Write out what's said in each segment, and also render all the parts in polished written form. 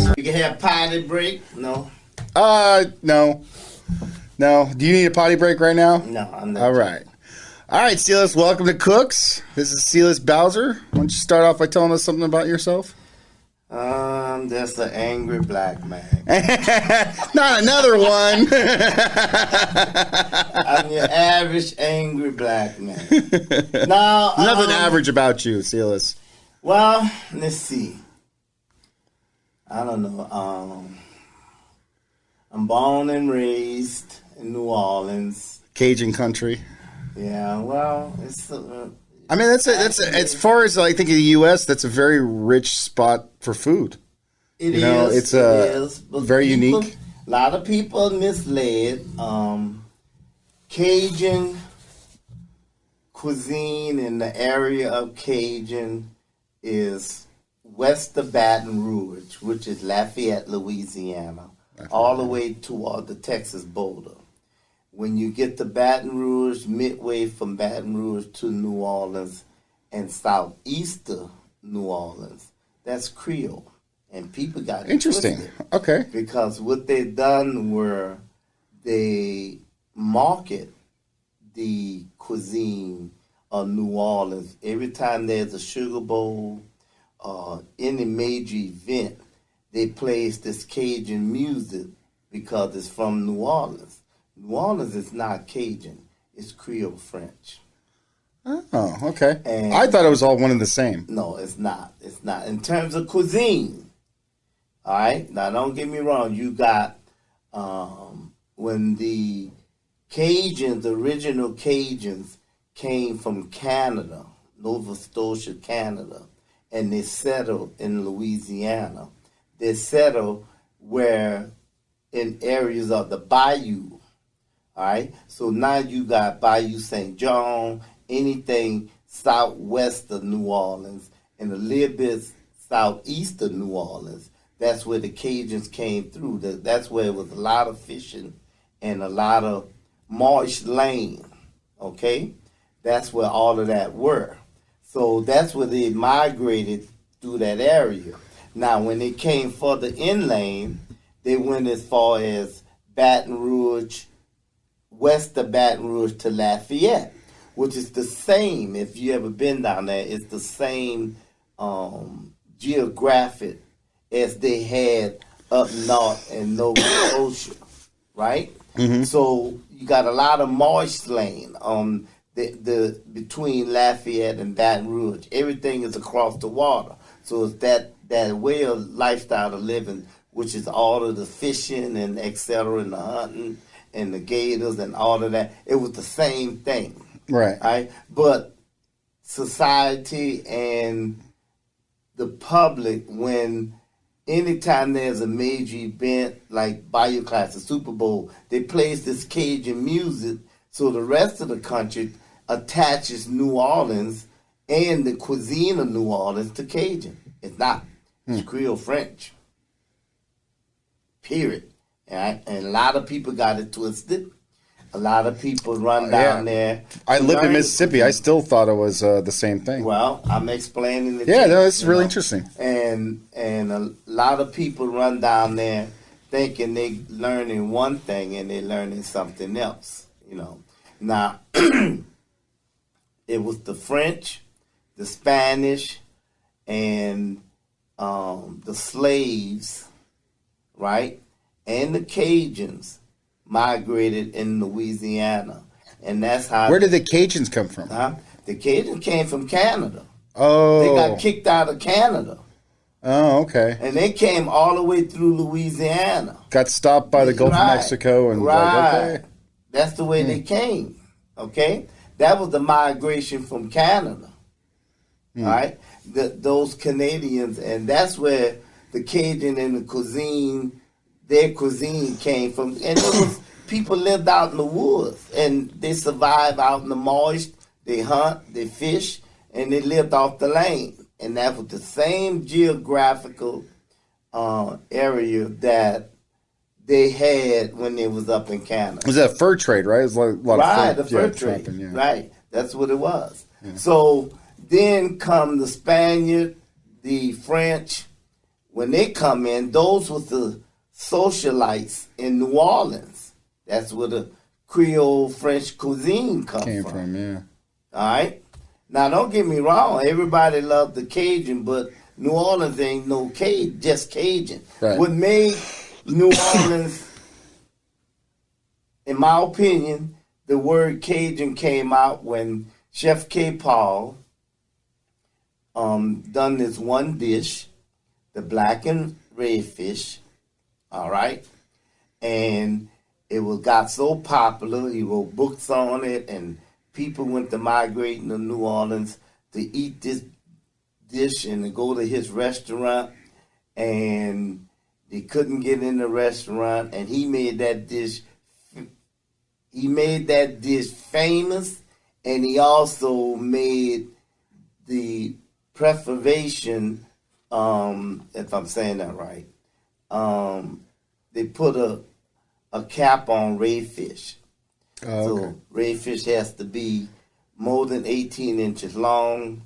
You can have potty break. No. No. No. Do you need a potty break right now? No, I'm not. All right. All right, Seles, welcome to KooKs. This is Seles Bowser. Why don't you start off by telling us something about yourself? That's an angry black man. Not another one. I'm your average angry black man. No, nothing average about you, Seles. Well, let's see. I don't know. I'm born and raised in New Orleans. Cajun country. Yeah, well, it's. I mean, that's as far as I think of the U.S., that's a very rich spot for food. It is. It's very unique. A lot of people misled. Cajun cuisine in the area of Cajun is west of Baton Rouge, which is Lafayette, Louisiana, all the way toward the Texas border. When you get to Baton Rouge, midway from Baton Rouge to New Orleans and southeast of New Orleans, that's Creole. And people got interesting. Twisted okay. Because what they done were they market the cuisine of New Orleans. Every time there's a Sugar Bowl or any major event, they place this Cajun music because it's from New Orleans. New Orleans is not Cajun. It's Creole French. Oh, okay. And I thought it was all one and the same. No, it's not. It's not. In terms of cuisine, all right? Now, don't get me wrong. You got, when the Cajuns, the original Cajuns, came from Canada, Nova Scotia, Canada, and they settled in Louisiana. They settled where in areas of the bayou. All right, so now you got Bayou St. John, anything southwest of New Orleans, and a little bit southeast of New Orleans. That's where the Cajuns came through. That's where it was a lot of fishing and a lot of marsh land. Okay, that's where all of that were. So that's where they migrated through that area. Now, when they came further inland, they went as far as Baton Rouge, west of Baton Rouge to Lafayette, which is the same. If you ever been down there, it's the same geographic as they had up north in Nova Scotia, right? Mm-hmm. So you got a lot of marshland the between Lafayette and Baton Rouge. Everything is across the water, so it's that way of lifestyle of living, which is all of the fishing and et cetera, and the hunting and the gators and all of that. It was the same thing. Right? But society and the public, anytime there's a major event like Bayou Class, the Super Bowl, they play this Cajun music, so the rest of the country attaches New Orleans and the cuisine of New Orleans to Cajun. It's not. It's Creole French. Period. Right? And a lot of people got it twisted. A lot of people run down there. I lived in Mississippi. I still thought it was the same thing. Well, I'm explaining it. Yeah, no, it's really interesting. And a lot of people run down there thinking they learning one thing and they learning something else. Now it was the French, the Spanish, and the slaves, right? And the Cajuns migrated in Louisiana. And that's how... Where did the Cajuns come from? The Cajuns came from Canada. Oh. They got kicked out of Canada. Oh, okay. And they came all the way through Louisiana. Got stopped by the Gulf of Mexico. And okay. That's the way they came. Okay? That was the migration from Canada. All right? Those Canadians, and that's where the Cajun and the cuisine... Their cuisine came from, and it was people lived out in the woods, and they survived out in the marsh. They hunt, they fish, and they lived off the land. And that was the same geographical area that they had when they was up in Canada. It was a fur trade, right? It was a lot of fur, the fur trade. Trapping, Right, that's what it was. Yeah. So then come the Spaniard, the French, when they come in, those was the socialites in New Orleans. That's where the Creole French cuisine Came from. from, yeah. All right. Now, don't get me wrong. Everybody loved the Cajun, but New Orleans ain't no Cajun, just Cajun. Right. What made New Orleans, in my opinion, the word Cajun came out when Chef K. Paul done this one dish, the black and red fish, all right? And it got so popular, he wrote books on it, and people went to migrating to New Orleans to eat this dish and to go to his restaurant, and they couldn't get in the restaurant, and he made that dish famous, and he also made the preservation, if I'm saying that right, they put a cap on ray fish. Oh, okay. So ray fish has to be more than 18 inches long.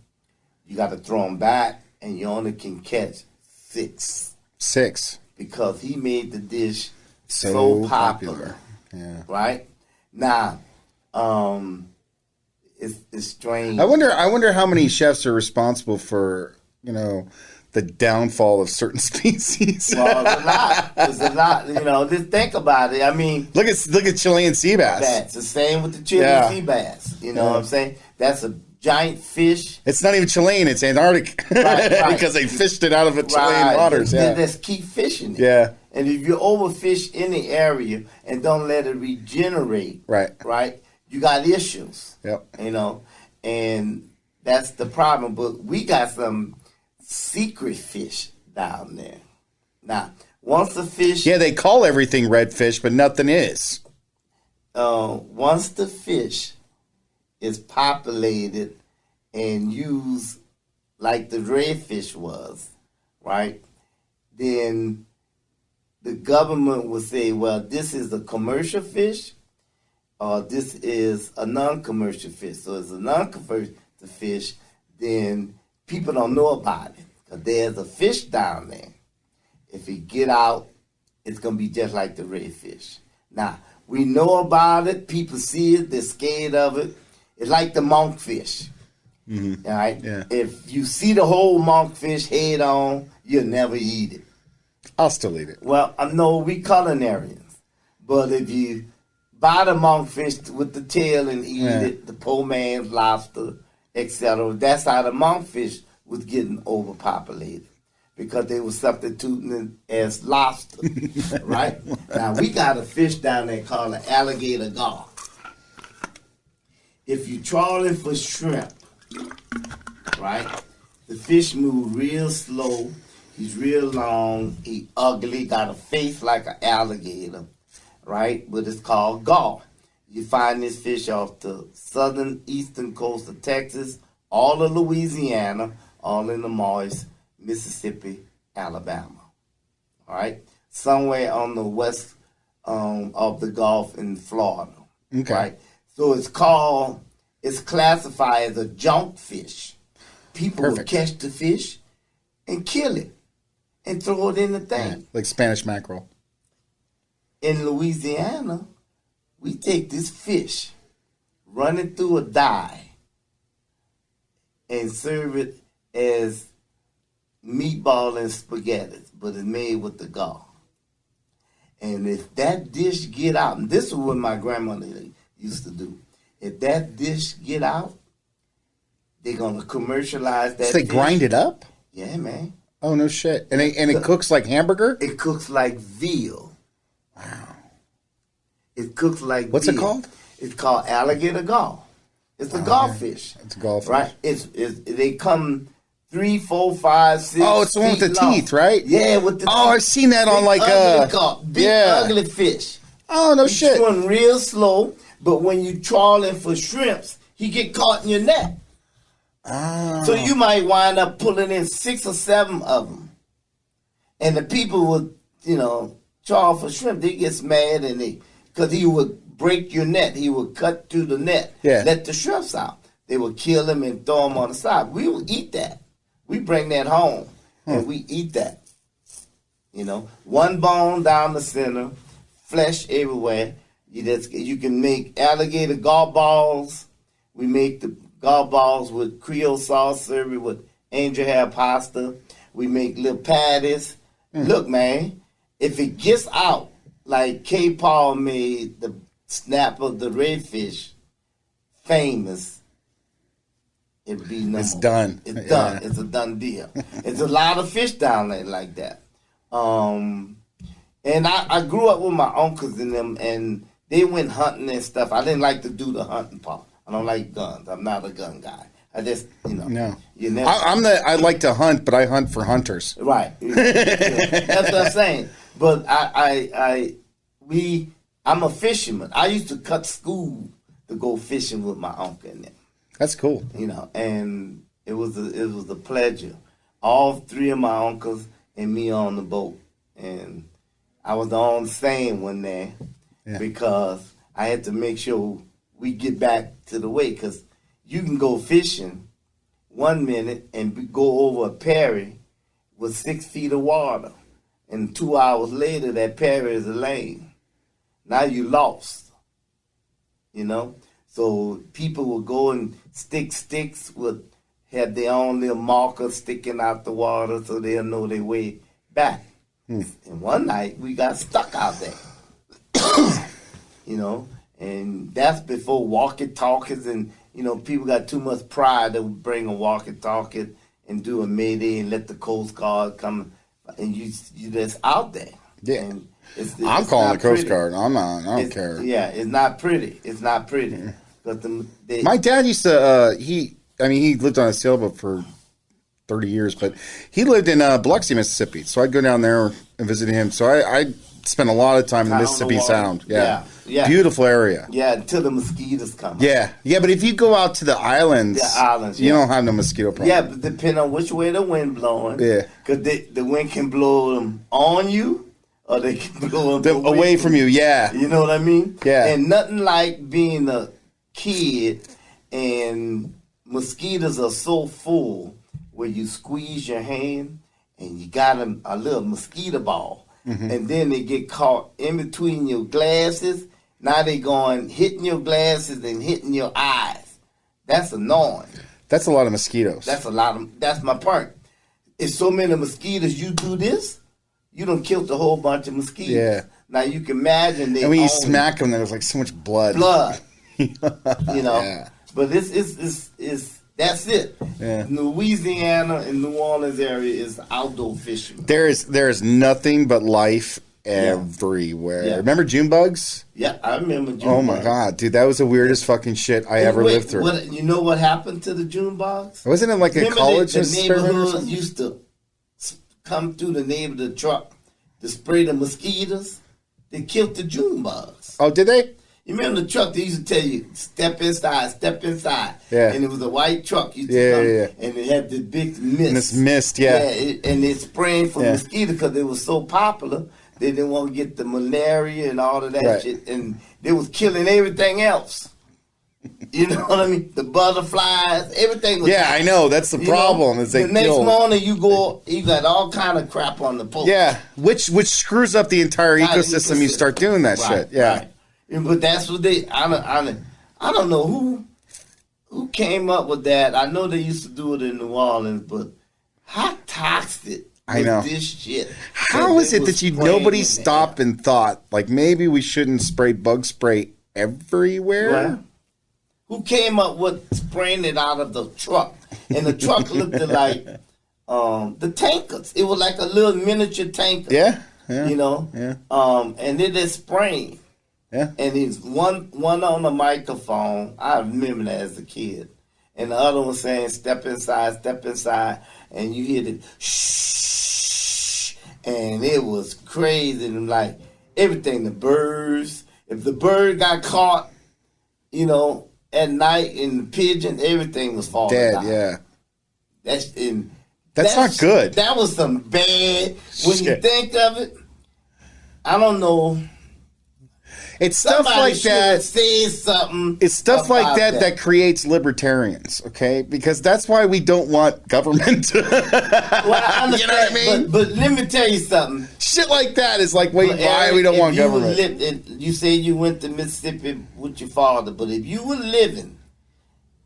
You got to throw them back, and you only can catch 6. 6. Because he made the dish So so popular. Yeah. Right? Now, it's strange. I wonder how many chefs are responsible for, the downfall of certain species. Well, it's a lot. It's a lot. Just think about it. I mean, look at Chilean sea bass. That's the same with the Chilean sea bass. You know what I'm saying? That's a giant fish. It's not even Chilean, it's Antarctic. Right. Because they fished it out of Chilean waters. Yeah. Just keep fishing it. Yeah. And if you overfish any area and don't let it regenerate, right, you got issues. Yep. And that's the problem. But we got some secret fish down there. Now, once the fish... Yeah, they call everything redfish, but nothing is. Once the fish is populated and used like the redfish was, right, then the government will say, well, this is a commercial fish or this is a non-commercial fish. So it's a non-commercial fish, then people don't know about it because there's a fish down there. If it get out, it's going to be just like the redfish. Now, we know about it. People see it. They're scared of it. It's like the monkfish. Mm-hmm. All right? Yeah. If you see the whole monkfish head on, you'll never eat it. I'll still eat it. Well, I know we culinarians. But if you buy the monkfish with the tail and eat it, the poor man's lobster, etc., that's how the monkfish was getting overpopulated. Because they were substituting it as lobster, right? Now, we got a fish down there called an alligator gar. If you're trawling for shrimp, right, the fish move real slow. He's real long. He ugly, got a face like an alligator, right? But it's called gar. You find this fish off the southern eastern coast of Texas, all of Louisiana, all in the moist Mississippi, Alabama. All right? Somewhere on the west of the Gulf in Florida. Okay. Right? So it's classified as a junk fish. People will catch the fish and kill it and throw it in the thing. Yeah, like Spanish mackerel. In Louisiana, we take this fish, run it through a dye, and serve it as meatball and spaghetti, but it's made with the gar. And if that dish get out, and this is what my grandmother used to do, if that dish get out, they're gonna commercialize that. So they fish. grind it up? Yeah, man. Oh no shit! And it cooks like hamburger? It cooks like veal. Wow. It cooks like What's veal. it called? It's called alligator gar. It's a garfish. It's a garfish, right? It's they come 3, 4, 5, 6. Oh, it's the one with the long. teeth, right? Yeah, with the teeth. Oh, I've seen that on like big ugly fish. Oh no He's shit! swimming real slow, but when you trawling for shrimps, he get caught in your net. Oh. So you might wind up pulling in 6 or 7 of them, and the people would, trawl for shrimp. They get mad and because he would break your net. He would cut through the net, let the shrimps out. They would kill them and throw them on the side. We would eat that. We bring that home and we eat that. You know, one bone down the center, flesh everywhere. You can make alligator golf balls. We make the golf balls with Creole sauce served with angel hair pasta. We make little patties. Look, man, if it gets out like K. Paul made the snap of the redfish famous, it'd be number. It's done. It's done. It's a done deal. It's a lot of fish down there like that. And I grew up with my uncles and them, and they went hunting and stuff. I didn't like to do the hunting part. I don't like guns. I'm not a gun guy. I just, No. You never, I like to hunt, but I hunt for hunters. right. That's what I'm saying. But I'm a fisherman. I used to cut school to go fishing with my uncle and them. That's cool. And it was a pleasure. All three of my uncles and me on the boat, and I was on the same one there because I had to make sure we get back to the way, because you can go fishing 1 minute and go over a prairie with 6 feet of water, and 2 hours later that prairie is a lane. Now you lost, So people will go and stick sticks have their own little marker sticking out the water so they'll know their way back. And one night we got stuck out there, and that's before walkie-talkies and, people got too much pride to bring a walkie-talkie and do a mayday and let the Coast Guard come, and you just out there. Yeah. And I'm calling the Coast Guard. I don't care. Yeah, it's not pretty. It's not pretty. My dad used to, he lived on a sailboat for 30 years, but he lived in Biloxi, Mississippi. So I'd go down there and visit him. So I spent a lot of time in the Mississippi Sound. Yeah. Beautiful area. Yeah, until the mosquitoes come. Yeah. But if you go out to the islands, you don't have no mosquito problem. Yeah, but depending on which way the wind blowing. Yeah. Because the wind can blow them on you, or they can blow them away from you. Yeah. You know what I mean? Yeah. And nothing like being a kid and mosquitoes are so full where you squeeze your hand and you got a little mosquito ball, and then they get caught in between your glasses. Now they hitting your glasses and hitting your eyes. That's annoying. That's a lot of mosquitoes. That's my part. It's so many mosquitoes. You do this, you done killed a whole bunch of mosquitoes. Yeah. Now you can imagine and when you smack them, there's like so much blood. Yeah. But it's that's it. Yeah. Louisiana and New Orleans area is outdoor fishing. There is nothing but life everywhere. Yeah. Remember June bugs? Yeah, I remember June Oh my god, dude, that was the weirdest fucking shit I ever lived through. You know what happened to the June bugs? Wasn't it like a college the experiment or neighborhood something? used to come through the neighborhood of the truck to spray the mosquitoes? They killed the June bugs. Oh, did they? You remember the truck they used to tell you, step inside. Yeah. And it was a white truck. Used to come, yeah. And it had this big mist. And this mist, yeah. And it spraying for mosquitoes because it was so popular. They didn't want to get the malaria and all of that shit. And they was killing everything else. You know what I mean? The butterflies, everything was I know. That's the problem. Is they the next morning you got all kind of crap on the post. Yeah, which screws up the entire ecosystem. You start doing that shit. Yeah. Right. But that's what I don't know who came up with that. I know they used to do it in New Orleans, but how toxic is this shit? How is it that nobody stopped and thought, like, maybe we shouldn't spray bug spray everywhere? Right. Who came up with spraying it out of the truck? And the truck looked like the tankers. It was like a little miniature tanker. Yeah. Yeah. And they just spraying. Yeah. And he's one on the microphone. I remember that as a kid. And the other one saying, step inside. And you hear the shh. And it was crazy. And like everything, the birds. If the bird got caught, at night in the pigeon, everything was falling down. Yeah. That's not good. That was some bad. When you think of it, I don't know It's stuff Somebody like should that. say something. It's stuff like about that creates libertarians, okay? Because that's why we don't want government. Well, I understand, you know what I mean? But let me tell you something. Shit like that is like, wait, But why Eric, we don't if want you government? You say you went to Mississippi with your father, but if you were living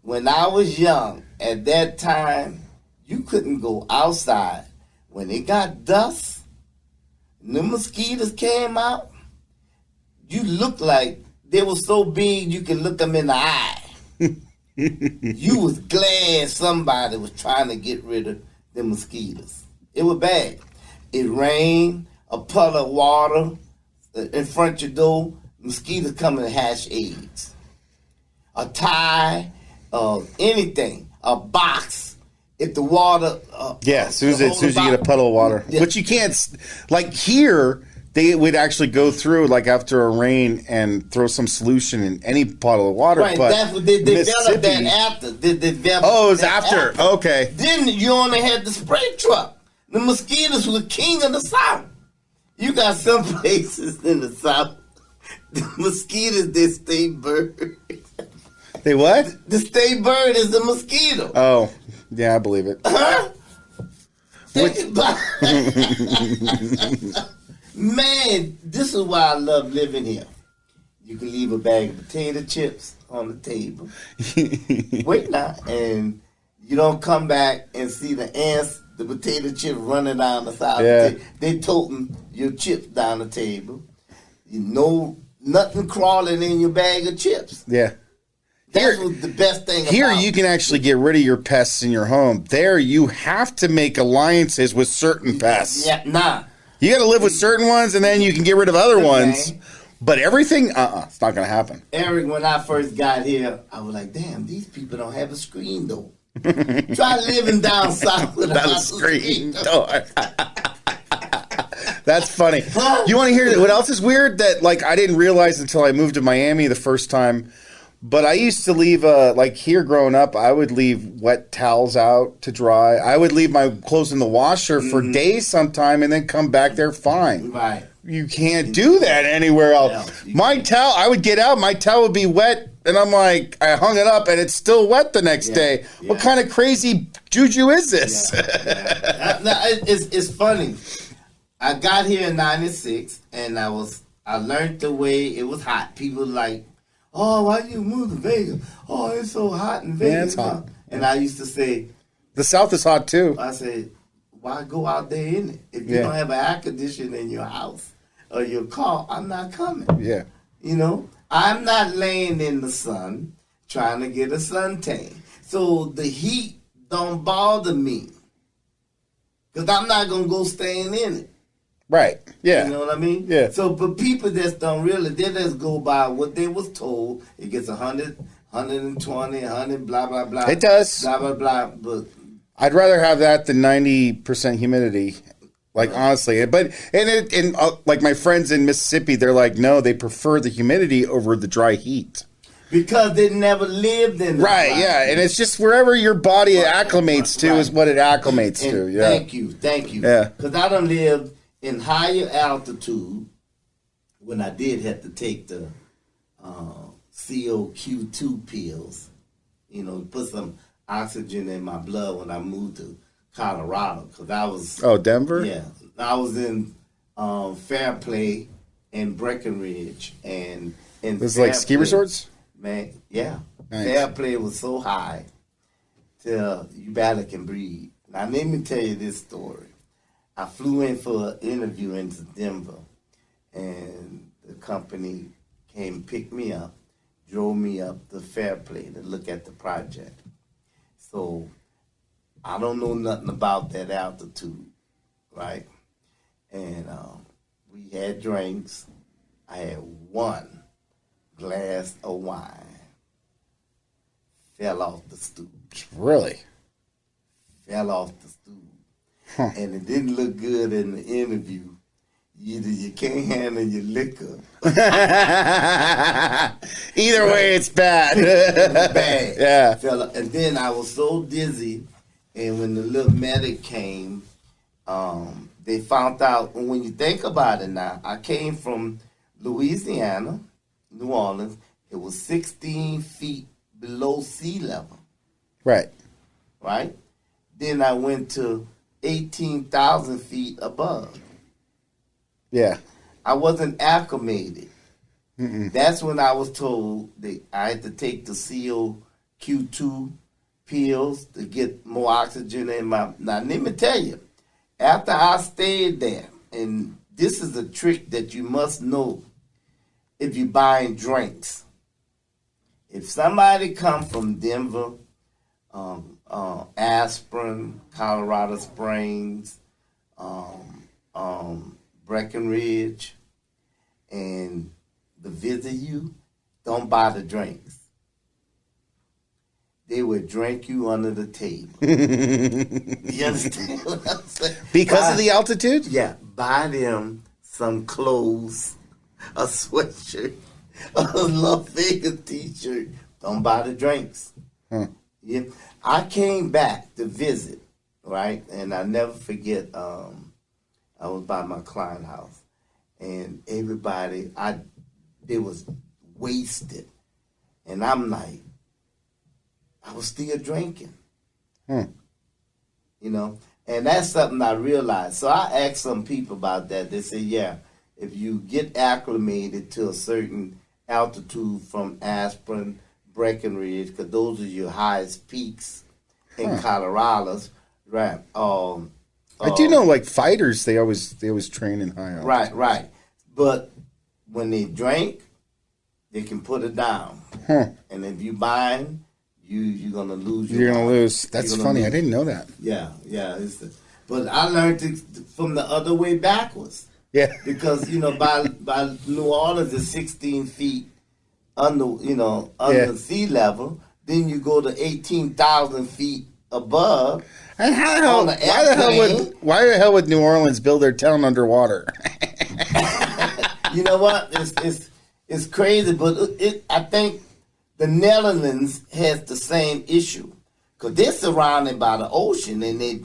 when I was young, at that time, you couldn't go outside. When it got dusk, and the mosquitoes came out, you looked like they were so big you could look them in the eye. You was glad somebody was trying to get rid of the mosquitoes. It was bad. It rained, a puddle of water in front of your door, mosquitoes come and hatch eggs. A tie, anything, a box. If the water, as soon as you get a puddle of water, but you can't like here. They would actually go through like after a rain and throw some solution in any puddle of water. Right, but that's what they developed that after. Oh, it was after. Okay. Then you only had the spray truck. The mosquitoes were king of the South. You got some places in the South, the mosquitoes, they stay bird. They what? The state bird is the mosquito. Oh, yeah, I believe it. Huh? Man, this is why I love living here. You can leave a bag of potato chips on the table. Wait now, and you don't come back and see the ants, the potato chips running down the side of the table. They toting your chips down the table. You know, nothing crawling in your bag of chips. Yeah. That's the best thing here about you can actually get rid of your pests in your home. There you have to make alliances with certain pests. Yeah, nah. You got to live with certain ones, and then you can get rid of other ones. But everything, it's not going to happen. Eric, when I first got here, I was like, damn, these people don't have a screen door. Try living down south without a screen door. That's funny. You want to hear what else is weird that like I didn't realize until I moved to Miami the first time? But I used to leave, like here growing up, I would leave wet towels out to dry. I would leave my clothes in the washer for days sometime and then come back there fine. Right. You can't do that anywhere else. My towel, I would get out, my towel would be wet, and I'm like, I hung it up and it's still wet the next day. Yeah. What kind of crazy juju is this? It's funny. I got here in 96 and I learned the way it was hot. People like, oh, why you move to Vegas? Oh, it's so hot in Vegas. Yeah, it's hot. And I used to say, the South is hot too. I said, why go out there in it? If you don't have an air conditioner in your house or your car, I'm not coming. Yeah. You know, I'm not laying in the sun trying to get a suntan. So the heat don't bother me. Because I'm not going to go staying in it. Right. Yeah. You know what I mean? Yeah. So, but people just don't really, they just go by what they was told. It gets 100, 120, 100, blah, blah, blah. It does. Blah, blah, blah. But I'd rather have that than 90% humidity. Like, honestly. But, and like my friends in Mississippi, they're like, no, they prefer the humidity over the dry heat. Because they never lived in the right, yeah. And it's just wherever your body acclimates to is what it acclimates to. Yeah. Thank you. Yeah. Because I done lived in higher altitude when I did have to take the COQ2 pills, you know, put some oxygen in my blood when I moved to Colorado. Because I was... Oh, Denver? Yeah. I was in Fairplay and Breckenridge. And in this is like ski resorts? Man, yeah. Nice. Fairplay was so high till you barely can breathe. Now, let me tell you this story. I flew in for an interview into Denver, and the company came pick me up, drove me up to Fairplay to look at the project. So I don't know nothing about that altitude, right? And we had drinks. I had one glass of wine. Fell off the stool. Really? Fell off the stool. Huh. And it didn't look good in the interview. Either you can't handle your liquor. Either way, it's bad. It was bad. Yeah. And then I was so dizzy, and when the little medic came, they found out, and when you think about it now, I came from Louisiana, New Orleans, it was 16 feet below sea level. Right. Right? Then I went to 18,000 feet above. Yeah. I wasn't acclimated. That's when I was told that I had to take the COQ2 pills to get more oxygen in my. Now, let me tell you, after I stayed there, and this is a trick that you must know if you're buying drinks. If somebody come from Denver, Aspirin, Colorado Springs, Breckenridge, and to visit you, don't buy the drinks. They would drink you under the table. You understand what I'm saying? Because of the altitude? Yeah. Buy them some clothes, a sweatshirt, a Love Vegas t-shirt. Don't buy the drinks. Yeah. I came back to visit, right? And I never forget, I was by my client house. And everybody, they was wasted. And I'm like, I was still drinking. You know? And that's something I realized. So I asked some people about that. They said, yeah, if you get acclimated to a certain altitude from Aspirin, Breckenridge, because those are your highest peaks in Colorado, right? I do know, like fighters, they always train in high altitude. Right. But when they drink, they can put it down. And if you bind, you're gonna lose. You're gonna lose. That's funny. Lose. I didn't know that. Yeah. But I learned it from the other way backwards. Yeah. Because by New Orleans is 16 feet under sea level. Then you go to 18,000 feet above. And how the hell? Why the hell would New Orleans build their town underwater? You know what? It's crazy, but I think the Netherlands has the same issue because they're surrounded by the ocean, and that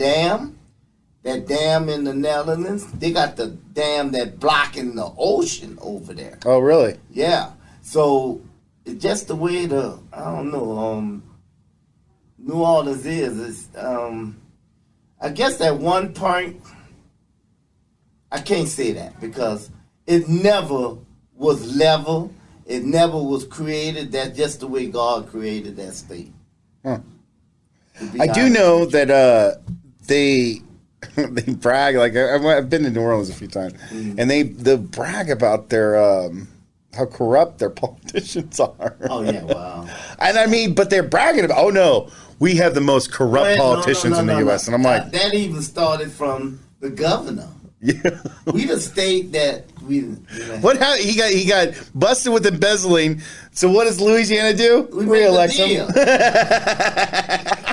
dam in the Netherlands, they got the dam that blocking the ocean over there. Oh, really? Yeah. So it's just the way New Orleans is. I guess at one point, I can't say that because it never was level. It never was created. That's just the way God created that state. I do know that they brag, like I've been to New Orleans a few times, and they brag about their how corrupt their politicians are. Oh yeah, wow. And I mean, but they're bragging about, oh no, we have the most corrupt politicians in the U.S. And I'm like, that even started from the governor. Yeah. We the state that we. What? How he got busted with embezzling. So what does Louisiana do? We re-elect him.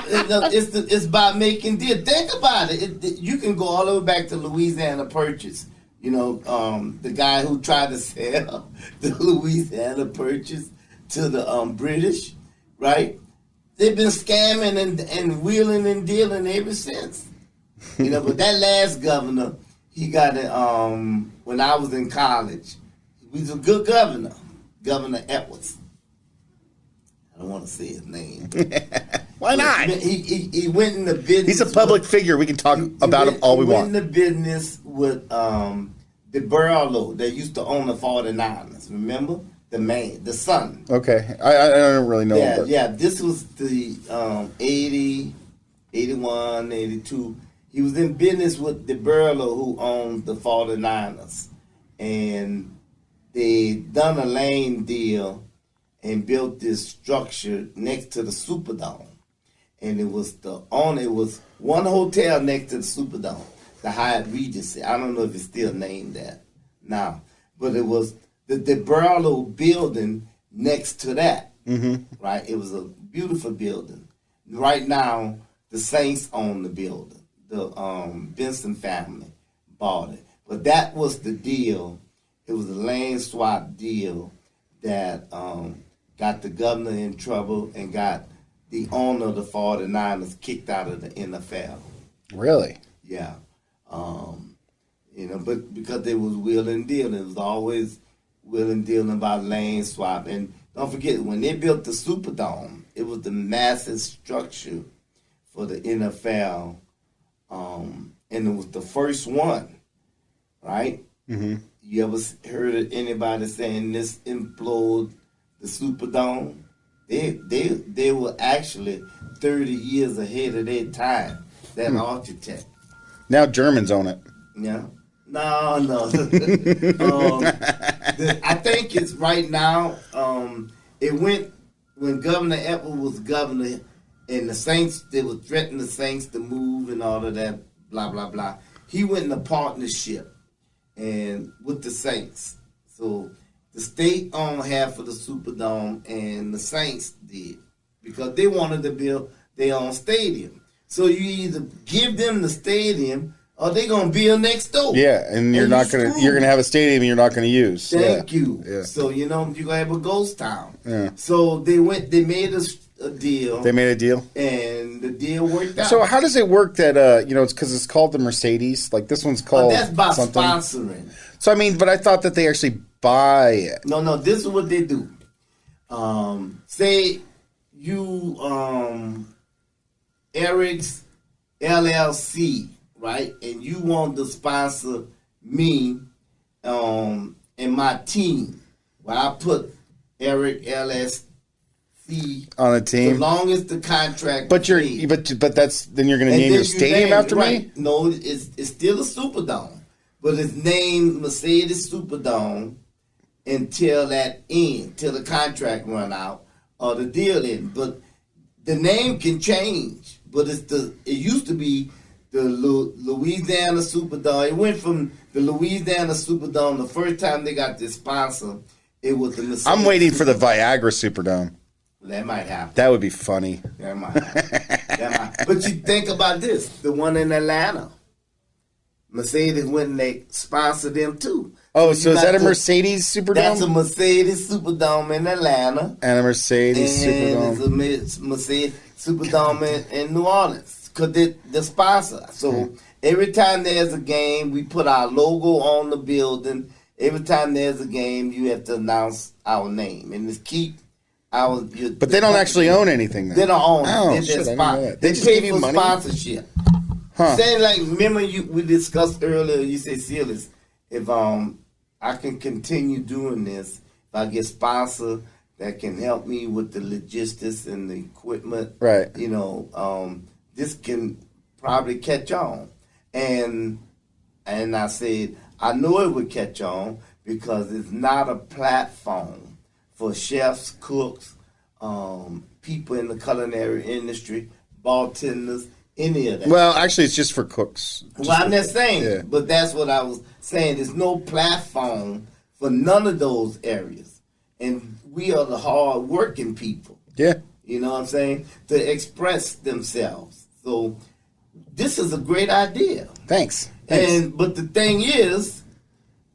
It's by making deal. Think about it. You can go all the way back to Louisiana Purchase. The guy who tried to sell the Louisiana Purchase to the British, right? They've been scamming and wheeling and dealing ever since. But that last governor, he got it when I was in college. He was a good governor, Governor Edwards. I don't want to say his name. Why not? He went into business. He's a public figure. We can talk about him all we want. He went into business with the Burlow that used to own the 49ers. Remember? The son. Okay. I don't really know. Yeah. This was the 80, 81, 82. He was in business with the Burlow who owned the 49ers. And they done a land deal and built this structure next to the Superdome. And it was one hotel next to the Superdome, the Hyatt Regency. I don't know if it's still named that now. But it was the Burlow building next to that. Right? It was a beautiful building. Right now, the Saints own the building. The Benson family bought it. But that was the deal. It was a land swap deal that got the governor in trouble and got the owner of the 49ers kicked out of the NFL. Really? Yeah. But because they was wheeling and dealing, it was always willing dealing about lane swap. And don't forget, when they built the Superdome, it was the massive structure for the NFL, and it was the first one, right? Mm-hmm. You ever heard of anybody saying this implode the Superdome? They were actually 30 years ahead of their time, that architect. Now Germans own it. Yeah. No. I think it's right now. It went when Governor Edwards was governor, and the Saints, they were threatening the Saints to move and all of that, blah blah blah. He went in a partnership and with the Saints. So the state owned half of the Superdome, and the Saints did because they wanted to build their own stadium. So you either give them the stadium, or they gonna build next door. Yeah, and you're gonna have a stadium you're not gonna use. Thank you. Yeah. So you're gonna have a ghost town. Yeah. So they made a deal. They made a deal, and the deal worked out. So how does it work that it's because it's called the Mercedes? Like this one's called. That's by something. Sponsoring. So I mean, but I thought that they actually buy it. No. This is what they do. Say you Eric's LLC, right? And you want to sponsor me and my team. Well, I put Eric LLC on the team. As long as the contract. But that's then you're going to name your stadium after me? No, it's still a Superdome, but it's named Mercedes Superdome until that end, till the contract run out or the deal end. But the name can change. But it used to be the Louisiana Superdome. It went from the Louisiana Superdome. The first time they got this sponsor, it was the Mercedes. I'm waiting for the Viagra Superdome. That might happen. That would be funny. That might happen. But you think about this, the one in Atlanta. Mercedes went and they sponsored them too. Oh, so is that a Mercedes Superdome? That's a Mercedes Superdome in Atlanta. And a Mercedes Superdome. It's a Mercedes Superdome in New Orleans. Because the sponsor. So every time there's a game, we put our logo on the building. Every time there's a game, you have to announce our name. And it's keep our... But they don't actually own anything then. They don't own it. They just pay give you for money? Sponsorship. Huh. Saying like, remember we discussed earlier, you said, Seles, if I can continue doing this, if I get sponsor that can help me with the logistics and the equipment, right? This can probably catch on. And I said, I know it would catch on because it's not a platform for chefs, cooks, people in the culinary industry, bartenders, any of that. Well, actually, it's just for cooks. I'm not saying, but that's what I was saying. There's no platform for none of those areas. And we are the hard-working people. Yeah. You know what I'm saying? To express themselves. So this is a great idea. Thanks. But the thing is,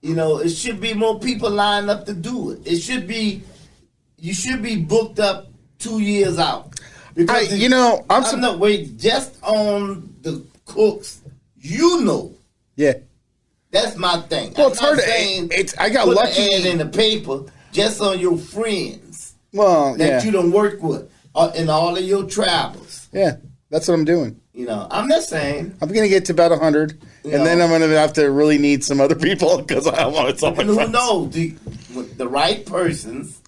it should be more people lined up to do it. You should be booked up 2 years out. Because I'm not waiting just on the cooks. Yeah. That's my thing. Well, it's hard to. I got put lucky. An ad in the paper just on your friends. Well, that you don't work with in all of your travels. Yeah, that's what I'm doing. I'm not saying I'm going to get to about 100, and then I'm going to have to really need some other people because I want to tell my friends. Who knows? The right persons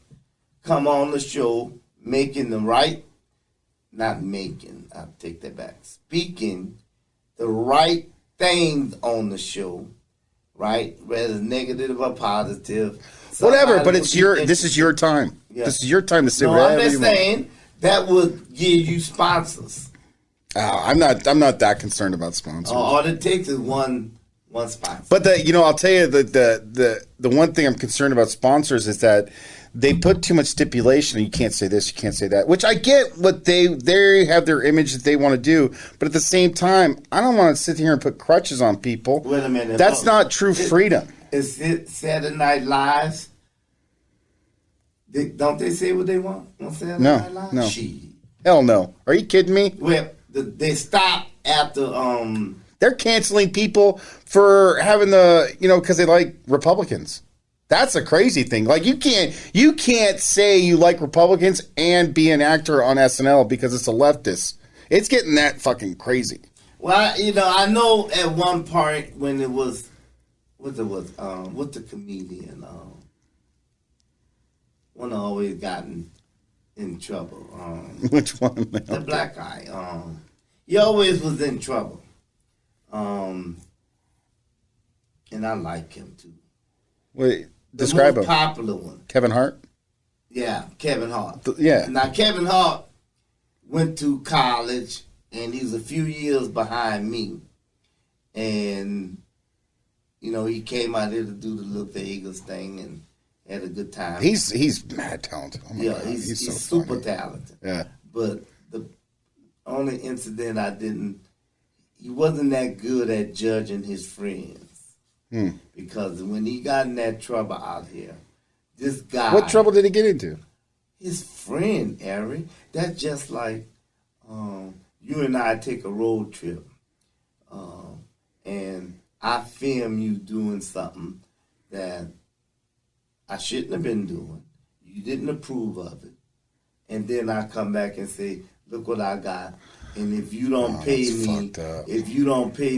come on the show making the right. Not making, I'll take that back. Speaking the right things on the show, right? Whether negative or positive. Whatever, but this is your time. Yeah. This is your time to say whatever I'm you just saying that would give you sponsors. I'm not that concerned about sponsors. All it takes is one sponsor. But I'll tell you the one thing I'm concerned about sponsors is that they put too much stipulation. You can't say this, you can't say that. Which I get what they have their image that they want to do, but at the same time, I don't want to sit here and put crutches on people. Wait a minute. That's not true freedom. Is it Saturday Night Live? Don't they say what they want on Saturday Night Live? No. Hell no. Are you kidding me? Well, they stop after They're canceling people for having because they like Republicans. That's a crazy thing. Like you can't say you like Republicans and be an actor on SNL because it's a leftist. It's getting that fucking crazy. Well, I know at one part when it was, what's the comedian? One always gotten in trouble. Which one? The black guy. He always was in trouble. And I like him too. Wait, describe him. Popular one. Kevin Hart? Yeah, Kevin Hart. Yeah. Now Kevin Hart went to college and he's a few years behind me. And he came out here to do the little Vegas thing and had a good time. He's mad talented. Oh my God. He's so super funny. talented. Yeah. But the only incident he wasn't that good at judging his friends. Because when he got in that trouble out here, this guy... What trouble did he get into? His friend, Ari. That's just like you and I take a road trip. And I film you doing something that I shouldn't have been doing. You didn't approve of it. And then I come back and say, look what I got. And if you don't pay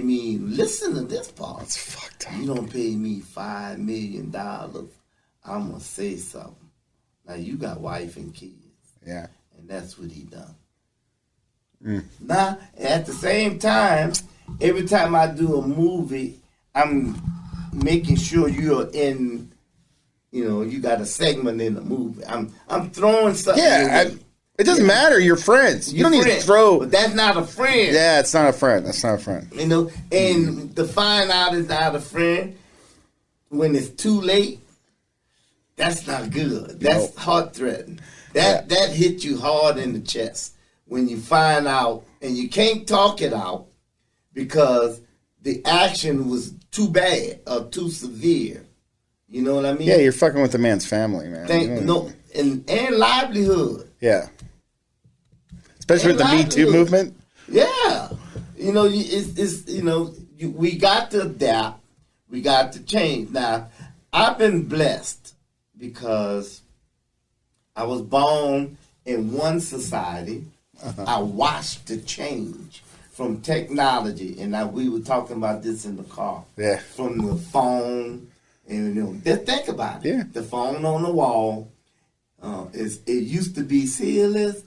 me, listen to this part. That's fucked up. You don't pay me $5 million, I'm going to say something. Now, you got wife and kids. Yeah. And that's what he done. Now, at the same time, every time I do a movie, I'm making sure you're in, you got a segment in the movie. I'm throwing something. Yeah, it doesn't matter. You're friends. You don't need to throw. But that's not a friend. Yeah, it's not a friend. That's not a friend. And to find out it's not a friend when it's too late, that's not good. That's heart-threatening. That hit you hard in the chest when you find out, and you can't talk it out because the action was too bad or too severe. You know what I mean? Yeah, you're fucking with the man's family, man. And livelihood. Yeah. Especially with the Me Too movement. Yeah. We got to adapt. We got to change. Now, I've been blessed because I was born in one society. I watched the change from technology, and we were talking about this in the car. Yeah. From the phone, and just think about it. Yeah. The phone on the wall. It used to be Seles,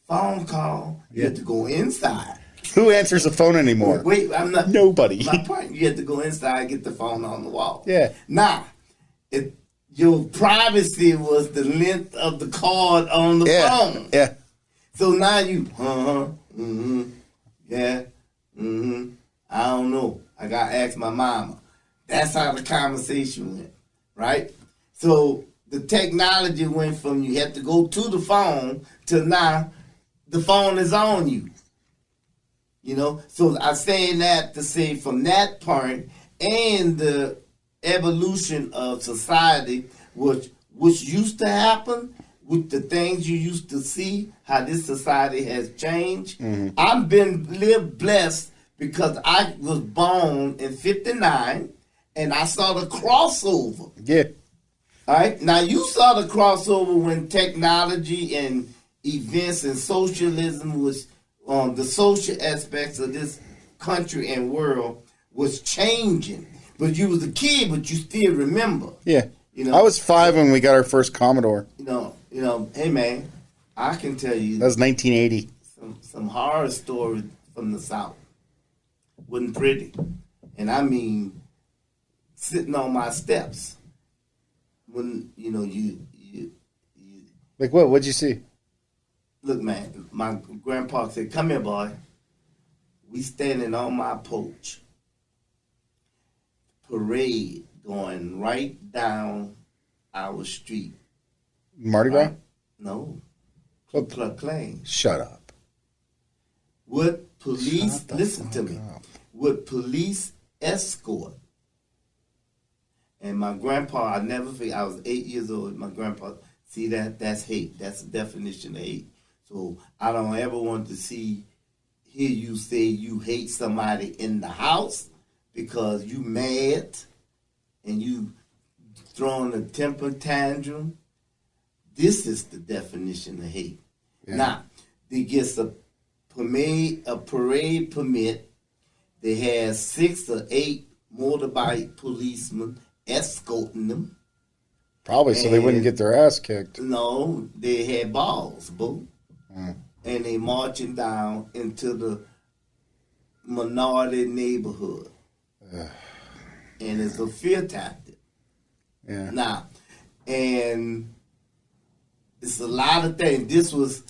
phone call. You had to go inside. Who answers the phone anymore? Wait, I'm not. Nobody. My point. You had to go inside, get the phone on the wall. Yeah. Now, your privacy was the length of the cord on the phone. Yeah. So now you, I don't know. I got to ask my mama. That's how the conversation went, right? So the technology went from you had to go to the phone to now the phone is on you. So I'm saying that to say from that point and the evolution of society, which used to happen, with the things you used to see, how this society has changed. I've been blessed because I was born in 59 and I saw the crossover. Yeah. All right. Now you saw the crossover when technology and events and socialism was the social aspects of this country and world was changing. But you was a kid, but you still remember. Yeah. I was 5 when we got our first Commodore. Hey man, I can tell you that was 1980. Some horror stories from the South. Wasn't pretty, and I mean, sitting on my steps when you like what? What'd you see? Look, man, my grandpa said, "Come here, boy. We standing on my porch. Parade going right down our street." Mardi Gras? No. Ku Klux Klan. Shut up. Would police, listen to me, would police escort? And my grandpa, I never forget, I was 8 years old, my grandpa, see that's hate. That's the definition of hate. So I don't ever want to hear you say you hate somebody in the house because you mad and you throwing a temper tantrum. This is the definition of hate. Yeah. Now, they get a parade permit. They had 6 or 8 motorbike policemen escorting them. Probably so they wouldn't get their ass kicked. No, they had balls, boo. And they marching down into the minority neighborhood. And it's a fear tactic. Yeah. Now, and it's a lot of things.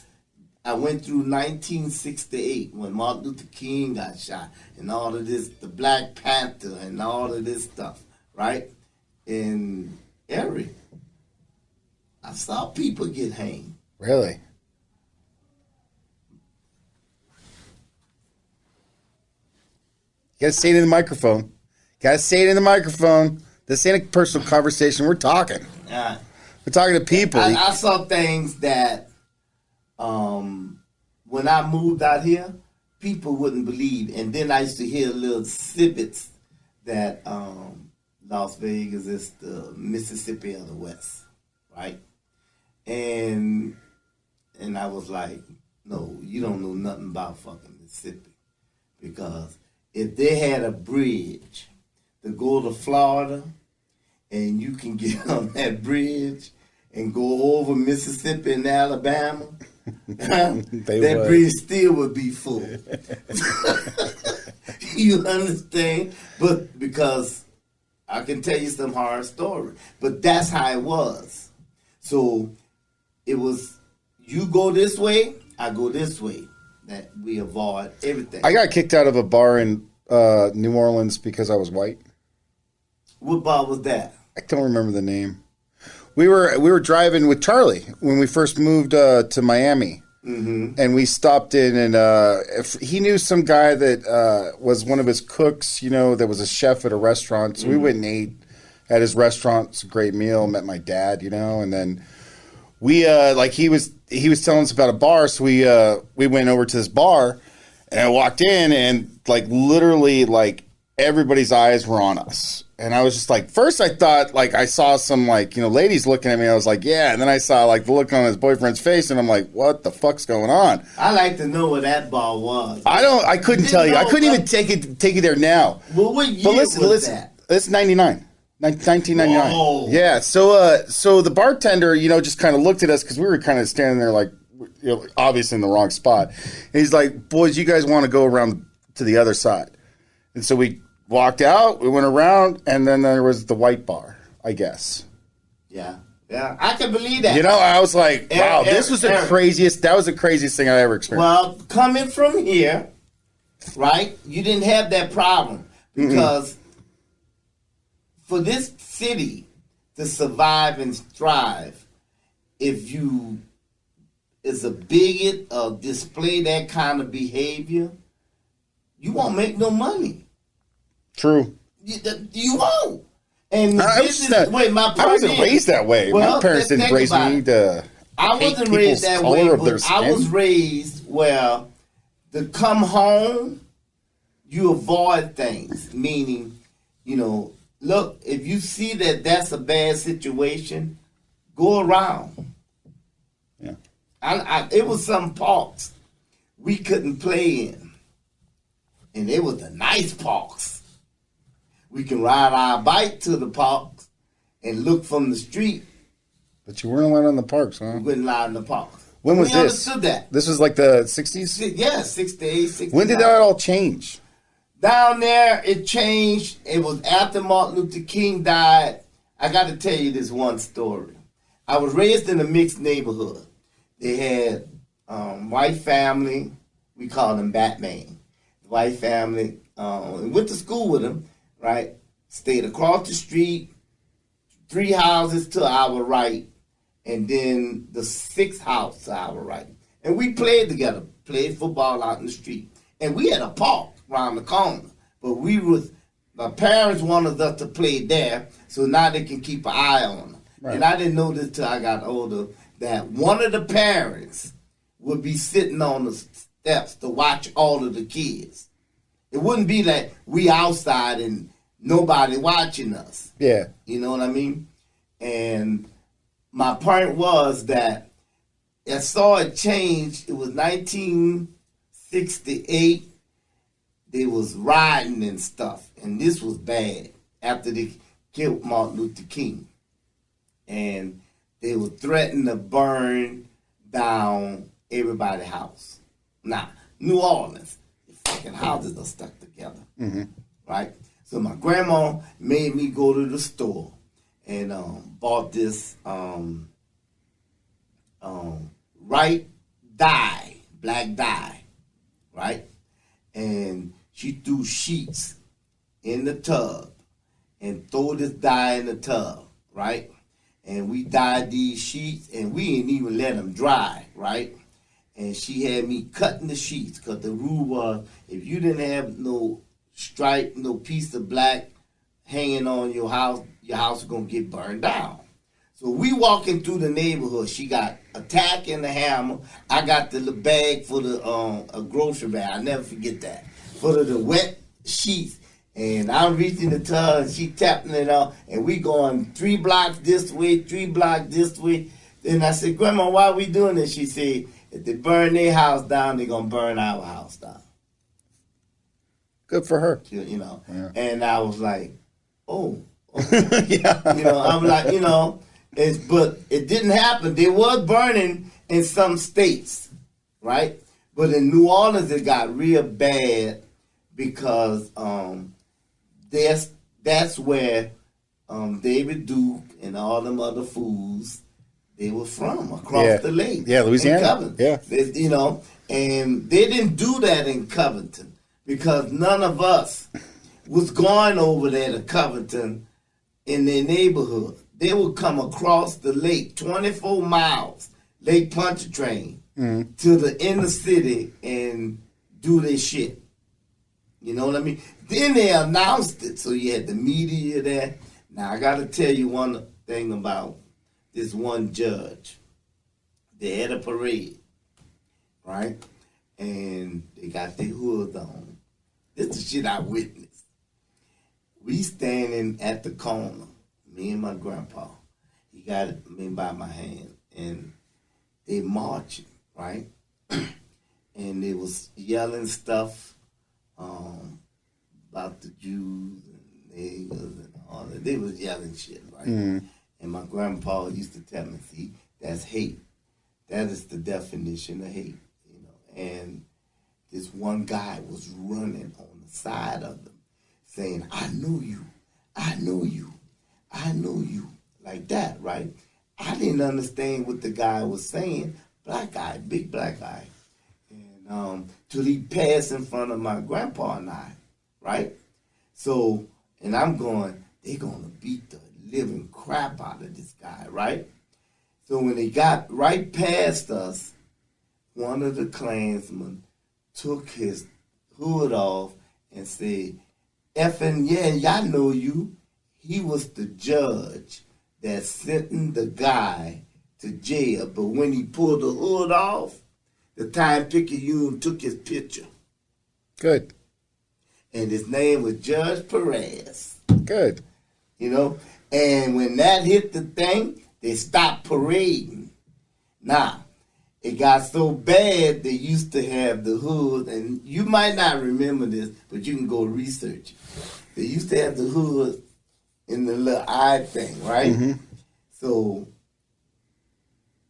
I went through 1968 when Martin Luther King got shot and all of this, the Black Panther and all of this stuff, right? In Erie, I saw people get hanged. Really? You gotta say it in the microphone. Gotta say it in the microphone. This ain't a personal conversation. We're talking. We're talking to people. I saw things that when I moved out here, people wouldn't believe. And then I used to hear little snippets that Las Vegas is the Mississippi of the West, right? And I was like, no, you don't know nothing about fucking Mississippi. Because if they had a bridge to go to Florida and you can get on that bridge and go over Mississippi and Alabama, that bridge still would be full. You understand? But because I can tell you some hard story, but that's how it was. So it was, you go this way, I go this way. That we avoid everything. I got kicked out of a bar in New Orleans because I was white. What bar was that? I don't remember the name. We were driving with Charlie when we first moved to Miami, and we stopped in, and he knew some guy that was one of his cooks, that was a chef at a restaurant. So we went and ate at his restaurant. It's a great meal. Met my dad, and then we he was telling us about a bar, so we went over to this bar, and I walked in, and literally everybody's eyes were on us. And I was just first I thought I saw some ladies looking at me. I was like, yeah. And then I saw the look on his boyfriend's face, and I'm like, what the fuck's going on? I like to know where that bar was. I couldn't tell you. I couldn't even take you there now. Well, what year was that? It's 99. 1999. Whoa. Yeah. So the bartender, just kind of looked at us because we were kind of standing there obviously in the wrong spot. And he's like, boys, you guys want to go around to the other side. And so we walked out, we went around, and then there was the white bar, I guess. Yeah. Yeah. I can believe that. I was like, wow, this was that was the craziest thing I ever experienced. Well, coming from here, right, you didn't have that problem because for this city to survive and thrive, if you is a bigot or display that kind of behavior, you won't make no money. True. You won't. And I wasn't raised that way. Well, my parents didn't raise me to I wasn't raised that way, but I was raised where to come home, you avoid things. Meaning, look, if you see that that's a bad situation, go around. Yeah. It was some parks we couldn't play in. And it was the nice parks. We can ride our bike to the parks and look from the street. But you weren't allowed in the parks, huh? We weren't allowed in the parks. When was this? Understood that. This was the 60s? Yeah, 68, 69. When did that all change? Down there, it changed. It was after Martin Luther King died. I got to tell you this one story. I was raised in a mixed neighborhood. They had white family. We called them Batman. The white family. Went to school with them. Right, stayed across the street, 3 houses to our right, and then the 6th house to our right. And we played together, played football out in the street. And we had a park around the corner, but my parents wanted us to play there, so now they can keep an eye on them. Right. And I didn't know this till I got older, that one of the parents would be sitting on the steps to watch all of the kids. It wouldn't be that we outside and nobody watching us. Yeah. You know what I mean? And my point was that I saw it change. It was 1968. They was rioting and stuff, and this was bad after they killed Martin Luther King. And they were threatening to burn down everybody's house. Now, New Orleans, the fucking houses are stuck together, right? So my grandma made me go to the store and bought this right dye, black dye, right? And she threw sheets in the tub and threw this dye in the tub, right? And we dyed these sheets, and we didn't even let them dry, right? And she had me cutting the sheets, because the rule was, if you didn't have no stripe, no piece of black hanging on your house was going to get burned down. So we walking through the neighborhood. She got a tack and a hammer. I got the little bag for the a grocery bag. I'll never forget that. For the wet sheets. And I'm reaching the tub, and she tapping it out, and we going 3 blocks this way, 3 blocks this way. Then I said, Grandma, why are we doing this? She said, if they burn their house down, they're going to burn our house down. Good for her. You know. Yeah. And I was like, oh. Yeah. You know, I'm like, you know, but it didn't happen. They was burning in some states, right? But in New Orleans, it got real bad because that's where David Duke and all them other fools, they were from, across the lake. Yeah, Louisiana. Yeah. You know, and they didn't do that in Covington because none of us was going over there to Covington in their neighborhood. They would come across the lake, 24 miles, Lake Pontchartrain, to the inner city and do their shit. You know what I mean? Then they announced it, so you had the media there. Now, I got to tell you one thing about this one judge. They had a parade, right? And they got their hoods on. This is the shit I witnessed. We standing at the corner, me and my grandpa. He got me by my hand, and they marching, right? And they was yelling stuff about the Jews and niggas and all that. They was yelling shit, right? And my grandpa used to tell me, see, that's hate. That is the definition of hate, you know. And this one guy was running on the side of them, saying, I knew you, I knew you, I knew you, like that, right? I didn't understand what the guy was saying. Black guy, big black guy. And till he passed in front of my grandpa and I, right? So, and I'm going, they're going to beat the living crap out of this guy, right? So when they got right past us, one of the Klansmen took his hood off and said, effing, yeah, y'all know you. He was the judge that sentenced the guy to jail. But when he pulled the hood off, the Time Picayune took his picture. Good. And his name was Judge Perez. Good. You know? And when that hit the thing, they stopped parading. Now, it got so bad they used to have the hood, and you might not remember this, but you can go research it. They used to have the hood in the little eye thing, right? So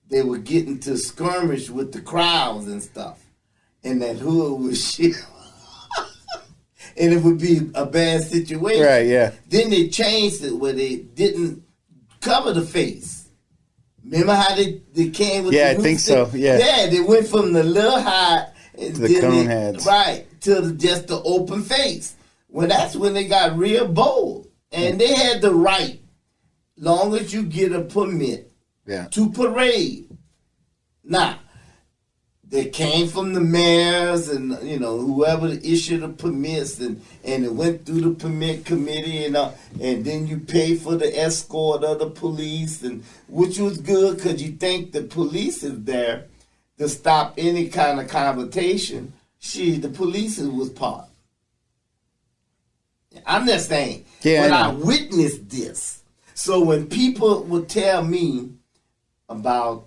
they were getting to skirmish with the crowds and stuff. And that hood was shit. And it would be a bad situation. Right, yeah. Then they changed it where they didn't cover the face. Remember how they came with the I think so, yeah. Yeah, they went from the little hat to the cone heads. Right, to just the open face. Well, that's when they got real bold. And they had the right, long as you get a permit, to parade. Now, they came from the mayors and, you know, whoever issued the permits, and it went through the permit committee, and then you pay for the escort of the police, and which was good because you think the police is there to stop any kind of confrontation. The police was part. I'm just saying, but I witnessed this. So when people would tell me about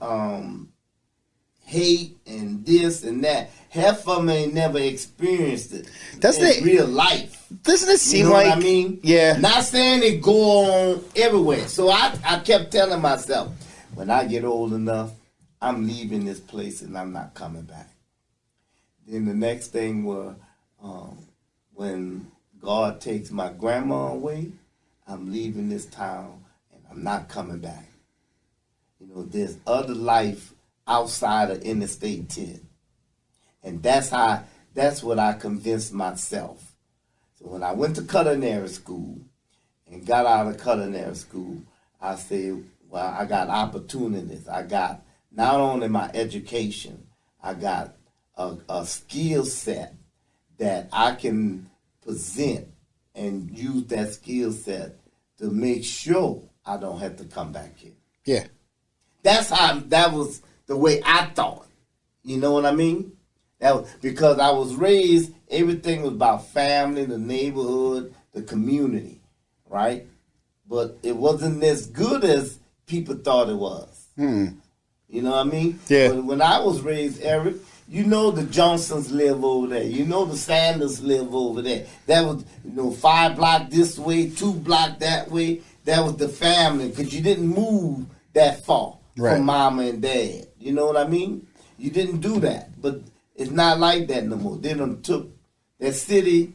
hate and this and that, half of them ain't never experienced it in real life. Doesn't it seem you know like? What I mean, yeah. Not saying it go on everywhere. So I kept telling myself, when I get old enough, I'm leaving this place and I'm not coming back. Then the next thing was when God takes my grandma away, I'm leaving this town and I'm not coming back. You know, there's other life outside of Interstate 10. And that's what I convinced myself. So when I went to culinary school and got out of culinary school, I said, well, I got opportunities. I got not only my education, I got a skill set that I can present and use that skill set to make sure I don't have to come back here. Yeah. That was the way I thought. You know what I mean? That was, because I was raised, everything was about family, the neighborhood, the community, right? But it wasn't as good as people thought it was. You know what I mean? Yeah. But when I was raised, Eric, you know the Johnsons live over there. You know the Sanders live over there. That was, 5 blocks this way, 2 blocks that way. That was the family because you didn't move that far from mama and dad. You know what I mean? You didn't do that. But it's not like that no more. They done took, that city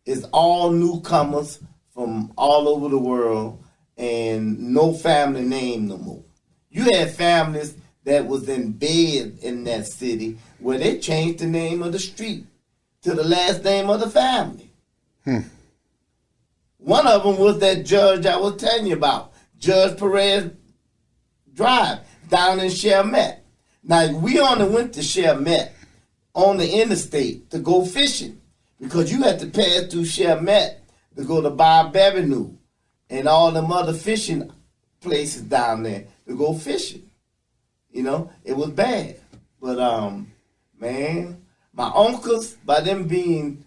is all newcomers from all over the world and no family name no more. You had families that was in bed in that city where they changed the name of the street to the last name of the family. One of them was that judge I was telling you about, Judge Perez Drive down in Chalmette. Now, we only went to Chalmette on the interstate to go fishing because you had to pass through Chalmette to go to Bob Avenue and all them other fishing places down there to go fishing. It was bad. But, man, my uncles, by them being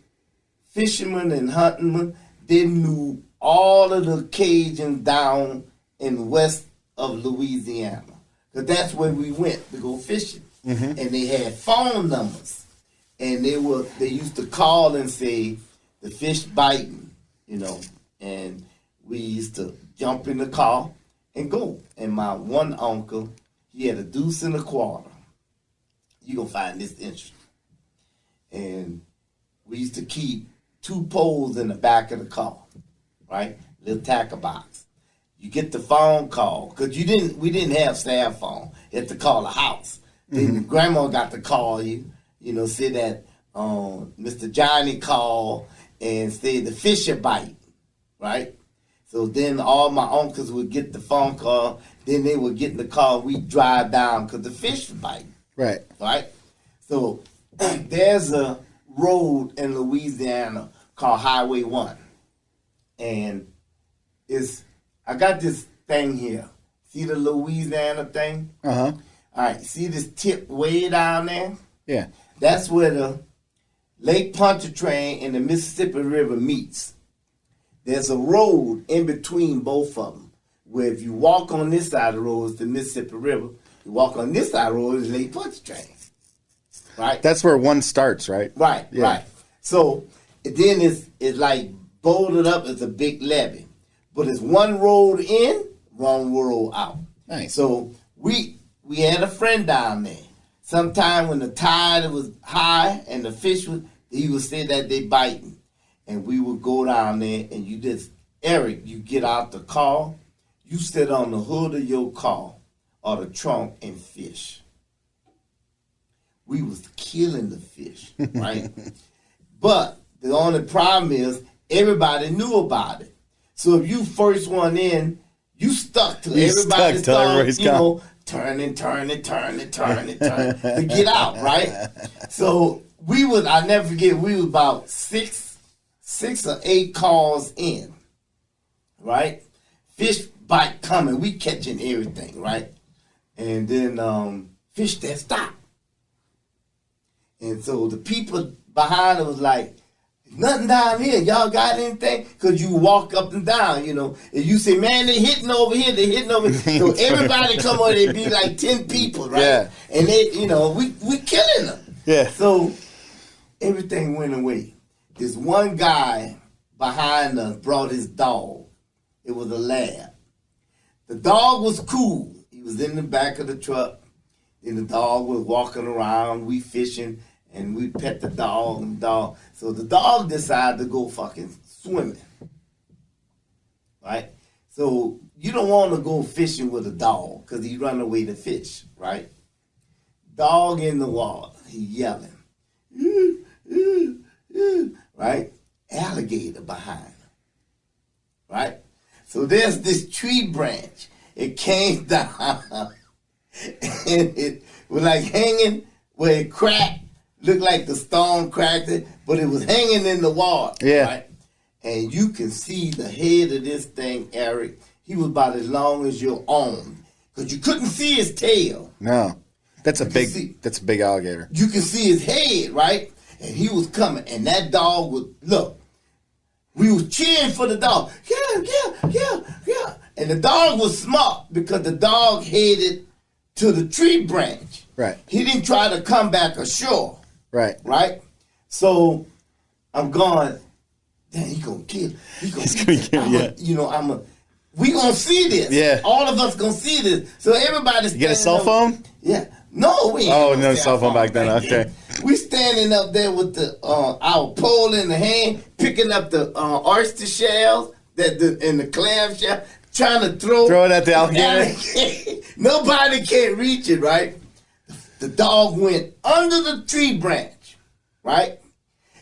fishermen and huntingmen, they knew all of the Cajuns down in west of Louisiana. Because that's where we went to go fishing. And they had phone numbers. And they used to call and say, the fish biting, And we used to jump in the car and go. And my one uncle, he had a deuce and a quarter. You're going to find this interesting. And we used to keep 2 poles in the back of the car, right? Little tackle box. You get the phone call, because we didn't have cell phone. You had to call the house. Then grandma got to call you, say that Mr. Johnny called and said the fish are biting, right? So then all my uncles would get the phone call. Then they would get in the car. We'd drive down because the fish were biting. Right. Right? So there's a road in Louisiana called Highway 1. And I got this thing here. See the Louisiana thing? Uh-huh. All right. See this tip way down there? Yeah. That's where the Lake Pontchartrain and the Mississippi River meets. There's a road in between both of them, where if you walk on this side of the road, it's the Mississippi River. You walk on this side of the road, it's Lake Pontchartrain. Right? That's where one starts, right? Right, Yeah. right. So then it's like bolted up as a big levee. But it's one road in, one road out. Nice. So we had a friend down there. Sometime when the tide was high and the fish he would say that they biting. And we would go down there and Eric, you get out the car, you sit on the hood of your car or the trunk and fish. We was killing the fish, right? But the only problem is everybody knew about it. So if you first one in, you stuck to everybody started, turning to get out, right? So I never forget, we was about six or 8 calls in, right? Fish bite coming, we catching everything, right? And then fish that stop. And so the people behind it was like, Nothing down here. Y'all got anything? Because you walk up and down, and you say, man, they hitting over here, they hitting over here. So everybody come on, it'd be like 10 people, right? Yeah. And they, we killing them. Yeah. So everything went away. This one guy behind us brought his dog. It was a lab. The dog was cool. He was in the back of the truck. And the dog was walking around. We fishing. And we pet the dog and So the dog decided to go fucking swimming. Right? So you don't want to go fishing with a dog because he run away to fish, right? Dog in the water. He yelling. Right? Alligator behind him. Right? So there's this tree branch. It came down. And it was like hanging where it cracked. Looked like the stone cracked it, but it was hanging in the water. Yeah. Right? And you can see the head of this thing, Eric. He was about as long as your arm. Because you couldn't see his tail. No. That's a big alligator. You can see his head, right? And he was coming. And that dog would, look, we was cheering for the dog. Yeah. And the dog was smart because the dog headed to the tree branch. Right. He didn't try to come back ashore. Right. Right? So I'm going, damn, he gonna kill. He's gonna kill, yeah. We gonna see this. Yeah. All of us gonna see this. So everybody's You get a cell phone? Yeah. No, we ain't. Oh, no cell phone back then. Okay. We standing up there with the our pole in the hand, picking up the oyster shells and the clam shell, trying to throw it at the alligator. Nobody can reach it, right? The dog went under the tree branch, right?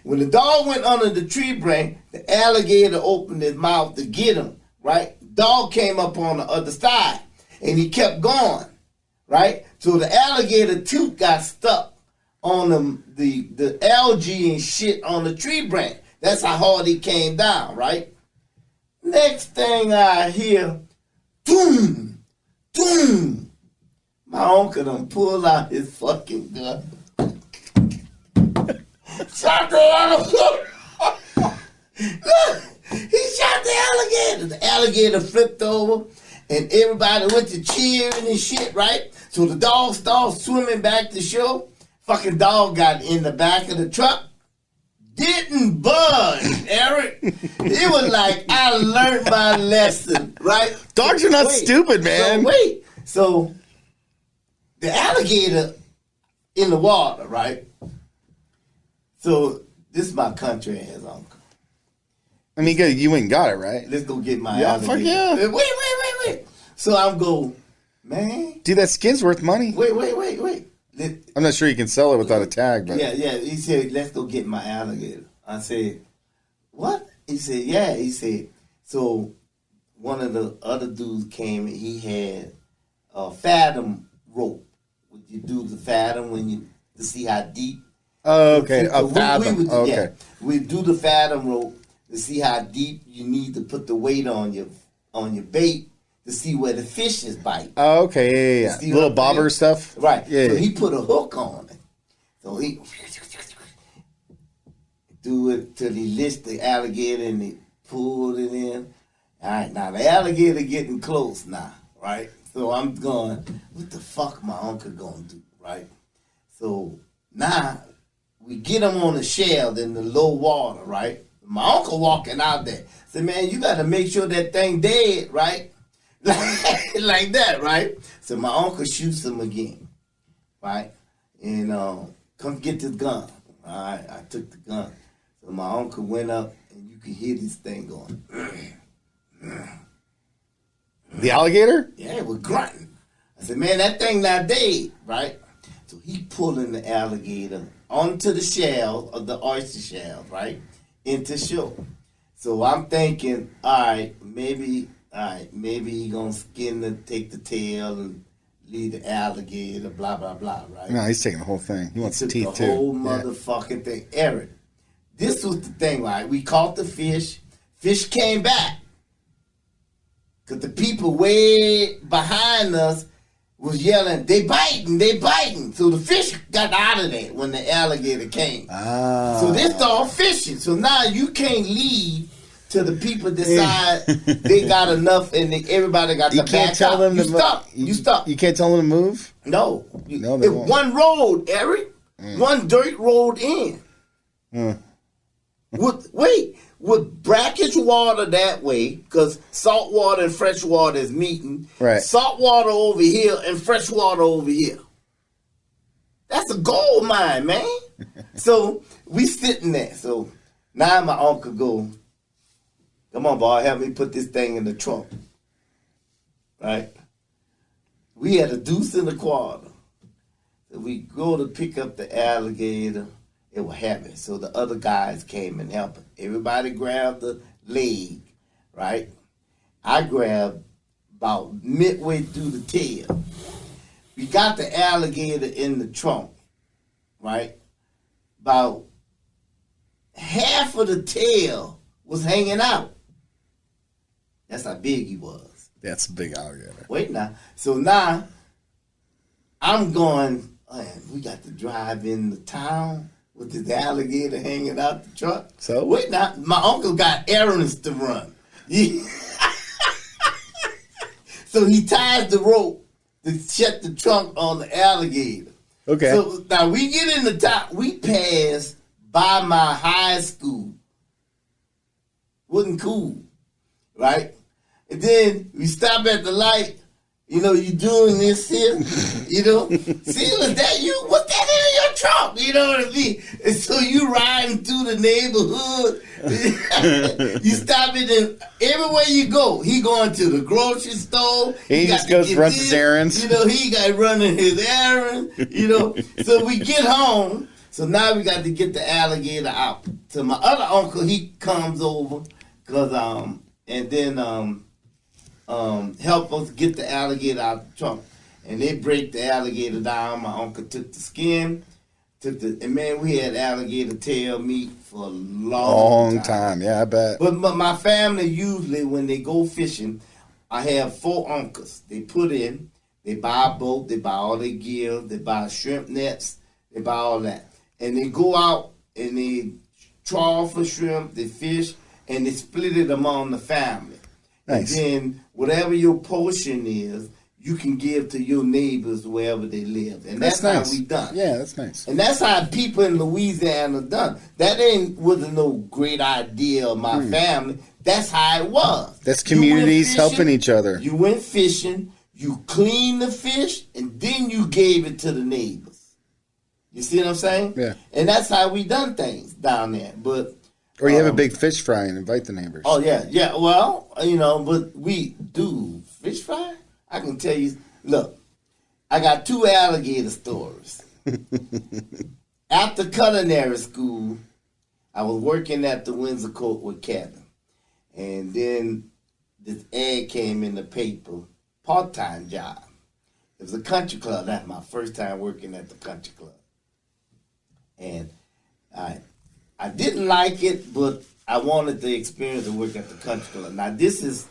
When the dog went under the tree branch, the alligator opened his mouth to get him, right? Dog came up on the other side, and he kept going, right? So the alligator tooth got stuck on the algae and shit on the tree branch. That's how hard he came down, right? Next thing I hear, boom, boom. My uncle done pulled out his fucking gun. Shot the alligator. Look, he shot the alligator. The alligator flipped over, and everybody went to cheering and shit, right? So the dog started swimming back to shore. Fucking dog got in the back of the truck. Didn't budge, Eric. It was like I learned my lesson, right? Dogs are not stupid, man. So the alligator in the water, right? So this is my country ass uncle. I mean, you went and got it, right? Let's go get my Yeah, alligator. fuck yeah. Wait. So I'm go, man. Dude, that skin's worth money. Wait. I'm not sure you can sell it without a tag, but Yeah. He said, let's go get my alligator. I said, what? He said, yeah. He said, so one of the other dudes came and he had a fathom rope. Would you do the fathom to see how deep? Oh, okay. A fathom. Okay. Yeah, we do the fathom rope to see how deep you need to put the weight on your bait to see where the fish is biting. Oh, okay. Yeah. Little bobber stuff. Right. Yeah. So he put a hook on it. So he do it till he lifts the alligator and he pulled it in. All right. Now the alligator getting close now. Right. So I'm going, what the fuck my uncle gonna do? Right. So now we get him on the shell in the low water, right? My uncle walking out there. Said, man, you got to make sure that thing dead, right? Like that, right? So my uncle shoots him again, right? And come get this gun. All right, I took the gun. So my uncle went up, and you could hear this thing going. The alligator? Yeah, it was grunting. I said, man, that thing not dead, right? So he pulling the alligator onto the shell of the oyster shell, right? Into shore. So I'm thinking, all right, maybe he gonna take the tail and leave the alligator, blah, blah, blah, right? No, he's taking the whole thing. He wants the teeth too. The whole motherfucking thing. Eric, this was the thing, right? We caught the fish. Fish came back. Because the people way behind us was yelling, "They biting, they biting." So the fish got out of there when the alligator came. So they start fishing. So now you can't leave till the people decide they got enough and everybody got to back out. You stop. You can't tell them to move? No. No, they won't. One road, Eric. One dirt road in. With brackish water that way, because salt water and fresh water is meeting. Right. Salt water over here and fresh water over here. That's a gold mine, man. So we sitting there. So now my uncle go, "Come on, boy, help me put this thing in the trunk." Right? We had a deuce and a quarter. So we go to pick up the alligator. It was heavy, so the other guys came and helped. Everybody grabbed the leg, right? I grabbed about midway through the tail. We got the alligator in the trunk, right? About half of the tail was hanging out. That's how big he was. That's a big alligator. Wait now. So now I'm going, man, we got to drive in the town with this alligator hanging out the truck. So? Wait now, my uncle got errands to run. So he ties the rope to shut the trunk on the alligator. Okay. So now we get in the top, we pass by my high school. Wasn't cool, right? And then we stop at the light. You know, you doing this here, you know. Seles, that you? What's that in your trunk? You know what I mean? And so you riding through the neighborhood. You stop it, and everywhere you go, he going to the grocery store. He just goes runs his errands. You know, he got running his errands. You know, so we get home. So now we got to get the alligator out. So my other uncle, he comes over, and then help us get the alligator out the trunk. And they break the alligator down. My uncle took the skin, and man, we had alligator tail meat for a long time. Yeah, I bet. But my family usually, when they go fishing, I have 4 uncles. They put in, they buy a boat, they buy all their gear, they buy shrimp nets, they buy all that. And they go out and they trawl for shrimp, they fish, and they split it among the family. Nice. And then whatever your portion is, you can give to your neighbors wherever they live. And that's nice. how we done. Yeah, that's nice. And that's how people in Louisiana done. That wasn't no great idea of my family. That's how it was. That's communities helping each other. You went fishing, you cleaned the fish, and then you gave it to the neighbors. You see what I'm saying? Yeah. And that's how we done things down there. But or you have a big fish fry and invite the neighbors. Oh, yeah. Well, you know, but we do fish fry. I can tell you, look, I got 2 alligator stories. After culinary school, I was working at the Windsor Court with Kevin. And then this ad came in the paper, part-time job. It was a country club. That's my first time working at the country club. And I didn't like it, but I wanted the experience to work at the country club. Now, this is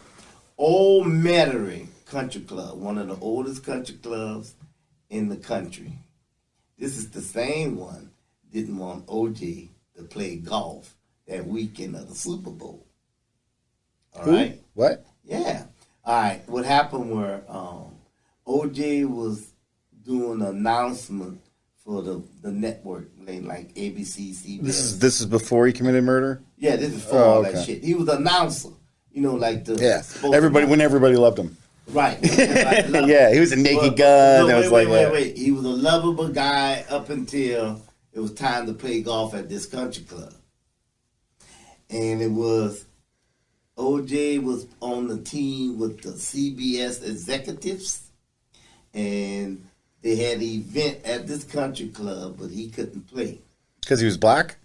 Old Metairie Country Club, one of the oldest country clubs in the country. This is the same one didn't want OJ to play golf that weekend of the Super Bowl. All right? What? Yeah. All right. What happened where OJ was doing an announcement for the network, like ABC, CBS. This is before he committed murder? Yeah, this is for all that shit. He was an announcer. You know, like the when everybody loved him. Right. Yeah, he was a naked gun. Wait. He was a lovable guy up until it was time to play golf at this country club. And it was, OJ was on the team with the CBS executives. And they had an event at this country club, but he couldn't play. Because he was black?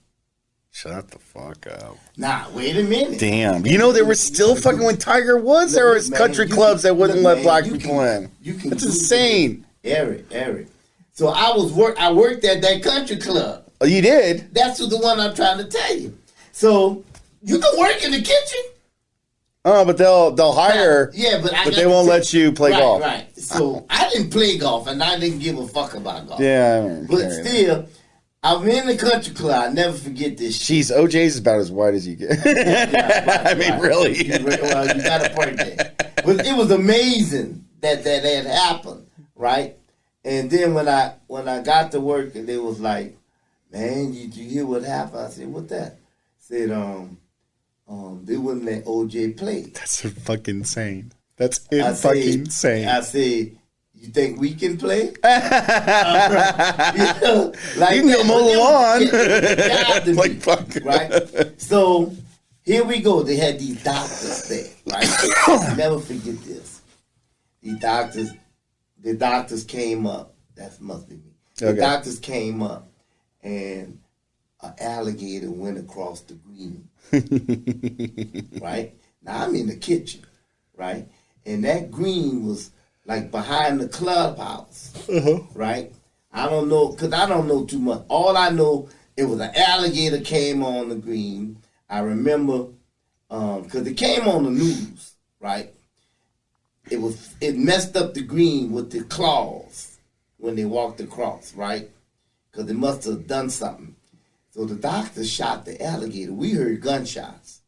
Shut the fuck up. Nah, wait a minute. Damn. You know, they were still fucking when Tiger was. There was country clubs that wouldn't let black people in. That's insane. Eric. So I worked at that country club. Oh, you did? That's the one I'm trying to tell you. So you can work in the kitchen. Oh, but they'll hire. Yeah, but they won't let you play golf. Right. So I didn't play golf, and I didn't give a fuck about golf. Yeah, but still, I'm in the country club. I never forget this shit. Jeez, OJ's is about as white as you get. I mean, really. Well, you got a point there. But it was amazing that had happened, right? And then when I got to work, and they was like, "Man, you hear what happened?" I said, "What that?" Said, they wouldn't let OJ play. That's fucking insane. That's insane. I said, you think we can play? You can go mow the lawn. Like fuck. Right? So here we go. They had these doctors there, right? I'll never forget this. The doctors came up. That must be me. The doctors came up, and an alligator went across the green. Right? Now I'm in the kitchen, right? And that green was like behind the clubhouse, right? I don't know, because I don't know too much. All I know, it was an alligator came on the green. I remember, because it came on the news, right? It messed up the green with the claws when they walked across, right? Because it must have done something. So the doctor shot the alligator. We heard gunshots.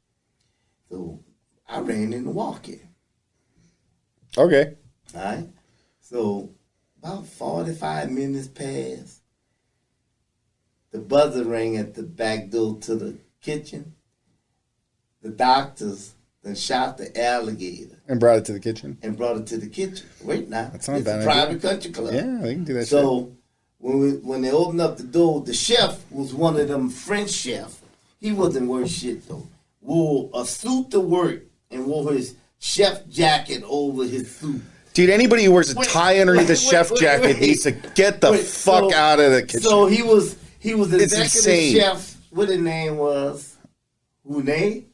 So I ran in the walk-in. Okay. All right. So about 45 minutes passed. The buzzer rang at the back door to the kitchen. The doctors then shot the alligator. And brought it to the kitchen? And brought it to the kitchen. Wait now. That's not a bad idea. It's a private country club. Yeah, they can do that So when they opened up the door, the chef was one of them French chefs. He wasn't worth shit though. Wore a suit to work and wore his chef jacket over his suit. Dude, anybody who wears a tie underneath a chef jacket needs to get the fuck out of the kitchen. So he was executive chef. What his name was? Hune.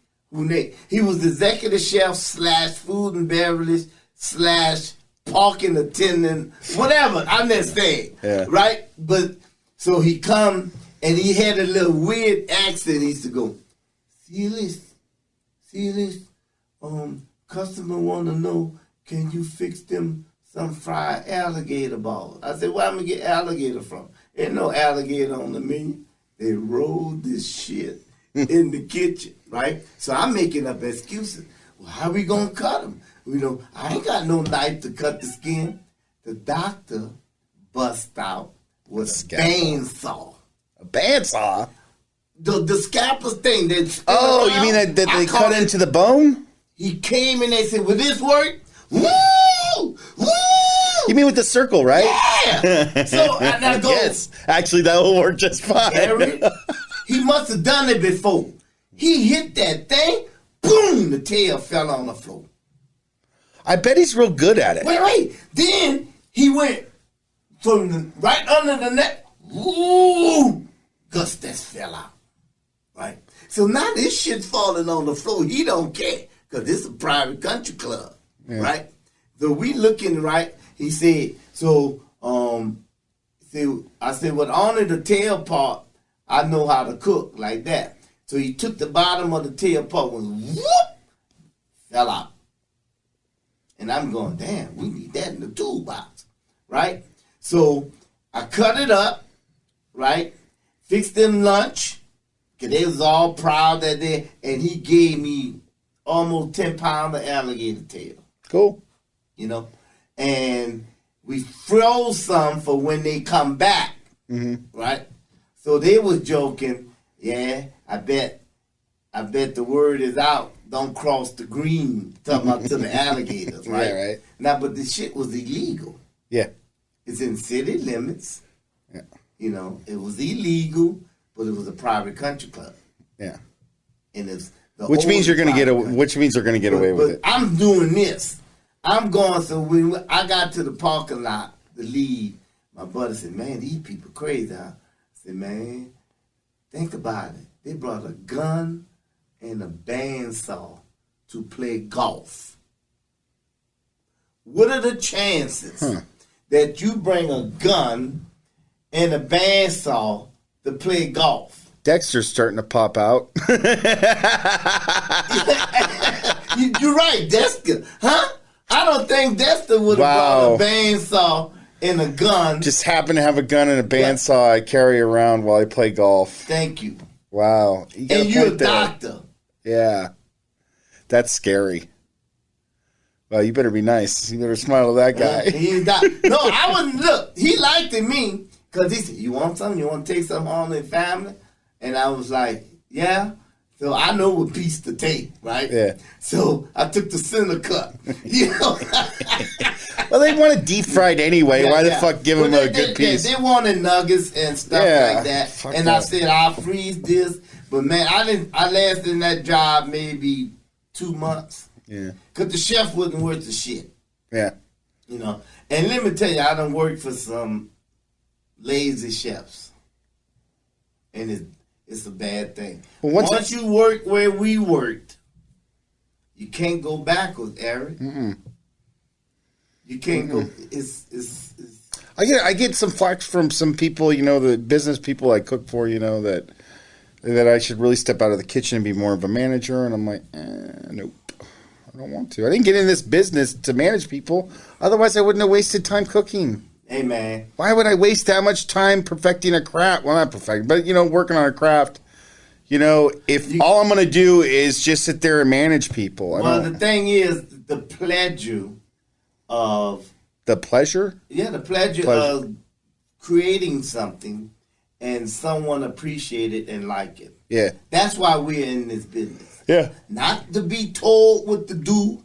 He was executive chef / food and beverage / parking attendant, whatever. I'm not saying, right? But so he come and he had a little weird accent. He used to go, Seles, customer want to know, can you fix them some fried alligator balls? I said, where am I gonna get alligator from? Ain't no alligator on the menu. They rolled this shit in the kitchen, right? So I'm making up excuses. Well, how we gonna cut them? I ain't got no knife to cut the skin. The doctor bust out with a bandsaw. A bandsaw? The scalpel thing. You mean that they cut into the bone? He came and they said, will this work? Woo! Woo! You mean with the circle, right? Yeah! So I go, yes, actually that will work just fine. Harry, he must have done it before. He hit that thing, boom, the tail fell on the floor. I bet he's real good at it. Wait. Then he went from right under the neck, woo, Gustus fell out. Right? So now this shit's falling on the floor. He don't care, because this is a private country club. Yeah. Right? So we looking, right? He said, I said, well, only the tail part, I know how to cook like that. So he took the bottom of the tail part and whoop, fell out. And I'm going, damn, we need that in the toolbox, right? So I cut it up, right? Fixed them lunch, because they was all proud that day, and he gave me almost 10 pounds of alligator tail. Cool. And we froze some for when they come back, right? So they was joking, yeah, I bet the word is out. Don't cross the green, talking about to the alligators, right? Yeah, right. Now, but the shit was illegal. Yeah. It's in city limits. Yeah. It was illegal, but it was a private country club. Yeah. And it's which means you're going to get away with it. I'm doing this. I'm going, so when I got to the parking lot to leave, my brother said, man, these people crazy, huh? I said, man, think about it. They brought a gun and a bandsaw to play golf. What are the chances that you bring a gun and a bandsaw to play golf? Dexter's starting to pop out. You're right, Dexter. Huh? I don't think Dexter would have brought a bandsaw and a gun. Just happen to have a gun and a bandsaw I carry around while I play golf. Thank you. Wow. And you're a doctor. Yeah. That's scary. Well, you better be nice. You better smile at that guy. No, I wouldn't. Look, he liked me because he said, "You want something? You want to take something home to the family?" And I was like, "Yeah." So I know what piece to take, right? Yeah. So I took the center cut. You know. Well, they want it deep fried anyway. Why the fuck give them a good piece? They wanted nuggets and stuff like that. And I said, "I'll freeze this." But man, I lasted in that job maybe 2 months. Yeah. Because the chef wasn't worth the shit. Yeah. You know. And let me tell you, I done worked for some lazy chefs. And it's a bad thing. Well, once you work where we worked, you can't go backwards, Eric. Mm-mm. You can't go. It's I get some flack from some people, the business people I cook for, that I should really step out of the kitchen and be more of a manager. And I'm like, nope. I don't want to. I didn't get in this business to manage people. Otherwise, I wouldn't have wasted time cooking. Hey, man. Why would I waste that much time perfecting a craft? Well, not perfecting, but, working on a craft. If all I'm going to do is just sit there and manage people. Well, the thing is, the pleasure of... The pleasure? Yeah, the pleasure of creating something and someone appreciate it and like it. Yeah. That's why we're in this business. Yeah. Not to be told what to do,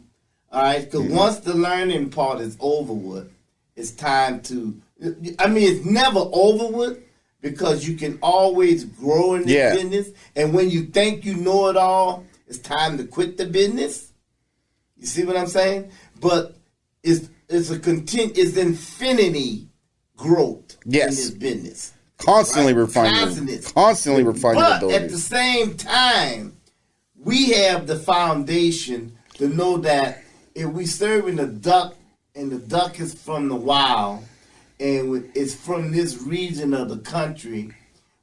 all right? Because once the learning part is over with, it's time to... it's never over with because you can always grow in this business. And when you think you know it all, it's time to quit the business. You see what I'm saying? But it's infinity growth in this business. Constantly refining. Constantly refining but abilities. At the same time, we have the foundation to know that if we serving a duck and the duck is from the wild and it's from this region of the country,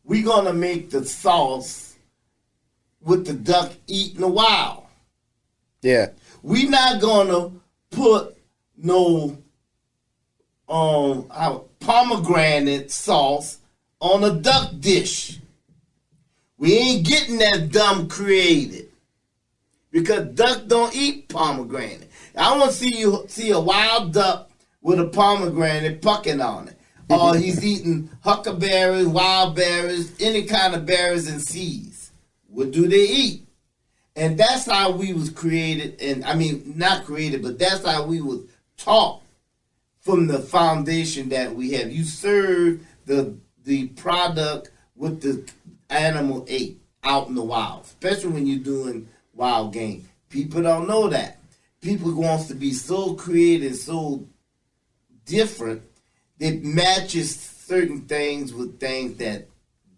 we're going to make the sauce with the duck eating the wild. Yeah. We're not going to put no pomegranate sauce on a duck dish. We ain't getting that dumb created. Because duck don't eat pomegranate. I want to see a wild duck with a pomegranate pucking on it. Or he's eating huckleberries, wild berries, any kind of berries and seeds. What do they eat? And that's how we was created, not created, but that's how we was taught from the foundation that we have. You serve the product with the animal ate out in the wild, especially when you're doing wild game. People don't know that. People wants to be so creative, so different, that matches certain things with things that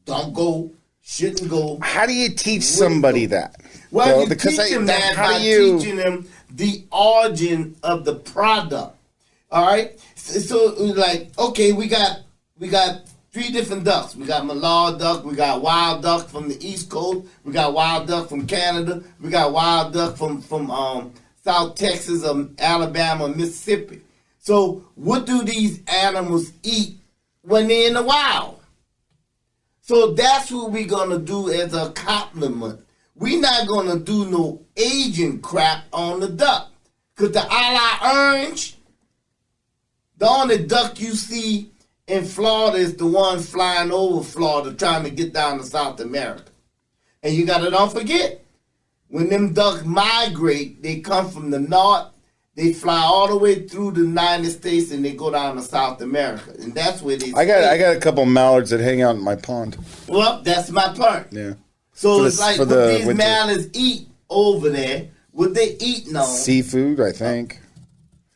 don't go, shouldn't go. How do you teach somebody that? Well, you teach them that by teaching them the origin of the product. All right? So like, okay, we got 3 different ducks. We got Malard duck. We got wild duck from the East Coast. We got wild duck from Canada. We got wild duck from South Texas, Alabama, Mississippi. So what do these animals eat when they're in the wild? So that's what we're going to do as a compliment. We're not going to do no Asian crap on the duck. Because the a la orange, the only duck you see in Florida is the one flying over Florida trying to get down to South America. And you got to don't forget, when them ducks migrate, they come from the north, they fly all the way through the United States and they go down to South America. And that's where they I got a couple mallards that hang out in my pond. Well, that's my part. Yeah. So it's like what these mallards eat over there, what they eating on. Seafood, I think.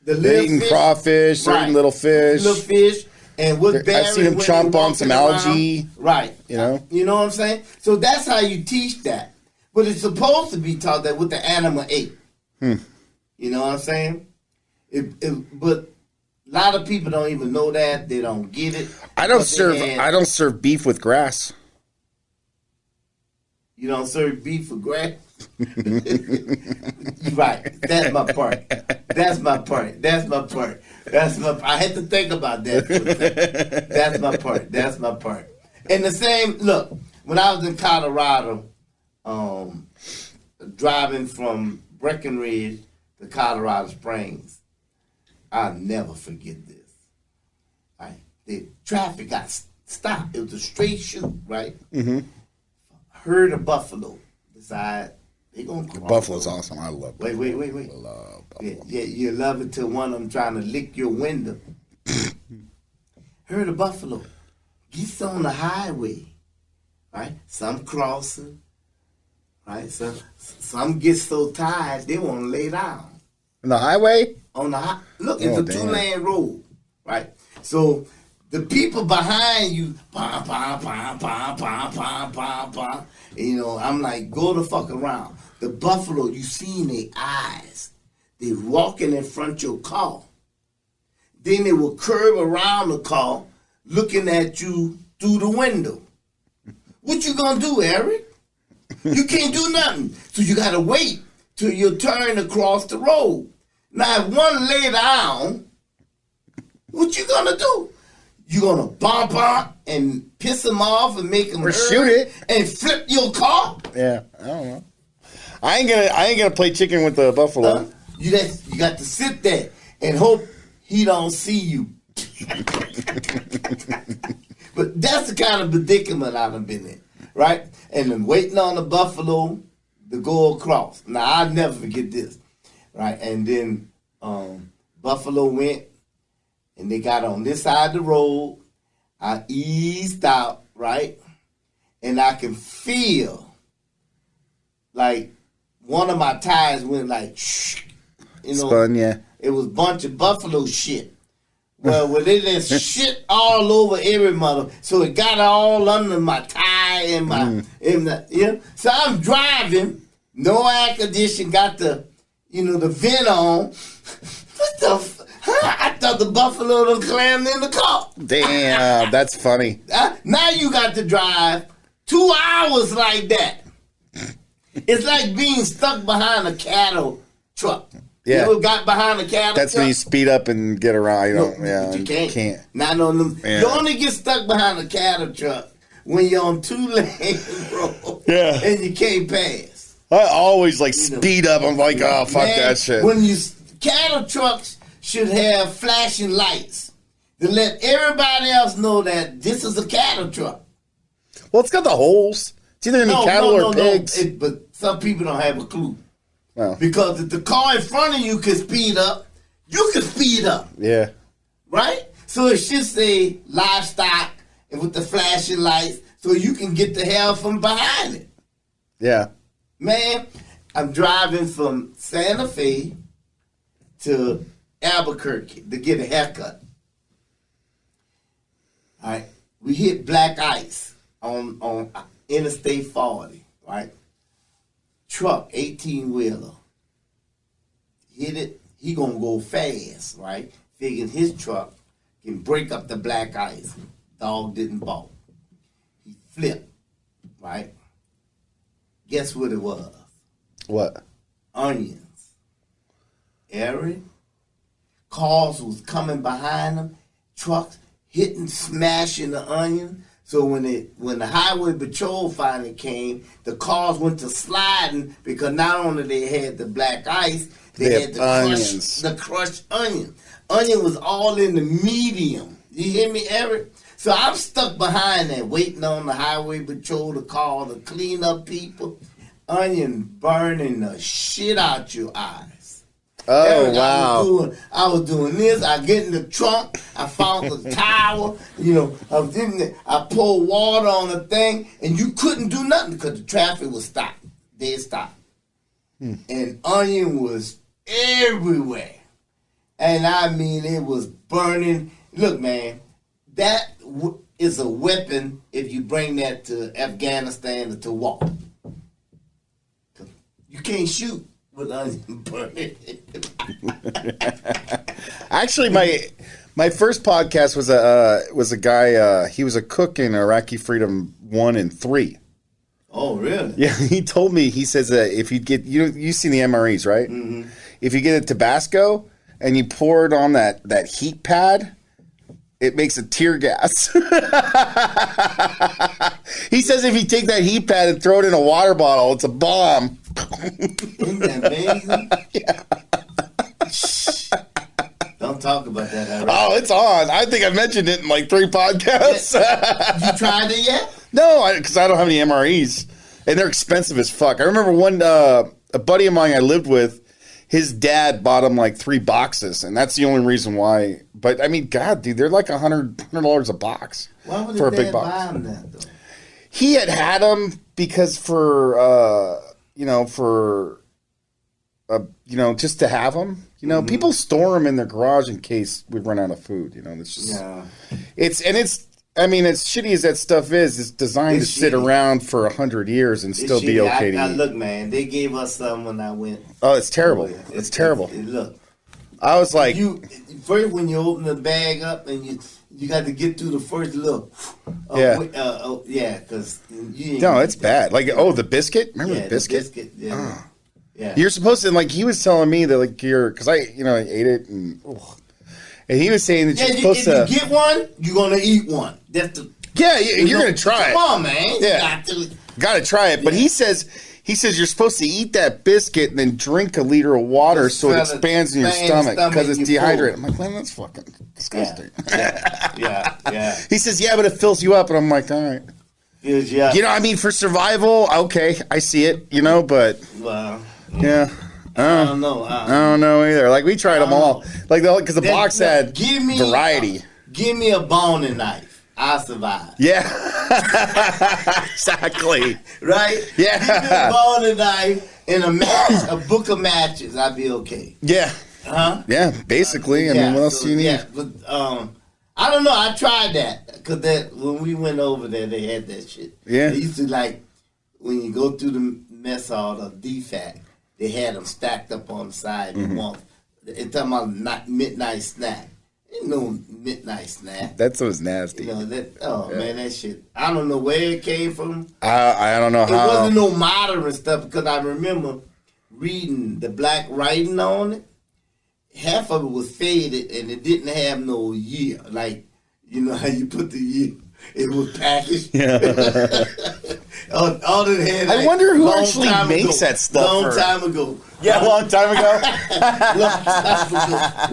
They're eating crawfish, certain little fish. Little fish. And what I've seen them chomp on some algae. Right. You know? You know what I'm saying? So that's how you teach that. But it's supposed to be taught that what the animal ate. You know what I'm saying? But a lot of people don't even know that. They don't get it. I don't serve beef with grass. You don't serve beef for grass. You're right. That's my part. That's my part. That's my part. That's my. I had to think about that. For a second. That's my part. That's my part. And the same. Look, when I was in Colorado, driving from Breckenridge to Colorado Springs, I'll never forget this. Right, the traffic got stopped. It was a straight shoot. Right. Mm-hmm. Herd of buffalo. Decide. They gonna cross. Buffalo's awesome. I love buffalo. Wait. I love buffalo. Yeah, you love it till one of them trying to lick your window. Herd of buffalo. Gets on the highway, right? Some crossing, right? Some get so tired they want to lay down. On the highway? On the look, it's a 2-lane road, right? So the people behind you, bah, bah, bah, bah, bah, bah, bah, bah. You know, I'm like, go the fuck around. The buffalo, you seen their eyes. They walking in front of your car. Then they will curve around the car, looking at you through the window. What you gonna do, Eric? You can't do nothing. So you gotta wait till your turn across the road. Now, if one lay down, what you gonna do? You gonna bump and piss him off and make him or shoot it and flip your car? Yeah, I don't know. I ain't gonna play chicken with the buffalo. You got to sit there and hope he don't see you. But that's the kind of predicament I've been in, right? And then waiting on the buffalo to go across. Now I'll never forget this, right? And then buffalo went. And they got on this side of the road. I eased out, right? And I can feel like one of my tires went like, shh. You know, spun, yeah. It was a bunch of buffalo shit. Well, they just shit all over every mother. So it got all under my tire and my, you know. So I'm driving, no air condition, got the, the vent on. What the I thought the buffalo done clammed in the car. Damn, that's funny. Now you got to drive 2 hours like that. It's like being stuck behind a cattle truck. Yeah. You ever got behind a cattle That's truck? when you speed up and get around. You can't. Not on them. Yeah. You only get stuck behind a cattle truck when you're on 2-lane road. Yeah. And you can't pass. I always speed up. I'm like, oh, fuck that shit. When cattle trucks should have flashing lights to let everybody else know that this is a cattle truck. Well, it's got the holes. It's either going to be cattle or pigs. But some people don't have a clue. Well. Because if the car in front of you can speed up, you can speed up. Yeah. Right? So it should say livestock and with the flashing lights so you can get the hell from behind it. Yeah. Man, I'm driving from Santa Fe to Albuquerque to get a haircut. All right, we hit black ice on Interstate 40, right? Truck, 18-wheeler. Hit it, he gonna go fast, right? Figuring his truck can break up the black ice. Dog didn't balk. He flipped, right? Guess what it was? What? Onions. Eric. Cars was coming behind them, trucks hitting, smashing the onion. So when the highway patrol finally came, the cars went to sliding because not only they had the black ice, they had the crushed onion. Onion was all in the medium. You hear me, Eric? So I'm stuck behind that, waiting on the highway patrol to call to clean up people. Onion burning the shit out your eyes. Oh, wow. I was doing this. I get in the trunk. I found the towel. I was in there. I poured water on the thing, and you couldn't do nothing because the traffic was stopped. Dead stop. And onion was everywhere. And I mean, it was burning. Look, man, that is a weapon if you bring that to Afghanistan or to war. You can't shoot with onion burning. Actually, my first podcast was a guy. He was a cook in Iraqi Freedom 1 and 3. Oh, really? Yeah, he told me. He says if you get you've seen the MREs, right? Mm-hmm. If you get a Tabasco and you pour it on that heat pad, it makes a tear gas. He says if you take that heat pad and throw it in a water bottle, it's a bomb. Isn't that amazing? Yeah. Don't talk about that. Already. Oh, it's on. I think I mentioned it in like 3 podcasts. You tried it yet? No, because I don't have any MREs, and they're expensive as fuck. I remember one a buddy of mine I lived with. His dad bought him like 3 boxes, and that's the only reason why. But I mean, God, dude, they're like $100 a box. Why would for a his big dad box. buy him that though? He had them because just to have them. People store them in their garage in case we run out of food. It's just it's as shitty as that stuff is. It's designed to sit around for 100 years and still be okay to eat. Look, man, they gave us some when I went. Oh, it's terrible. It's terrible. Look, I was like, first when you open the bag up and you got to get through the first look. Because it's bad. Like, the biscuit. Remember the biscuit? Yeah. You're supposed to, like, he was telling me that, like, because I ate it and he was saying that you're supposed to. If you get one, you're gonna eat one. That's the. Yeah, you're gonna try it. Come on, man. Yeah, gotta try it. But he says you're supposed to eat that biscuit and then drink a liter of water so it expands in your stomach because it's dehydrated. I'm like, man, that's fucking disgusting. Yeah. He says, yeah, but it fills you up, and I'm like, all right. Fills you up. For survival, okay, I see it. But yeah. I don't know. I don't know either. Like, we tried them all. Like, because the box had variety. Give me a boning knife. I'll survive. Yeah. Exactly. Right? Yeah. Give me a boning knife and a book of matches. I'll be okay. Yeah. Huh? Yeah, basically. I mean, what else do you need? Yeah, but I don't know. I tried that. Because when we went over there, they had that shit. Yeah. They used to, like, when you go through the mess hall, the DFAC, they had them stacked up on the side. They're talking about midnight snack. Ain't no midnight snack. That was nasty. Man, that shit. I don't know where it came from. I don't know how. It wasn't no modern stuff because I remember reading the black writing on it. Half of it was faded and it didn't have no year. Like, you know how you put the year. It was packaged. Yeah. all it had. I wonder who actually makes that stuff. Long time ago. Yeah, long time ago.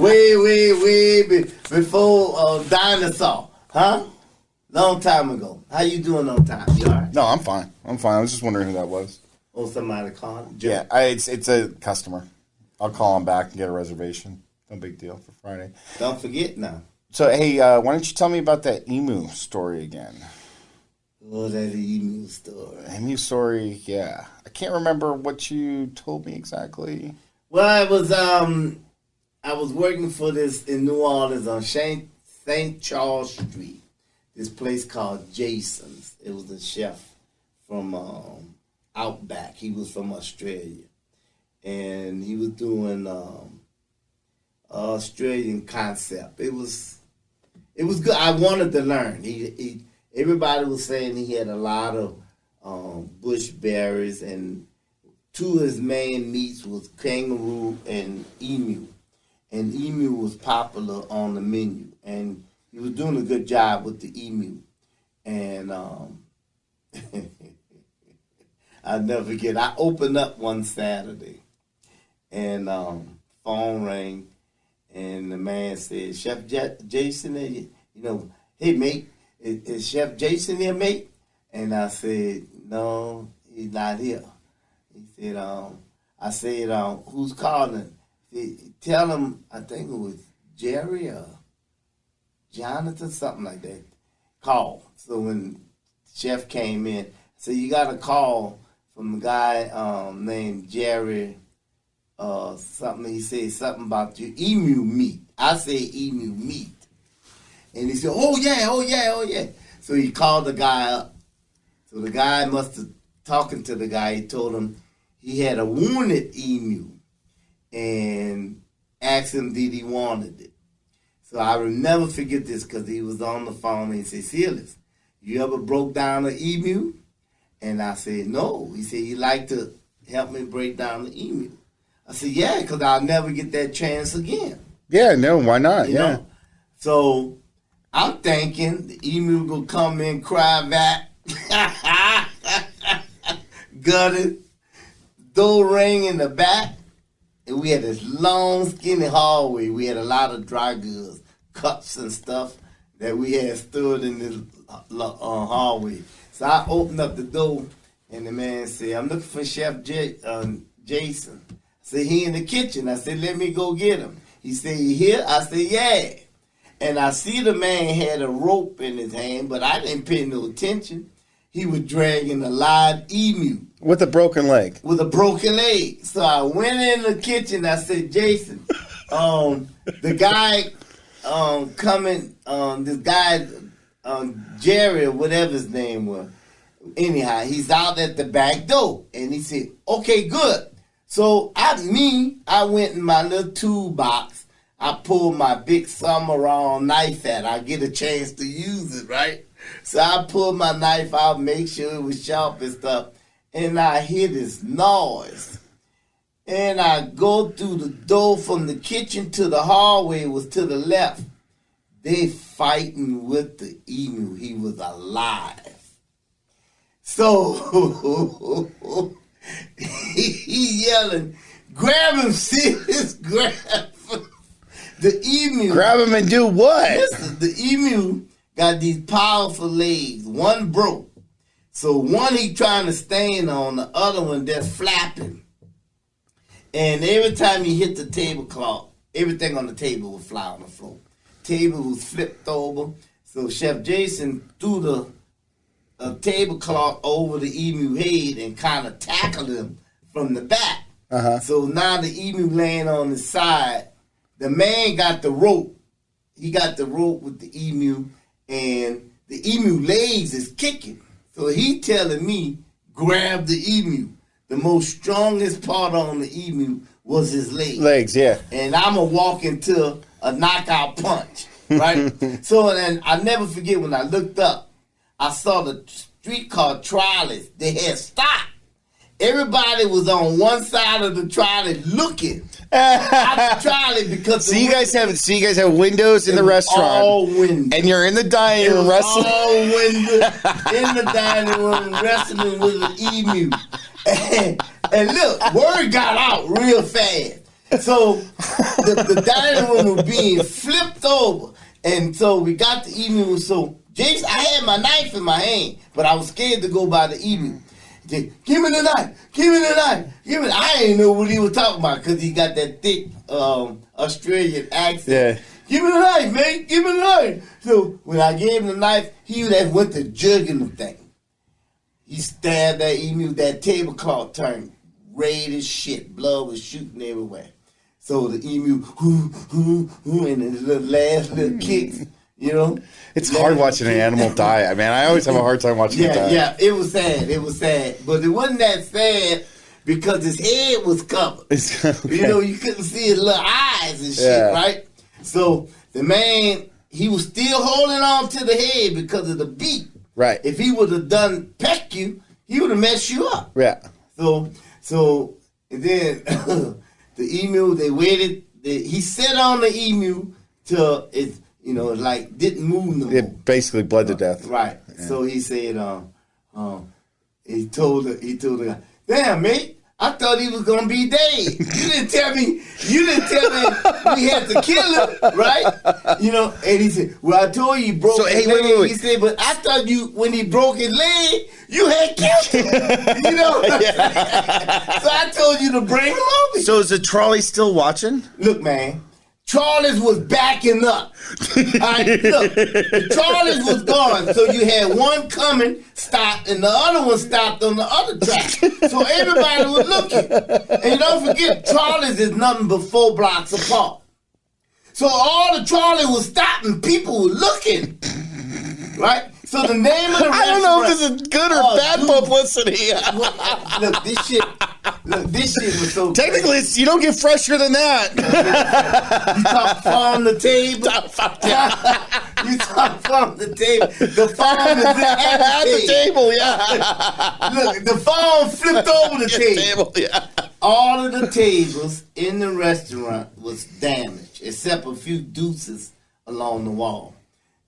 Way before dinosaur, huh? Long time ago. How you doing on time? You all right? No, I'm fine. I was just wondering who that was. Oh, somebody calling? Yeah, it's a customer. I'll call him back and get a reservation. No big deal for Friday. Don't forget now. So, hey, why don't you tell me about that emu story again? Oh, that emu story. Emu story, yeah. I can't remember what you told me exactly. Well, I was working for this in New Orleans on St. Charles Street. This place called Jason's. It was a chef from Outback. He was from Australia. And he was doing Australian concept. It was good. I wanted to learn. Everybody was saying he had a lot of bush berries, and 2 of his main meats was kangaroo and emu. And emu was popular on the menu, and he was doing a good job with the emu. And I'll never forget. I opened up one Saturday, and phone rang. And the man said, Chef Jason, hey, mate, is Chef Jason here, mate? And I said, no, he's not here. He said, I said, who's calling? He said, tell him, I think it was Jerry or Jonathan, something like that. Call. So when Chef came in, I said, you got a call from a guy named Jerry something. He said something about your emu meat. I said emu meat. And he said, oh yeah. So he called the guy up. So the guy must have talking to the guy. He told him he had a wounded emu and asked him did he wanted it. So I will never forget this because he was on the phone and he said, Seles, you ever broke down an emu? And I said, no. He said, you like to help me break down the emu? I said, yeah, because I'll never get that chance again. Yeah, no, why not? You know? So I'm thinking the emu gonna come in, cry back, gutted, door ring in the back, and we had this long, skinny hallway. We had a lot of dry goods, cups and stuff that we had stored in this hallway. So I opened up the door, and the man said, I'm looking for Chef Jason. I said, he in the kitchen. I said, let me go get him. He said, you here? I said, yeah. And I see the man had a rope in his hand, but I didn't pay no attention. He was dragging a live emu. With a broken leg. With a broken leg. So I went in the kitchen. I said, Jason, the guy coming, this guy, Jerry, or whatever his name was. Anyhow, he's out at the back door. And he said, okay, good. So I went in my little toolbox. I pulled my big samurai knife out. I get a chance to use it, right? So I pulled my knife out, make sure it was sharp and stuff. And I hear this noise. And I go through the door from the kitchen to the hallway, was to the left. They fighting with the emu. He was alive. So he yelling, grab him, Seles, grab him. The emu. Grab him and do what? Listen, the emu got these powerful legs. One broke. So one he trying to stand on, the other one that's flapping. And every time he hit the tablecloth, everything on the table would fly on the floor. Table was flipped over. So Chef Jason threw the tablecloth over the emu head and kind of tackled him from the back. So now the emu laying on his side. The man got the rope. He got the rope with the emu, and the emu legs is kicking. So he telling me, grab the emu. The most strongest part on the emu was his legs. Legs, yeah. And I'm going to walk into a knockout punch, right? So then I never forget when I looked up, I saw the streetcar trolleys. They had stopped. Everybody was on one side of the trolley looking out the trolley because so you guys have windows in the restaurant, all windows, and you're in the dining room wrestling. All windows in the dining room wrestling with an emu, and look, word got out real fast. So the dining room was being flipped over, and so we got the emu. So Jason, I had my knife in my hand, but I was scared to go by the emu. Give me the knife. Give me the knife. I didn't know what he was talking about because he got that thick Australian accent. Yeah. Give me the knife, man. Give me the knife. So when I gave him the knife, he went to jugging the thing. He stabbed that emu. That tablecloth turned red as shit. Blood was shooting everywhere. So the emu, and his little last little kicks. You know, it's hard watching an animal die. Man, I always have a hard time watching it die. Yeah, it was sad. It was sad, but it wasn't that sad because his head was covered. Okay. You know, you couldn't see his little eyes and shit, right? So the man, he was still holding on to the head because of the beak. Right. If he would have done peck you, he would have messed you up. Yeah. So and then the emu, they waited. He sat on the emu till it. You know, like didn't move no more. It basically bled to death. Right. Yeah. So he said, he told the guy, damn, mate, I thought he was gonna be dead. You didn't tell me we had to kill him, right? You know, and he said, well, I told you he broke his leg. Wait. He said, but I thought when he broke his leg, you had killed him. You know? So I told you to bring him over. So is the trolley still watching? Look, man. Charles was backing up. Right, look, the Charles was gone, so you had one coming, stopped, and the other one stopped on the other track. So everybody was looking. And don't forget, Charles is nothing but 4 blocks apart. So all the Charlie was stopping, people were looking. Right? So the name of the I don't know if restaurant- this is good or bad publicity. Look, this shit was so Technically, you don't get fresher than that. You talk farm the table. You talk farm the table. The farm is at the table. Yeah. Look, the farm flipped over the table. Yeah. All of the tables in the restaurant was damaged, except a few deuces along the wall.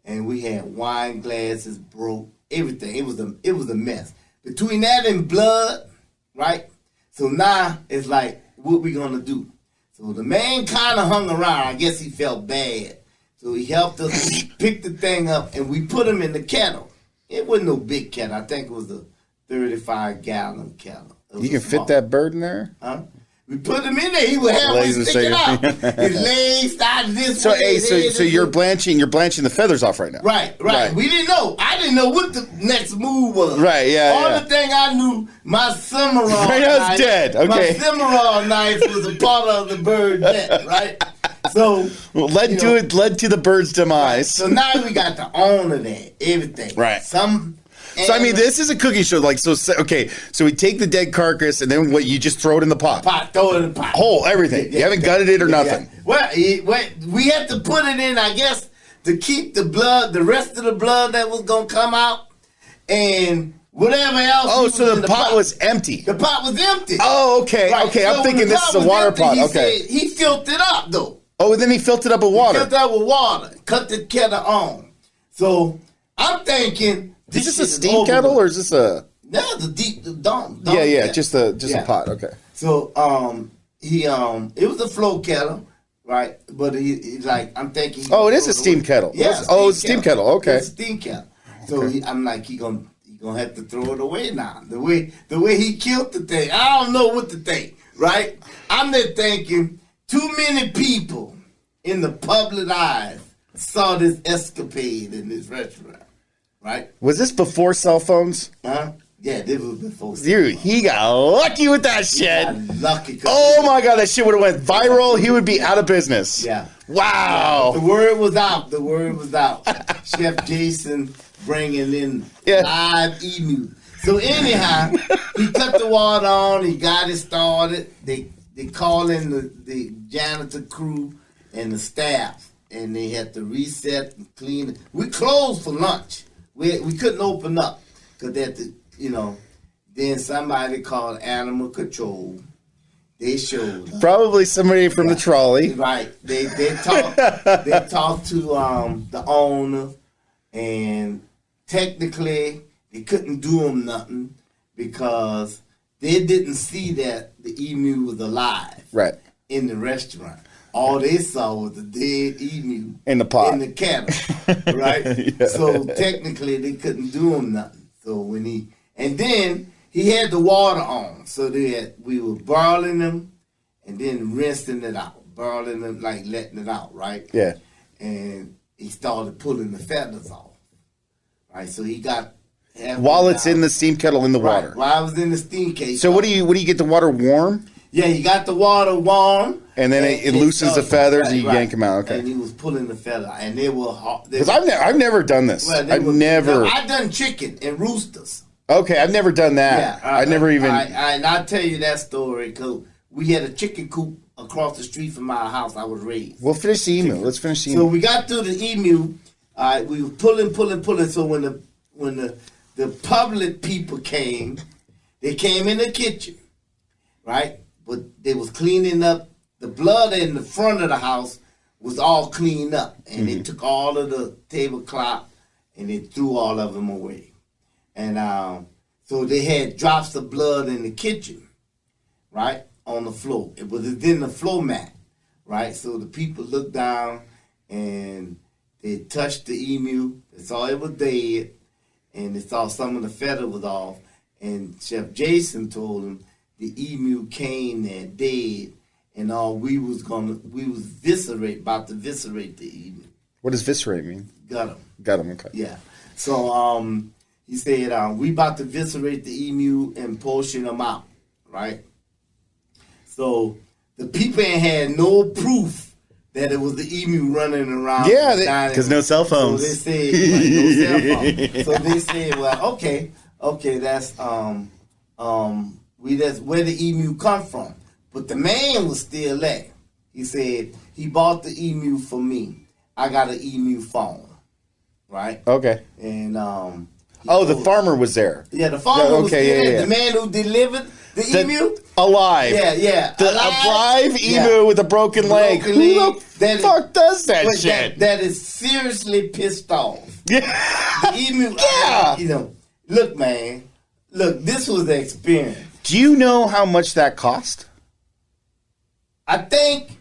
And we had wine glasses broke, everything. It was a mess. Between that and blood, right? So now it's like, what we gonna do? So the man kind of hung around. I guess he felt bad. So he helped us pick the thing up, and we put him in the kettle. It wasn't no big kettle. I think it was a 35-gallon kettle. You can fit that bird in there? Huh? We put him in there. He would have Legs his and sticking out. stick- His legs started this So, way. hey, his head so this you're way. blanching the feathers off right now. Right. Right. We didn't know. I didn't know what the next move was. Right, yeah, All yeah. the thing I knew, my Cimarron Right now it's knife, dead, okay. My Cimarron knife was a part of the bird death, right? So Led to the bird's demise. So now we got the owner there, everything. Right. So I mean, this is a cooking show. Like, so okay. So we take the dead carcass, and then what? You just throw it in the pot, throw it in the pot, whole everything. You haven't gutted it or nothing. Well, we had to put it in, I guess, to keep the blood, the rest of the blood that was gonna come out, and whatever else. Oh, was so in the pot was empty. The pot was empty. Oh, okay, Right. okay. So I'm when thinking the this pot is a was water empty, pot. he Okay. said he filled it up though. Oh, and then he filled it up with water. Filled it up with water. Cut the kettle on. So I'm thinking. Is this a steam kettle or is this a? No, the dome. Yeah, just a pot. Okay. So it was a flow kettle, right? But he like I'm thinking. Oh, it is a steam kettle. Yeah. It's a steam kettle. Okay. It's a steam kettle. So I'm like he gonna have to throw it away now. The way he killed the thing, I don't know what to think, right? I'm there thinking too many people in the public eyes saw this escapade in this restaurant. Right? Was this before cell phones? Huh? Yeah, this was before. Dude, he got lucky with that shit. Lucky. Oh my god, that shit would have went viral. He would be out of business. Yeah. Wow. The word was out. Chef Jason bringing in live emu. So anyhow, he cut the water on. He got it started. They call in the janitor crew and the staff, and they had to reset and clean it. We closed for lunch. We couldn't open up because they had to, then somebody called animal control. They showed up. Probably somebody from the trolley. Right. They talked to the owner, and technically they couldn't do them nothing because they didn't see that the emu was alive. Right. In the restaurant. All they saw was the dead emu in the pot, in the kettle, right? Yeah. So technically, they couldn't do him nothing. So then he had the water on, so we were boiling them and then rinsing it out, boiling them like letting it out, right? Yeah. And he started pulling the feathers off, right? So he got while it's in the steam kettle in the water. While I was in the steam case. So what do you get the water warm? Yeah, you got the water warm. And then it loosens the feathers and you yank them out. Okay. And he was pulling the feather out. And they were hot. Because I've never done this. Well, I've done chicken and roosters. Okay, I've never done that. Yeah, I never even. And I'll tell you that story because we had a chicken coop across the street from my house I was raised. We'll finish the emu. Let's finish the emu. So we got through the emu. We were pulling. So when the public people came, they came in the kitchen, right? But they was cleaning up. The blood in the front of the house was all cleaned up. And they took all of the tablecloth and they threw all of them away. And so they had drops of blood in the kitchen, right, on the floor. It was in the floor mat, right? So the people looked down and they touched the emu. They saw it was dead. And they saw some of the feather was off. And Chef Jason told them, the emu came there dead, and we was about to viscerate the emu. What does viscerate mean? Got him. Okay. Yeah. So he said we about to viscerate the emu and portion them out, right? So the people ain't had no proof that it was the emu running around. Yeah, because no cell phones. So they said, like, no cell phone. So they said, well, okay, that's that's where the emu come from. But the man was still there. He said he bought the emu for me. I got an emu phone, right? Okay. And the farmer was there. Yeah, the farmer was still there. The man who delivered the emu. Alive. Yeah. A live emu with a broken leg. Who the fuck does that shit? That is seriously pissed off. Yeah. The emu, look, man. Look, this was the experience. Do you know how much that cost? I think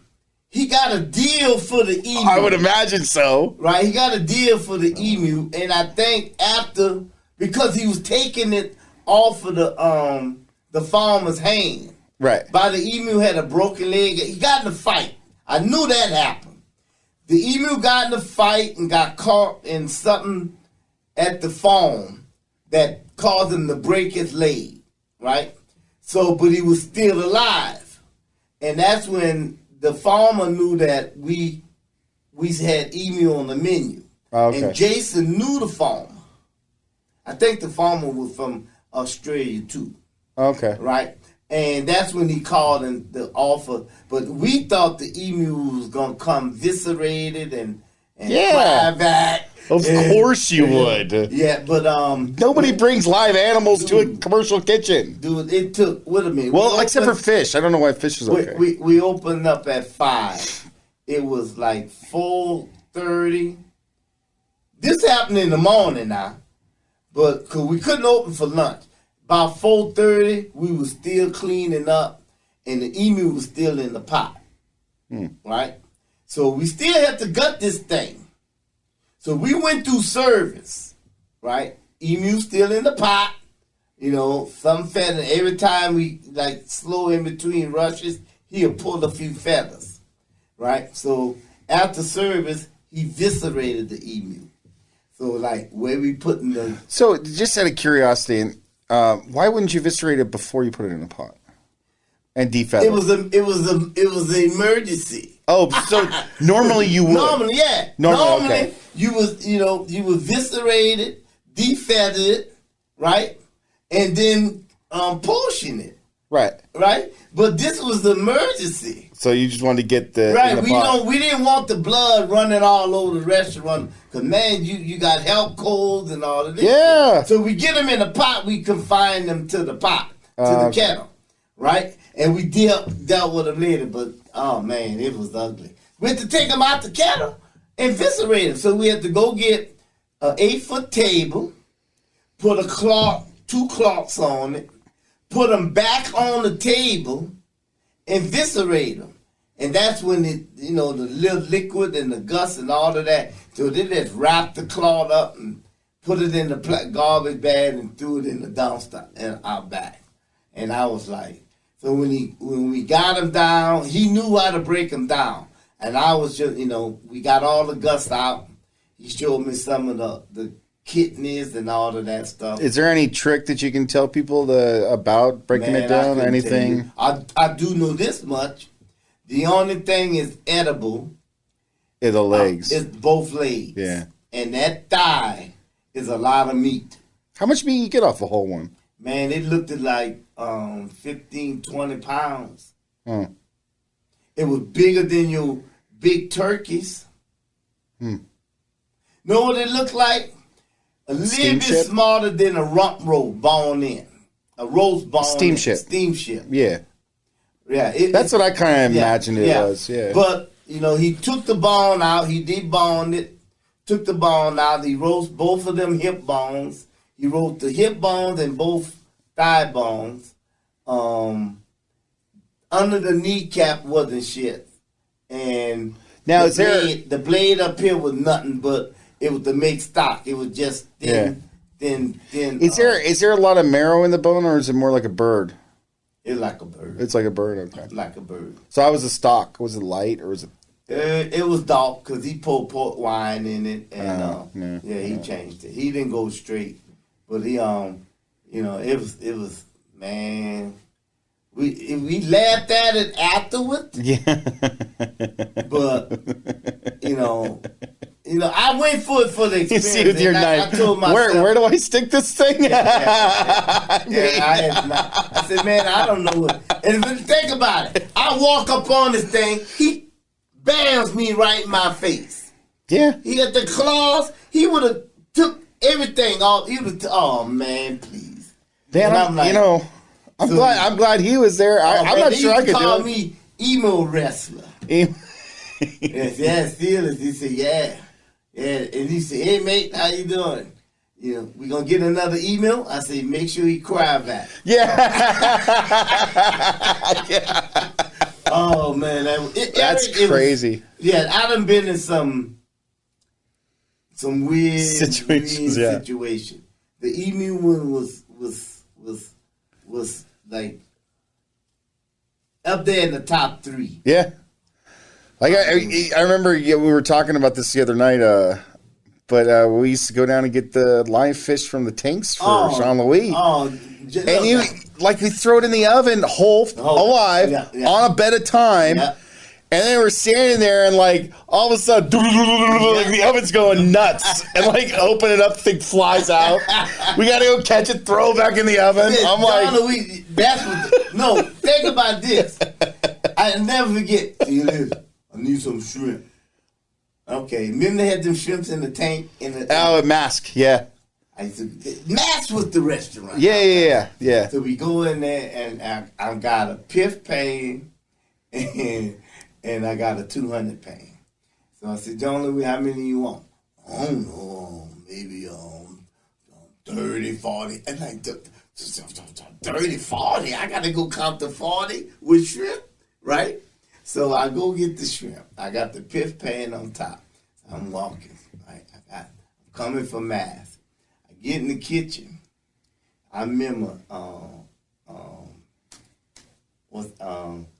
he got a deal for the emu. I would imagine so. Right? He got a deal for the emu, and I think because he was taking it off of the farmer's hand. Right. By the emu had a broken leg. He got in a fight. I knew that happened. The emu got in a fight and got caught in something at the farm that caused him to break his leg. Right? So, but he was still alive. And that's when the farmer knew that we had emu on the menu. Okay. And Jason knew the farmer. I think the farmer was from Australia too. Okay. Right? And that's when he called in the offer. But we thought the emu was going to come viscerated and fly back. Of course you would. Yeah, but nobody brings live animals to a commercial kitchen. Dude, it took, wait a minute. Well, except for fish. I don't know why fish is okay. We opened up at 5. It was like 4:30. This happened in the morning now. But because we couldn't open for lunch. By 4:30, we were still cleaning up, and the emu was still in the pot. Right? So we still had to gut this thing. So we went through service, right? Emu still in the pot, some feather. Every time we slow in between rushes, he'll pull a few feathers, right? So after service, he viscerated the emu. So where we putting the? So just out of curiosity, why wouldn't you viscerate it before you put it in a pot and defeather? It was an emergency. Oh, so normally you would. Normally, yeah. Normally, okay. You was viscerated, defeathered, right, and then portion it. Right. Right. But this was the emergency. So you just wanted to get the right. In the pot. We didn't want the blood running all over the restaurant because man, you got health codes and all of this. Yeah. Shit. So we get them in a pot. We confine them to the pot, to the kettle, right? And we dealt with them later, but oh man, it was ugly. We had to take them out the kettle and eviscerate them. So we had to go get an 8-foot table, put a cloth, 2 cloths on it, put them back on the table, and eviscerate them. And that's when the little liquid and the guts and all of that. So they just wrapped the cloth up and put it in the garbage bag and threw it in the dumpster and out back. And I was like. So when we got him down, he knew how to break him down. And I was just, we got all the guts out. He showed me some of the kidneys and all of that stuff. Is there any trick that you can tell people about breaking it down? Anything? I do know this much. The only thing is edible. Is the legs. It's both legs. Yeah. And that thigh is a lot of meat. How much meat you get off a whole one? Man, it looked like 15, 20 pounds. It was bigger than your big turkeys. Know what it looked like? A little bit smaller than a rump roast bone in. A roast bone Steamship. Steamship. Yeah. Yeah. That's what I kind of imagined it was. Yeah. But, he took the bone out. He deboned it. Took the bone out. He roasted both of them hip bones. He roasted the hip bones and both thigh bones. Under the kneecap wasn't shit. And now the blade up here was nothing but it was to make stock. It was just thin. Is there a lot of marrow in the bone, or is it more like a bird? It's like a bird. It's like a bird, okay. Like a bird. So how was the stock? Was it light or was it? It was dark because he poured port wine in it, and he changed it. He didn't go straight, but he it was man. we laughed at it afterwards. Yeah. But I went for it for the You experience. see with your knife. I told myself, where do I stick this thing? I said, man, I don't know what. And think about it. I walk up on this thing. He bams me right in my face. Yeah. He got the claws. He would have took everything off. He would. Oh man, please. Man, I'm glad he was there. I'm not sure I could do it. He called me emo wrestler. Yes, Seles. He said, yeah. And he said, hey mate, how you doing? We gonna get another email? I said, make sure he cry back. Yeah. Yeah. Oh man, that's crazy. I done been in some weird situations. Situation. The emu one was like up there in the top 3. Yeah. Like I remember we were talking about this the other night, but we used to go down and get the live fish from the tanks for Jean-Louis. And we throw it in the oven whole alive on a bed of time. Yeah. And then we're standing there and all of a sudden the oven's going nuts. And open it up, the thing flies out. We gotta go catch it, throw it back in the oven. I'm Jean-Louis, think about this. I never forget. I need some shrimp. Okay, remember they had them shrimps in the tank? Mask, yeah. Mask was the restaurant. Yeah. So we go in there, and I got a piff pane, and I got a 200 pane. So I said, John Louis, how many you want? I don't know, maybe 30, 40. And 30, 40? I got to go count the 40 with shrimp, right? So I go get the shrimp. I got the piff pan on top. I'm walking. Right? I'm coming for mass. I get in the kitchen. I remember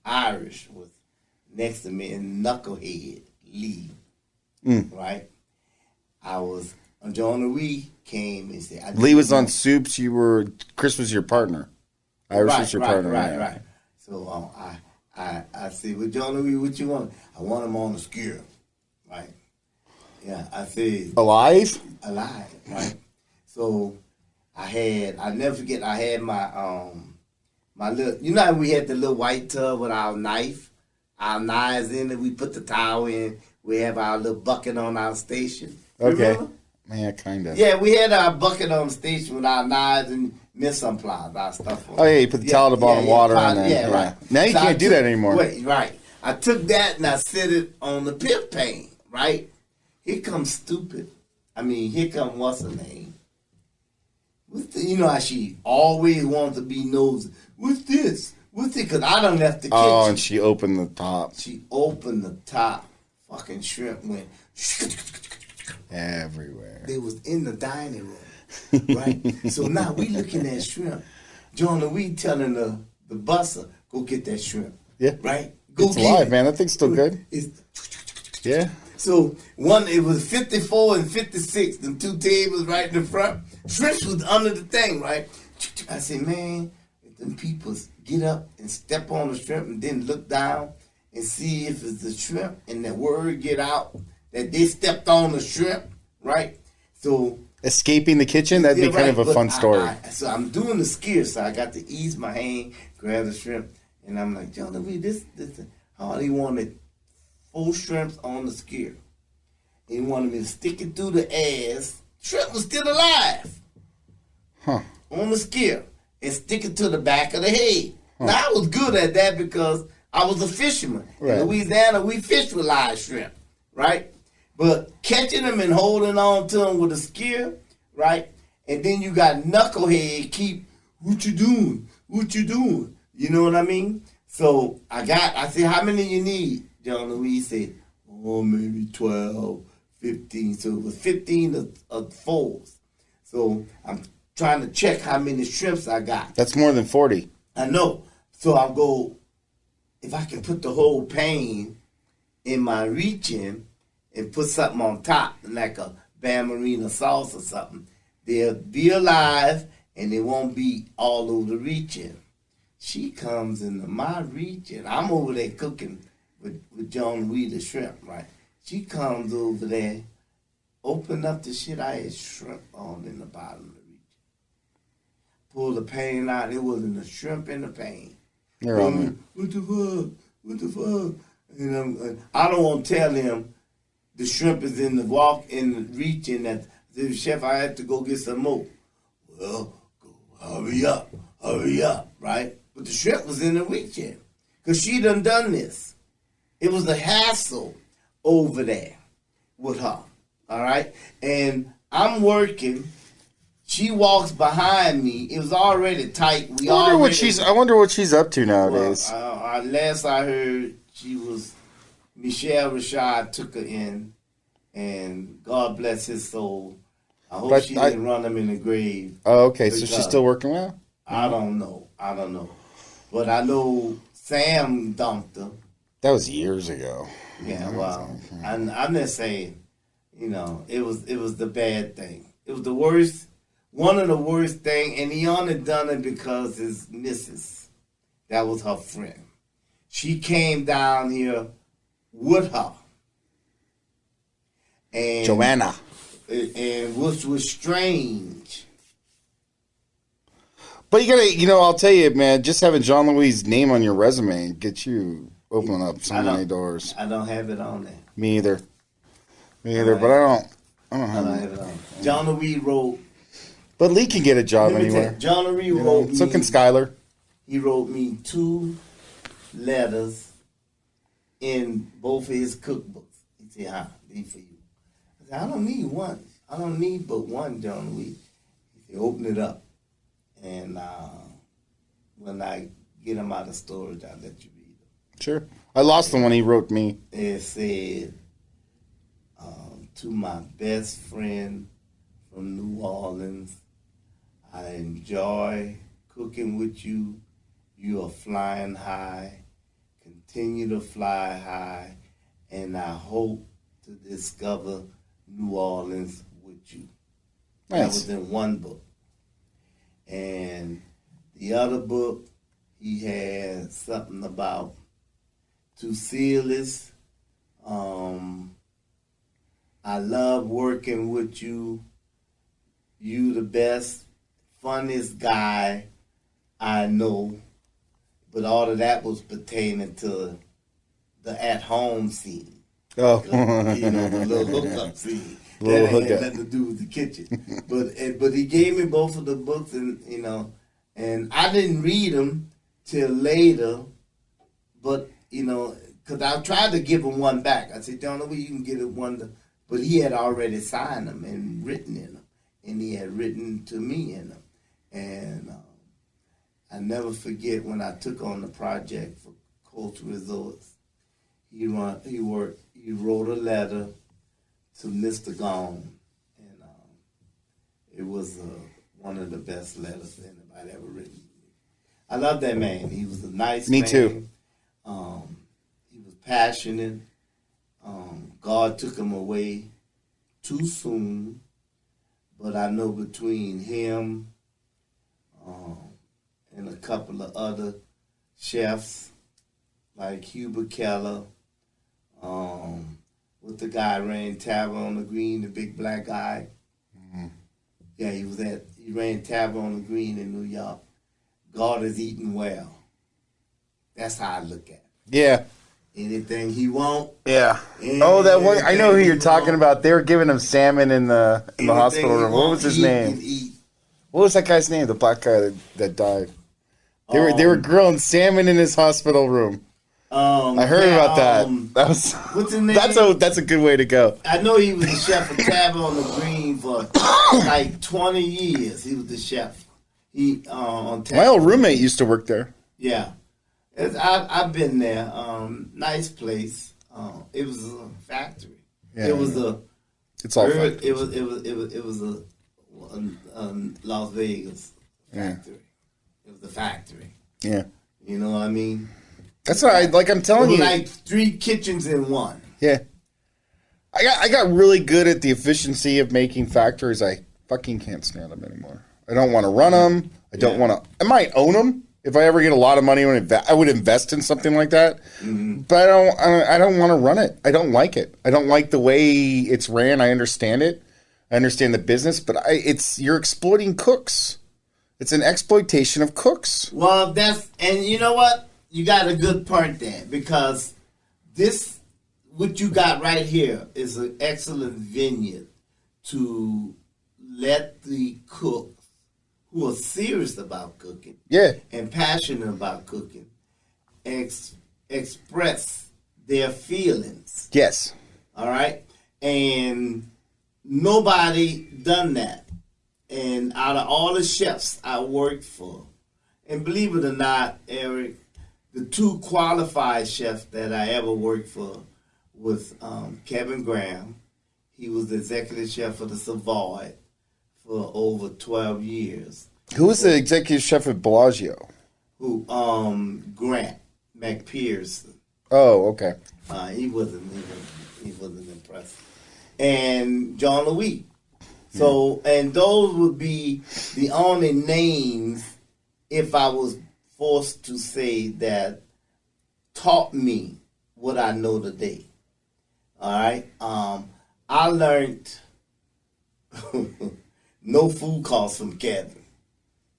Irish was next to me and Knucklehead Lee. Right? John Louis came and said, Lee was on Soups. Chris was your partner. Irish was your partner. Right. So I said, well, John Louis, what you want? I want him on the skewer, right? Yeah, I said. Alive, right? So I never forget, I had my little, how we had the little white tub with our knives in it, we put the towel in, we have our little bucket on our station. Okay. Remember? Man, kind of. Yeah, we had our bucket on the station with our knives and mise en place, our stuff on. Oh, yeah, you put the towel at the bottom of water on there. Yeah, right. Now you can't do that anymore. Right. I took that and I set it on the piff pane, right? Here comes stupid. Here comes what's her name? How she always wants to be nosy. What's this? Because I done left the kitchen. Oh, and she opened the top. Fucking shrimp went everywhere. They was in the dining room, right? So now we looking at shrimp. John Louis telling the busser, go get that shrimp. Yeah. Right? It's alive, man. That thing's still good. Yeah. So it was 54 and 56, them 2 tables right in the front. Shrimps was under the thing, right? I said, man, if them people get up and step on the shrimp and then look down and see if it's a shrimp and that word get out that they stepped on the shrimp, right? So escaping the kitchen, that'd be kind of a fun story. So I'm doing the skewer, so I got to ease my hand, grab the shrimp, and I'm like, John Louis, this how he wanted 4 shrimps on the skewer. He wanted me to stick it through the ass. Shrimp was still alive. On the skewer. And stick it to the back of the head. Now I was good at that because I was a fisherman. Right. In Louisiana, we fish with live shrimp, right? But catching them and holding on to them with a skewer, right? And then you got knucklehead keep, what you doing? You know what I mean? So I said, how many you need? John Louis said, maybe 12, 15. So it was 15 of 4s. So I'm trying to check how many shrimps I got. That's more than 40. I know. So I'll go, if I can put the whole pane in my reach-in and put something on top, like a Bammarina sauce or something, they'll be alive and they won't be all over the reach-in. She comes into my reach, and I'm over there cooking with John Weed the shrimp, right? She comes over there, open up the shit. I had shrimp all in the bottom of the reach. Pull the pan out. It wasn't a shrimp in the pan. You're on there. What the fuck? What the fuck? And I don't want to tell him the shrimp is in the reach, and that the chef, I had to go get some more. Well, hurry up, right? But the shrimp was in the reach in, because she done this. It was a hassle over there with her, all right? And I'm working. She walks behind me. It was already tight. I wonder what she's up to nowadays. Well, last I heard, Michelle Rashad took her in, and God bless his soul. I hope she didn't run him in the grave. Oh, okay. So she's still working well? I don't know. But I know Sam dumped her. That was years ago. Yeah, well, I'm just saying, it was the bad thing. It was the worst, one of the worst thing, and he only done it because his missus, that was her friend. She came down here with her. And Joanna. And which was strange. But you gotta, I'll tell you, man, just having John Louis' name on your resume gets you opening up so many doors. I don't have it on there. Me either. But I don't have it on. John Louis wrote. But Lee can get a job anywhere. John Louis wrote me. So can Skyler. He wrote me 2 letters in both of his cookbooks. He said, these for you. I said, I don't need one. I don't need but one, John Louis. He said, open it up. And when I get them out of storage, I'll let you read them. Sure. I lost the one he wrote me. It said, to my best friend from New Orleans, I enjoy cooking with you. You are flying high. Continue to fly high. And I hope to discover New Orleans with you. Nice. That was in one book. And the other book, he had something about to Seles. I love working with you. You the best, funniest guy I know. But all of that was pertaining to the at-home scene. Oh. The little hookup scene. That had nothing to do with the kitchen. But he gave me both of the books, and and I didn't read them till later. But because I tried to give him one back. I said, John, you can get it one. But he had already signed them and written in them, and he had written to me in them. And I never forget when I took on the project for KooKs Resorts. He wrote a letter to Mr. Gone, and it was one of the best letters anybody ever written. I love that man. He was a nice man. Me too. He was passionate. God took him away too soon, but I know between him and a couple of other chefs like Hubert Keller, with the guy ran Tavern on the Green, the big black guy. Mm-hmm. Yeah, he ran Tavern on the Green in New York. God is eating well. That's how I look at it. Yeah. Anything he want. Yeah. Oh, that one. I know who you're talking about. They were giving him salmon in the hospital room. What was his name? What was that guy's name? The black guy that died. They were grilling salmon in his hospital room. I heard about that. That was what's his name? That's a good way to go. I know he was the chef of Tavern on the Green for like 20 years. He was the chef. On Tavern. My old roommate used to work there. Yeah. I've been there. Nice place. It was a factory. Yeah, it was a. It's all factories. It was a Las Vegas factory. Yeah. It was a factory. Yeah. You know what I mean? That's what I'm telling you. Like 3 kitchens in one. Yeah. I got really good at the efficiency of making factories. I fucking can't stand them anymore. I don't want to run them. I don't want to. I might own them. If I ever get a lot of money, I would invest in something like that. Mm-hmm. But I don't want to run it. I don't like it. I don't like the way it's ran. I understand it. I understand the business, but you're exploiting cooks. It's an exploitation of cooks. Well, and you know what? You got a good point there, because what you got right here is an excellent venue to let the cooks who are serious about cooking, and passionate about cooking, express their feelings. Yes. All right? And nobody done that. And out of all the chefs I worked for, and believe it or not, Eric, the 2 qualified chefs that I ever worked for was Kevin Graham. He was the executive chef of the Savoy for over 12 years. Who was the executive chef at Bellagio? Grant McPherson. Oh, okay. He wasn't impressed. And John Louis. So, and those would be the only names, if I was forced to say, that taught me what I know today. All right? I learned no food costs from Kevin,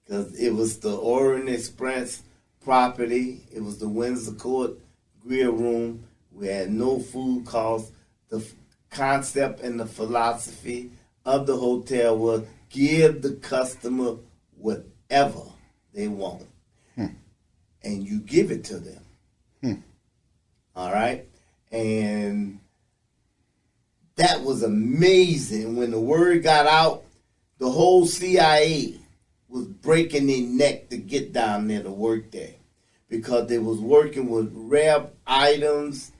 because it was the Orient Express property. It was the Windsor Court grill room. We had no food costs. The concept and the philosophy of the hotel was give the customer whatever they want. And you give it to them. All right? And that was amazing. When the word got out, the whole CIA was breaking their neck to get down there to work there, because they was working with rare items,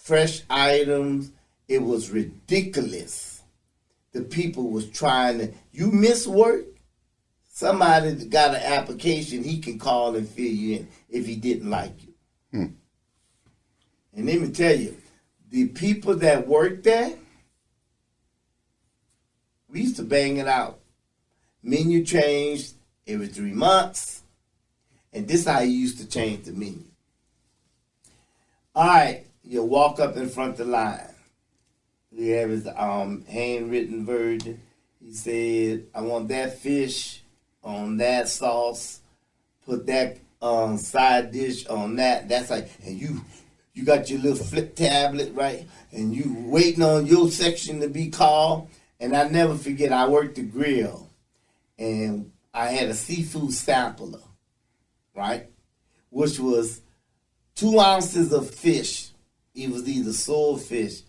fresh items. It was ridiculous. The people was trying to, you miss work, somebody got an application, he can call and fill you in if he didn't like you. And let me tell you, the people that worked there, we used to bang it out. Menu changed every 3 months. And this is how you used to change the menu. All right, you walk up in front of the line. We have his handwritten version. He said, I want that fish on that sauce. Put that side dish on that. That's like, and you got your little flip tablet, right? And you waiting on your section to be called. And I never forget, I worked the grill. And I had a seafood sampler, right? Which was 2 ounces of fish. It was either swordfish,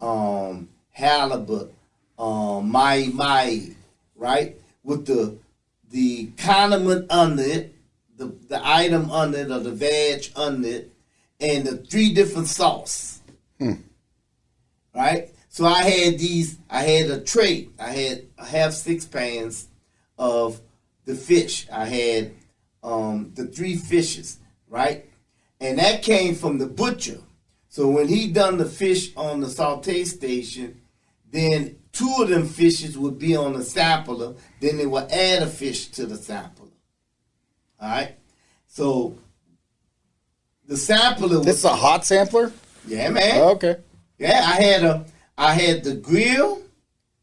halibut, mahi, right? With the condiment under it, the item under it, or the veg under it, and the 3 different sauce. Right? So I had a tray. I have 6 pans of the fish. I had the 3 fishes, right? And that came from the butcher. So when he done the fish on the saute station, then 2 of them fishes would be on the sampler. Then they would add a fish to the sampler. All right? So the sampler was... This is a hot sampler? Yeah, man. Oh, okay. Yeah, I had the grill,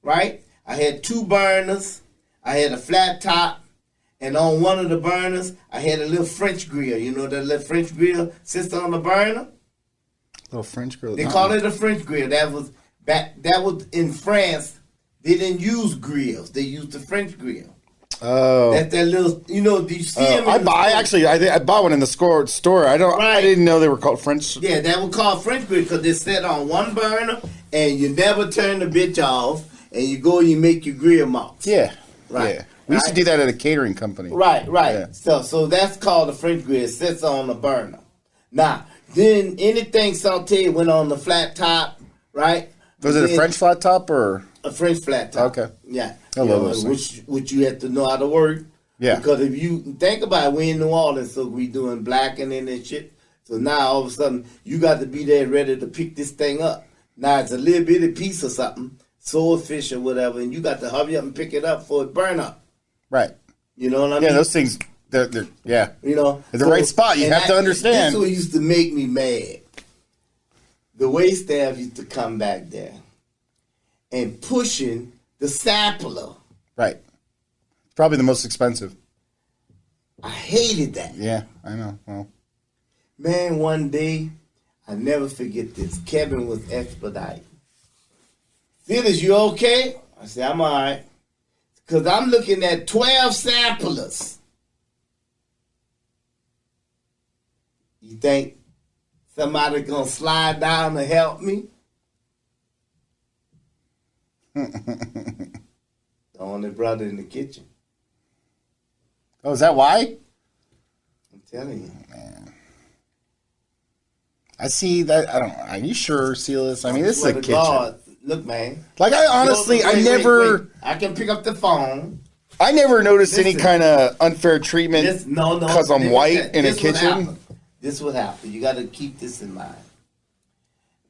right? I had 2 burners. I had a flat top. And on one of the burners, I had a little French grill. You know that little French grill sits on the burner? Little French grill. They call it a French grill. That was in France. They didn't use grills. They used the French grill. Oh, that little. Do you see them? I bought one in the store. I didn't know they were called French. Yeah, that was called French grill because they set on one burner, and you never turn the bitch off, and you go and you make your grill marks. Yeah, right. Yeah. We used to do that at a catering company. Right. Yeah. So that's called a French grill. It sits on the burner. Now, then anything sauteed went on the flat top, right? Was it a French flat top or a French flat top? Okay. Yeah. I love those things. Which you have to know how to work. Yeah. Because if you think about it, we in New Orleans, so we doing blackening and shit. So now all of a sudden you got to be there ready to pick this thing up. Now it's a little bitty piece of something, swordfish or whatever, and you got to hurry up and pick it up before it burn up. Right. You know what I mean? Yeah, those things Yeah. You know, at the right spot. You have to understand. This what used to make me mad. The wait staff used to come back there and pushing the sampler. Right. Probably the most expensive. I hated that. Yeah, I know. Well, man, one day, I never forget this. Kevin was expediting. Seles, you okay? I said, I'm all right. Because I'm looking at 12 samplers. You think somebody going to slide down to help me? The only brother in the kitchen. oh, is that why? I'm telling you. Man. I see that. I don't. Are you sure, Seles? I mean, this is a kitchen. God, look, man. Like, I honestly, wait. I can pick up the phone. I never noticed any kind of unfair treatment because I'm white in a kitchen. This would happen. You got to keep this in mind.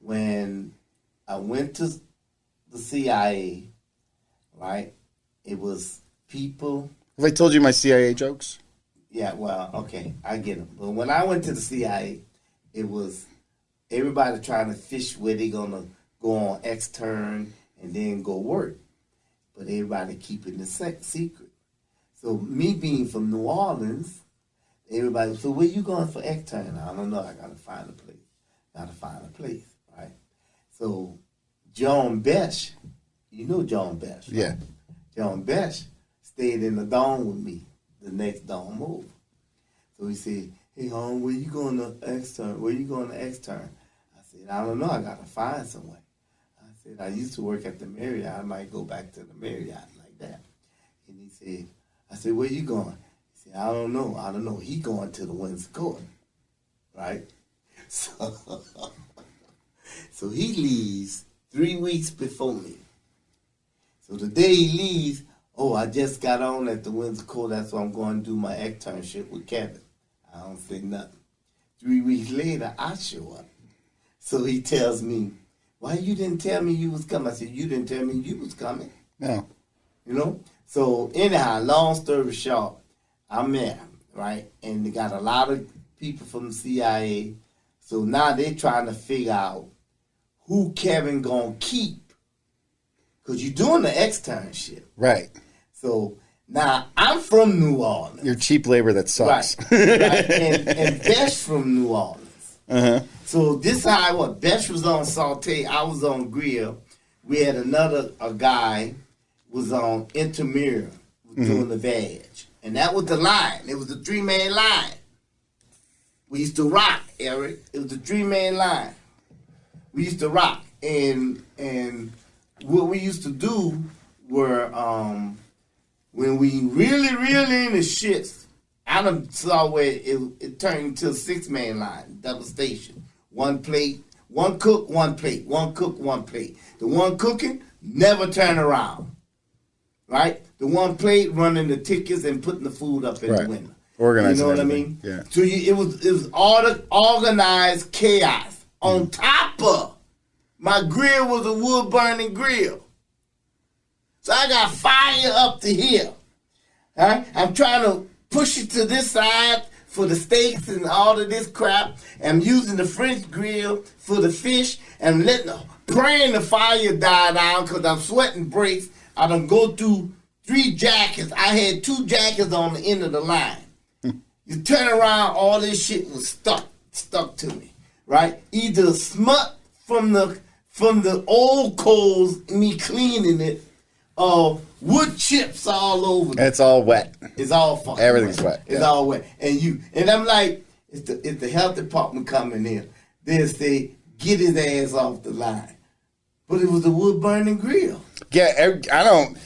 When I went to the CIA, right, it was people. Have I told you my CIA jokes? Yeah, well, okay, I get them. But when I went to the CIA, it was everybody trying to fish where they going to go on extern and then go work. But everybody keeping the secret. So me being from New Orleans, everybody, so where you going for extern? I don't know. I got to find a place. Right? So John Besh, you know John Besh, right? Yeah. John Besh stayed in the dorm with me the next dorm over. So he said, hey, home, where you going to extern? Where you going to extern? I said, I don't know. I got to find somewhere. I said, I used to work at the Marriott. I might go back to the Marriott like that. And he said, I said, where you going? He said, I don't know. He going to the Windsor Court. Right? So he leaves 3 weeks before me. So the day he leaves, I just got on at the Windsor Court. That's why I'm going to do my externship with Kevin. I don't say nothing. 3 weeks later, I show up. So he tells me, why you didn't tell me you was coming? I said, you didn't tell me you was coming. No. You know? So anyhow, long story short, I'm there, right? And they got a lot of people from the CIA. So now they're trying to figure out who Kevin gonna keep. Because you're doing the externship. Right. So now I'm from New Orleans. You're cheap labor that sucks. Right. And Besh from New Orleans. Uh-huh. So this how I was. Besh was on saute. I was on grill. We had a guy was on intermirror doing the veg. And that was the line. It was a 3-man line. We used to rock, Eric. It was a 3-man line. We used to rock. And what we used to do were when we really in the shits, I done saw where it turned into a 6-man line, double station. 1 plate, 1 cook, 1 plate, 1 cook, 1 plate. The one cooking never turn around. Right? The one plate running the tickets and putting the food up in the window. Organizing. You know what everything. I mean? Yeah. So it was all the organized chaos. On top of my grill was a wood burning grill. So I got fire up to here. All right? I'm trying to push it to this side for the steaks and all of this crap. I'm using the French grill for the fish and praying the fire die down because I'm sweating breaks. I done go through 3 jackets. I had 2 jackets on the end of the line. You turn around, all this shit was stuck to me, right? Either smut from the old coals, me cleaning it, or wood chips all over. It's all wet. It's all fucking Everything's wet. It's all wet. And I'm like, if the health department coming in, they'll say, get his ass off the line. But it was a wood burning grill. Yeah, I don't.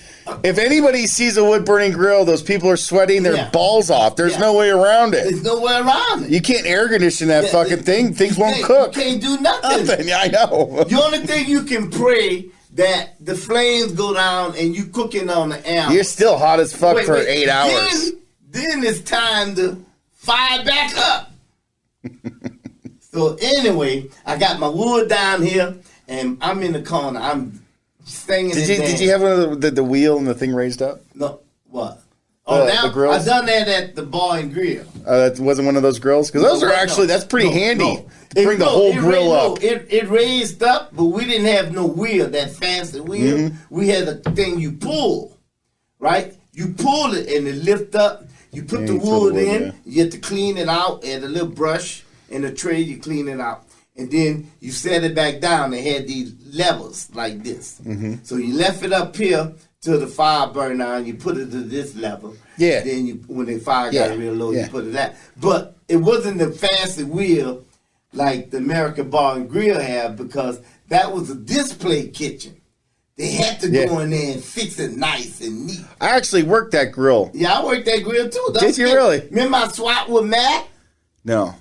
If anybody sees a wood burning grill, those people are sweating their balls off. There's no way around it. There's no way around it. You can't air condition that fucking thing. Things won't cook. You can't do nothing. Yeah, I know. The only thing you can pray that the flames go down and you cooking on the air. You're still hot as fuck for 8 hours. Then it's time to fire back up. So anyway, I got my wood down here and I'm in the corner. I'm singing. Did you have one of the wheel and the thing raised up? No, what? The grills? I done that at the bar and grill. That wasn't one of those grills? Because those are actually, that's pretty handy. To bring the whole grill up. It raised up, but we didn't have no wheel, that fancy wheel. Mm-hmm. We had a thing you pull, right? You pull it and it lift up. You put the wood in. Yeah. You have to clean it out. Add a little brush in the tray. You clean it out. And then you set it back down. It had these levels like this. Mm-hmm. So you left it up here till the fire burned out. You put it to this level. Yeah. Then when the fire got real low, you put it at. But it wasn't the fancy wheel like the American Bar and Grill have, because that was a display kitchen. They had to go in there and fix it nice and neat. I actually worked that grill. Yeah, I worked that grill too. Did you really? Remember I swapped with Matt? No.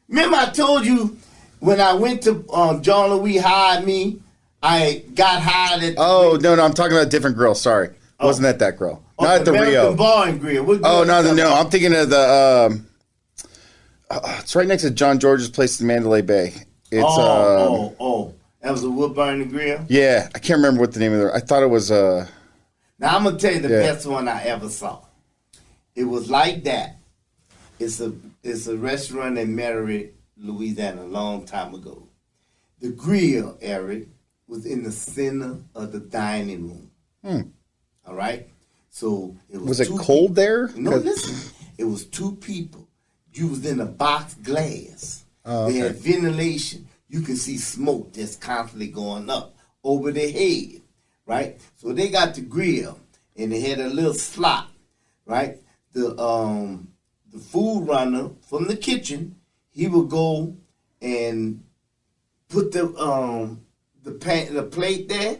Remember I told you when I went to John Louis hired me, I got hired at... no, I'm talking about a different grill. Sorry. Wasn't at that grill. Not at the American Rio. Bar and Grill. No. I'm thinking of the... it's right next to John George's place in Mandalay Bay. It's that was a wood burning grill? Yeah, I can't remember what the name of it. I thought it was Now I'm gonna tell you the best one I ever saw. It was like that. It's a restaurant in Metairie, Louisiana, a long time ago. The grill, Eric, was in the center of the dining room. All right? So it was it cold there? No, listen. It was two people. You was in a box glass. Oh, okay. They had ventilation. You could see smoke that's constantly going up over their head, right? So they got the grill, and they had a little slot, right? The food runner from the kitchen, he would go and put the plate there.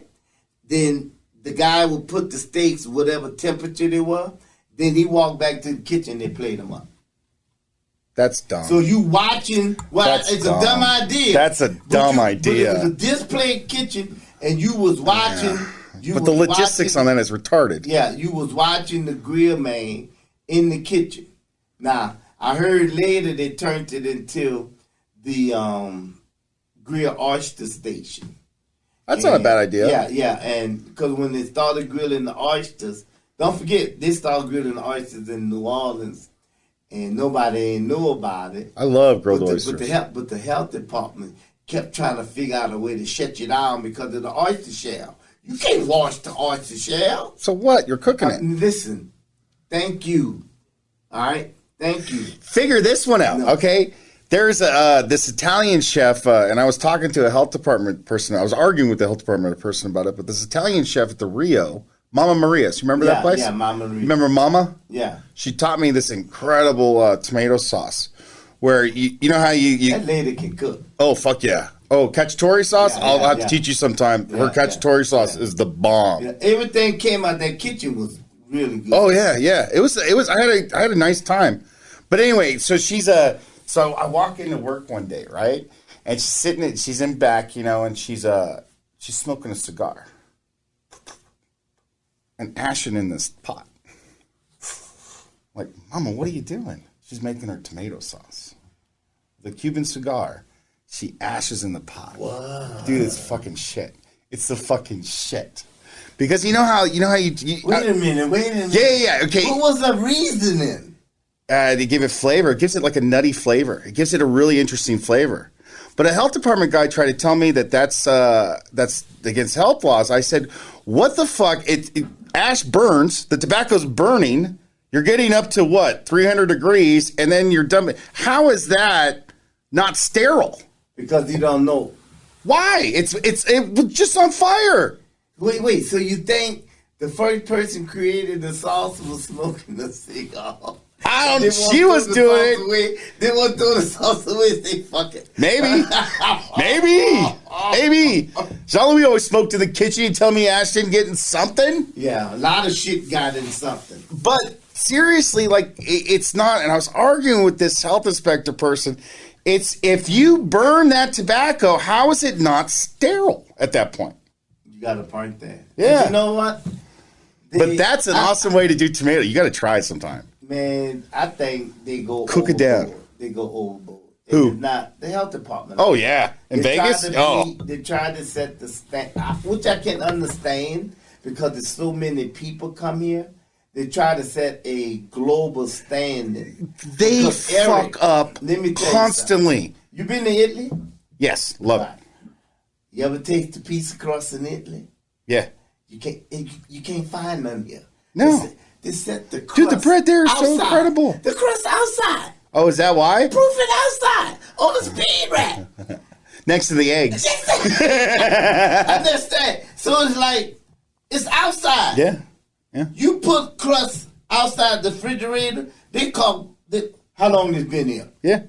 Then the guy would put the steaks, whatever temperature they were. Then he walked back to the kitchen. They played them up. That's dumb. So you watching? Well, it's dumb. A dumb idea. That's a dumb idea. But it was a display kitchen, and you was watching. Yeah. But the logistics on that is retarded. Yeah, you was watching the grill man in the kitchen. Now I heard later they turned it into the grill oyster station. That's not a bad idea. Yeah, and because when they started grilling the oysters, don't forget they started grilling the oysters in New Orleans. And nobody ain't know about it. I love grilled oysters. But the health department kept trying to figure out a way to shut you down because of the oyster shell. You can't wash the oyster shell. So what? You're cooking it. Listen, thank you. All right? Thank you. Figure this one out, okay? There's this Italian chef, and I was talking to a health department person. I was arguing with the health department person about it, but this Italian chef at the Rio... Mama Maria's. You remember that place? Yeah, Mama Maria. Remember Mama? Yeah. She taught me this incredible tomato sauce where you know how you... That lady can cook. Oh, fuck yeah. Oh, cacciatore sauce? I'll have to teach you sometime. Her cacciatore sauce is the bomb. Yeah. Everything came out that kitchen was really good. Oh, yeah. It was. I had a nice time. But anyway, so so I walk into work one day, right? And she's in back, and she's smoking a cigar. And ashing in this pot. Like, Mama, what are you doing? She's making her tomato sauce. The Cuban cigar. She ashes in the pot. Wow. Dude, it's fucking shit. It's the fucking shit. Because you know how you Wait a minute. Yeah, okay. What was the reasoning? They give it flavor. It gives it like a nutty flavor. It gives it a really interesting flavor. But a health department guy tried to tell me that that's against health laws. I said, what the fuck? Ash burns. The tobacco's burning. You're getting up to what? 300 degrees, and then you're done. How is that not sterile? Because you don't know. Why? It was just on fire. Wait. So you think the first person created the sauce was smoking a cigar? She was doing it. They want to throw the sauce away. They fuck it. Maybe. Jean-Louis always smoked in the kitchen. You tell me Ash didn't get in something? Yeah, a lot of shit got in something. But seriously, like, it's not. And I was arguing with this health inspector person. It's if you burn that tobacco, how is it not sterile at that point? You got a point there. Yeah. But you know what? But that's an awesome way to do tomato. You got to try it sometime. Man, I think they go cook it down. They go overboard. Who? Not the health department. Oh yeah, in Vegas. They tried to set the standard, which I can understand because there's so many people come here They try to set a global standard. They Because, Eric, fuck up let me tell constantly. You been to Italy? Yes, love it. You ever taste the pizza crust in Italy? Yeah. You can't find none here. No. They set the crust. Dude, the bread there is outside. so incredible. The crust outside. Oh, is that why? Proof it outside on the speed rack. Next to the eggs. Understand? So it's like it's outside. Yeah. Yeah. You put crust outside the refrigerator. How long it's been here? Yeah.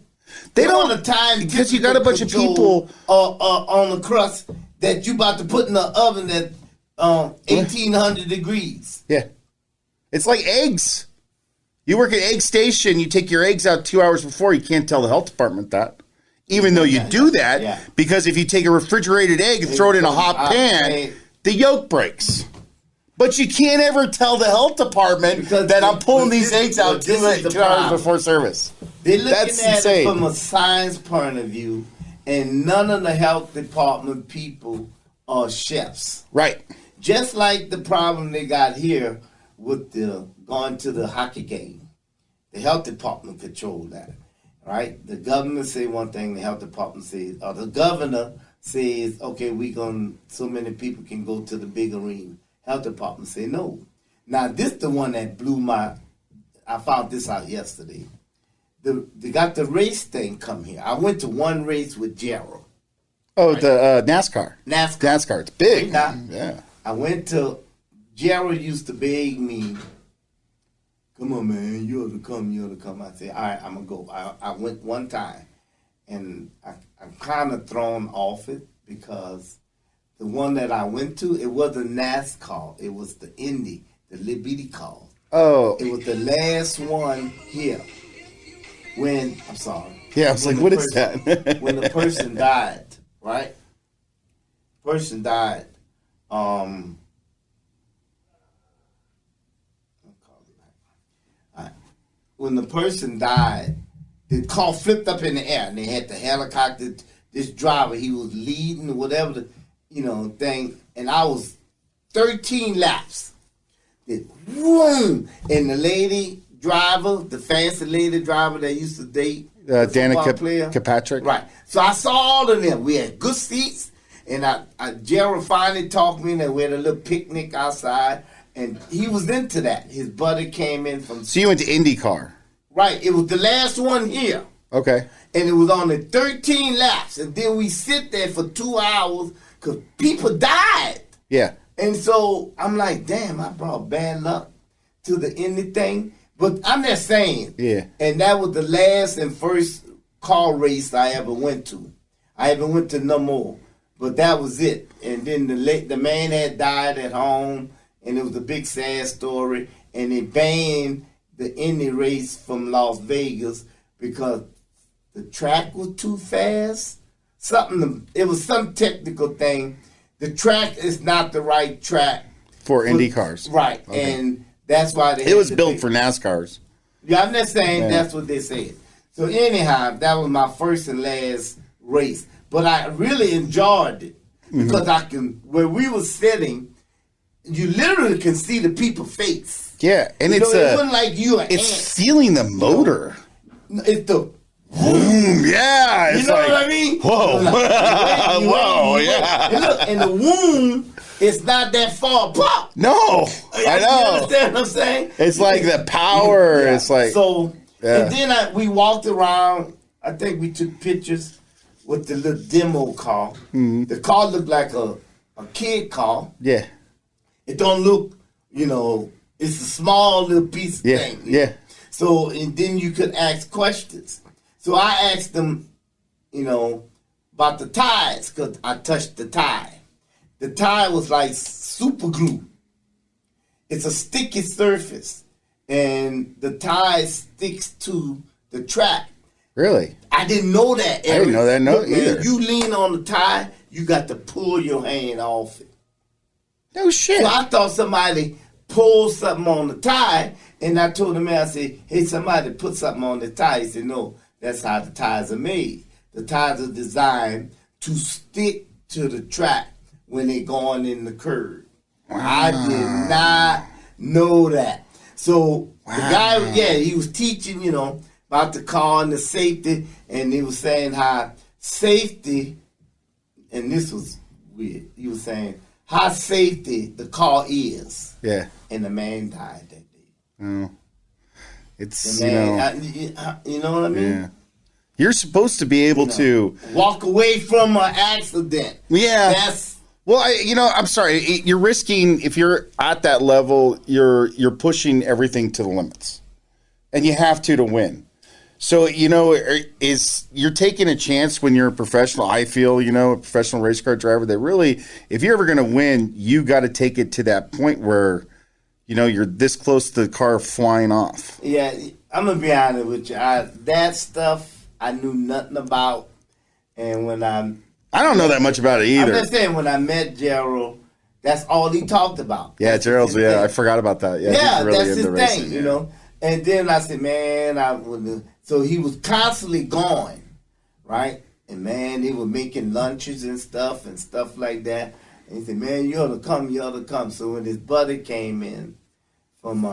They don't want the time because you got a bunch of people on the crust that you about to put in the oven at 1800 degrees. Yeah. It's like eggs. You work at Egg Station, you take your eggs out 2 hours before, you can't tell the health department that. Even though you do that, because if you take a refrigerated egg and throw it in a hot pan, the yolk breaks. But you can't ever tell the health department that I'm pulling these eggs out 2 hours before service. They're looking at it from a science point of view, and none of the health department people are chefs. Right. Just like the problem they got here with the going to the hockey game. The health department control that. Right? The governor say one thing, the health department says, or the governor says, okay, so many people can go to the big arena. Health department say no. Now this the one that I found this out yesterday. They got the race thing come here. I went to one race with Gerald. Oh, right? The NASCAR. NASCAR. It's big. Yeah. I went to, Gerald used to beg me, come on, man, you ought to come. I said, all right, I'm going to go. I went one time, and I'm kind of thrown off it because the one that I went to, it wasn't NASCAR. It was the Indy, the Liberty car. Oh. It was the last one here. I'm sorry. Yeah, I was like, what is that? When the person died, right? Person died. When the person died, the car flipped up in the air, and they had the helicopter. This driver, he was leading whatever the thing, and I was 13 laps. Then boom, and the lady driver, the fancy lady driver that used to date Danica Kirkpatrick. Right. So I saw all of them. We had good seats, and Gerald finally talked me, and we had a little picnic outside, and he was into that. His buddy came in from... So you went to IndyCar. Right. It was the last one here. Okay. And it was on the 13 laps, and then we sit there for 2 hours because people died. Yeah. And so I'm like, damn, I brought bad luck to the Indy thing. But I'm just saying. Yeah. And that was the last and first car race I ever went to. I haven't went to no more. But that was it. And then the man had died at home, and it was a big sad story. And they banned the Indy race from Las Vegas because the track was too fast. It was some technical thing. The track is not the right track for Indy cars. Right. Okay. And that's why it was built for NASCARs. Yeah, I'm just saying that's what they said. So anyhow, that was my first and last race. But I really enjoyed it because where we were sitting, you literally can see the people's face. Yeah, and it wasn't like you an it's ant. feeling the motor. It's the boom, yeah. It's you know what I mean? Whoa. Whoa, yeah. And look, and the wound is not that far apart. No, I know. You understand what I'm saying? It's like the power. Yeah. It's like... So, and then we walked around. I think we took pictures with the little demo car. Mm-hmm. The car looked like a kid car. Yeah. It don't look, it's a small little piece of thing. Yeah. So, and then you could ask questions. So I asked them, about the tires, because I touched the tire. The tire was like super glue. It's a sticky surface, and the tire sticks to the track. Really? I didn't know that, Eric. I didn't know that either. Man, you lean on the tire, you got to pull your hand off it. No shit. So I thought somebody pulled something on the tire, and I told the man, I said, hey, somebody put something on the tire. He said, no, that's how the tires are made. The tires are designed to stick to the track when they're going in the curve. Wow. I did not know that. So the guy, he was teaching, about the car and the safety, and he was saying how safety, and this was weird. He was saying how safety the car is. Yeah. And the man died that day. Oh. It's, you know what I mean? Yeah. You're supposed to be able to walk away from an accident. Yeah. That's well, I'm sorry. You're risking, if you're at that level, you're pushing everything to the limits, and you have to win. So you're taking a chance when you're a professional. I feel a professional race car driver that really, if you're ever going to win, you got to take it to that point where you're this close to the car flying off. Yeah, I'm gonna be honest with you. That stuff I knew nothing about, and when I don't know that much about it either. I'm just saying, when I met Gerald, that's all he talked about. Yeah, Gerald's. Yeah, I forgot about that. Yeah, he's really that's his racing, thing. And then I said, man, I wouldn't. So he was constantly going, right? And man, they were making lunches and stuff like that. And he said, man, you ought to come. So when his buddy came in from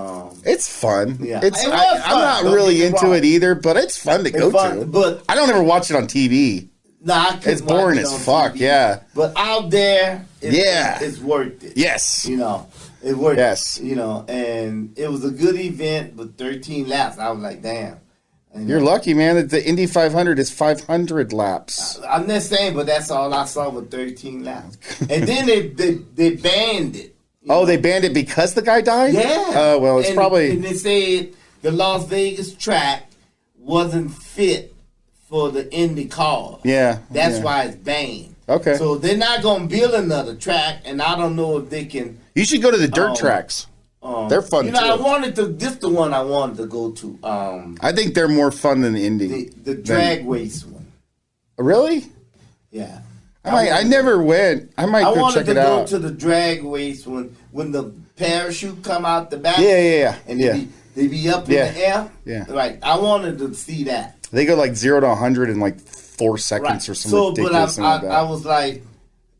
it's fun. Yeah. I'm not really into it either, but it's fun to go to. But I don't ever watch it on TV. Nah, it's boring as fuck. TV. Yeah. But out there, it's worth it. Yes. It worked. Yes. And it was a good event, but 13 laps. I was like, damn. You're lucky, man, that the Indy 500 is 500 laps. I'm not saying, but that's all I saw with 13 laps. And then they banned it. They banned it because the guy died? Yeah. Oh, well, it's probably... And they said the Las Vegas track wasn't fit for the Indy cars. Yeah. That's why it's banned. Okay. So they're not going to build another track, and I don't know if they can... You should go to the dirt tracks. They're fun, too. This is the one I wanted to go to. I think they're more fun than the Indy. The drag race one. Really? Yeah. I never went. I might go check it out. I wanted to go to the drag race when the parachute come out the back. Yeah. And they be up in the air. Yeah. Right. I wanted to see that. They go like 0 to 100 in like 4 seconds or something ridiculous. But I was like,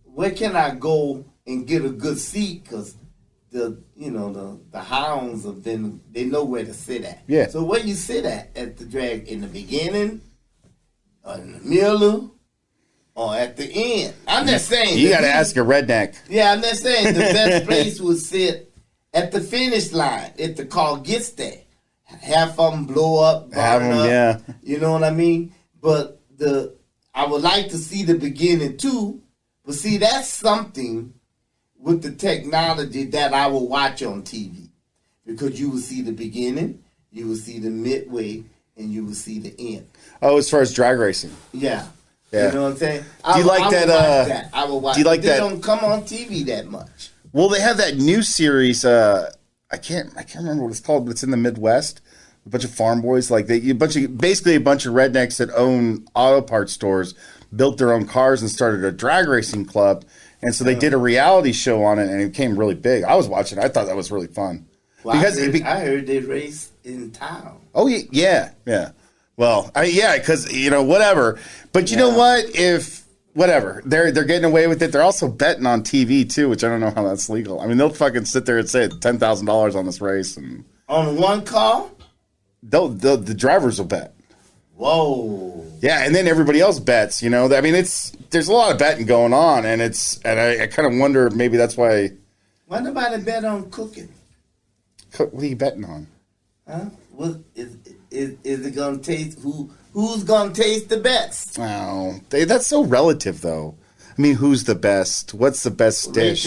where can I go and get a good seat? Because the hounds they know where to sit at. Yeah. So where you sit at the drag, in the beginning, or in the middle, or at the end. I'm just saying. You got to ask a redneck. Yeah, I'm just saying the best place would sit at the finish line if the car gets there. Half of them blow up, burn up. Yeah. You know what I mean? But I would like to see the beginning too. But see, that's something with the technology that I will watch on TV. Because you will see the beginning, you will see the midway, and you will see the end. Oh, as far as drag racing? Yeah. Yeah. You know what I'm saying? Do you like that? I will watch. Do you like that? They don't come on TV that much. Well, they have that new series. I can't remember what it's called, but it's in the Midwest. A bunch of farm boys, basically a bunch of rednecks that own auto parts stores, built their own cars and started a drag racing club. And so they did a reality show on it, and it became really big. I was watching it. I thought that was really fun. Well, I heard they race in town. Oh yeah. Well, because whatever. But you know what? Whatever, they're getting away with it. They're also betting on TV too, which I don't know how that's legal. I mean, they'll fucking sit there and say $10,000 on this race, and on one car, the drivers will bet. Whoa. Yeah, and then everybody else bets. I mean, there's a lot of betting going on, and I kind of wonder if maybe that's why. Why nobody bet on cooking? What are you betting on? Huh? What is it gonna taste? Who's gonna taste the best? Oh, that's so relative, though. I mean, who's the best? What's the best dish?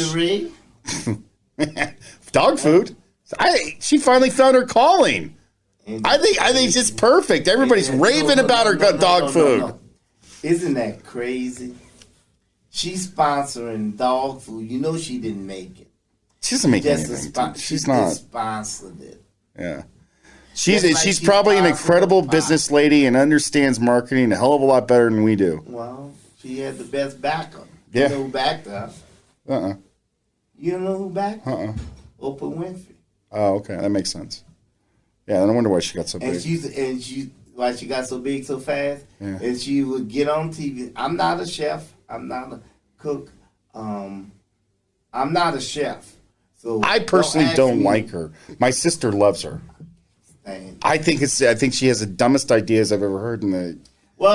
Dog food. She finally found her calling. I think it's just perfect. Everybody's raving about her dog food. No. Isn't that crazy? She's sponsoring dog food. She didn't make it. She doesn't make anything. She's not sponsored it. Yeah. She's probably an incredible business lady and understands marketing a hell of a lot better than we do. Well, she had the best backer. Yeah. You know who backed her? You don't know who backed her? Oprah Winfrey. Oh, okay. That makes sense. Yeah, I wonder why she got so big. Why she got so big so fast? Yeah. And she would get on TV. I'm not a chef. I'm not a cook. I'm not a chef. So I personally don't me. like her. My sister loves her. Dang. I think she has the dumbest ideas I've ever heard in the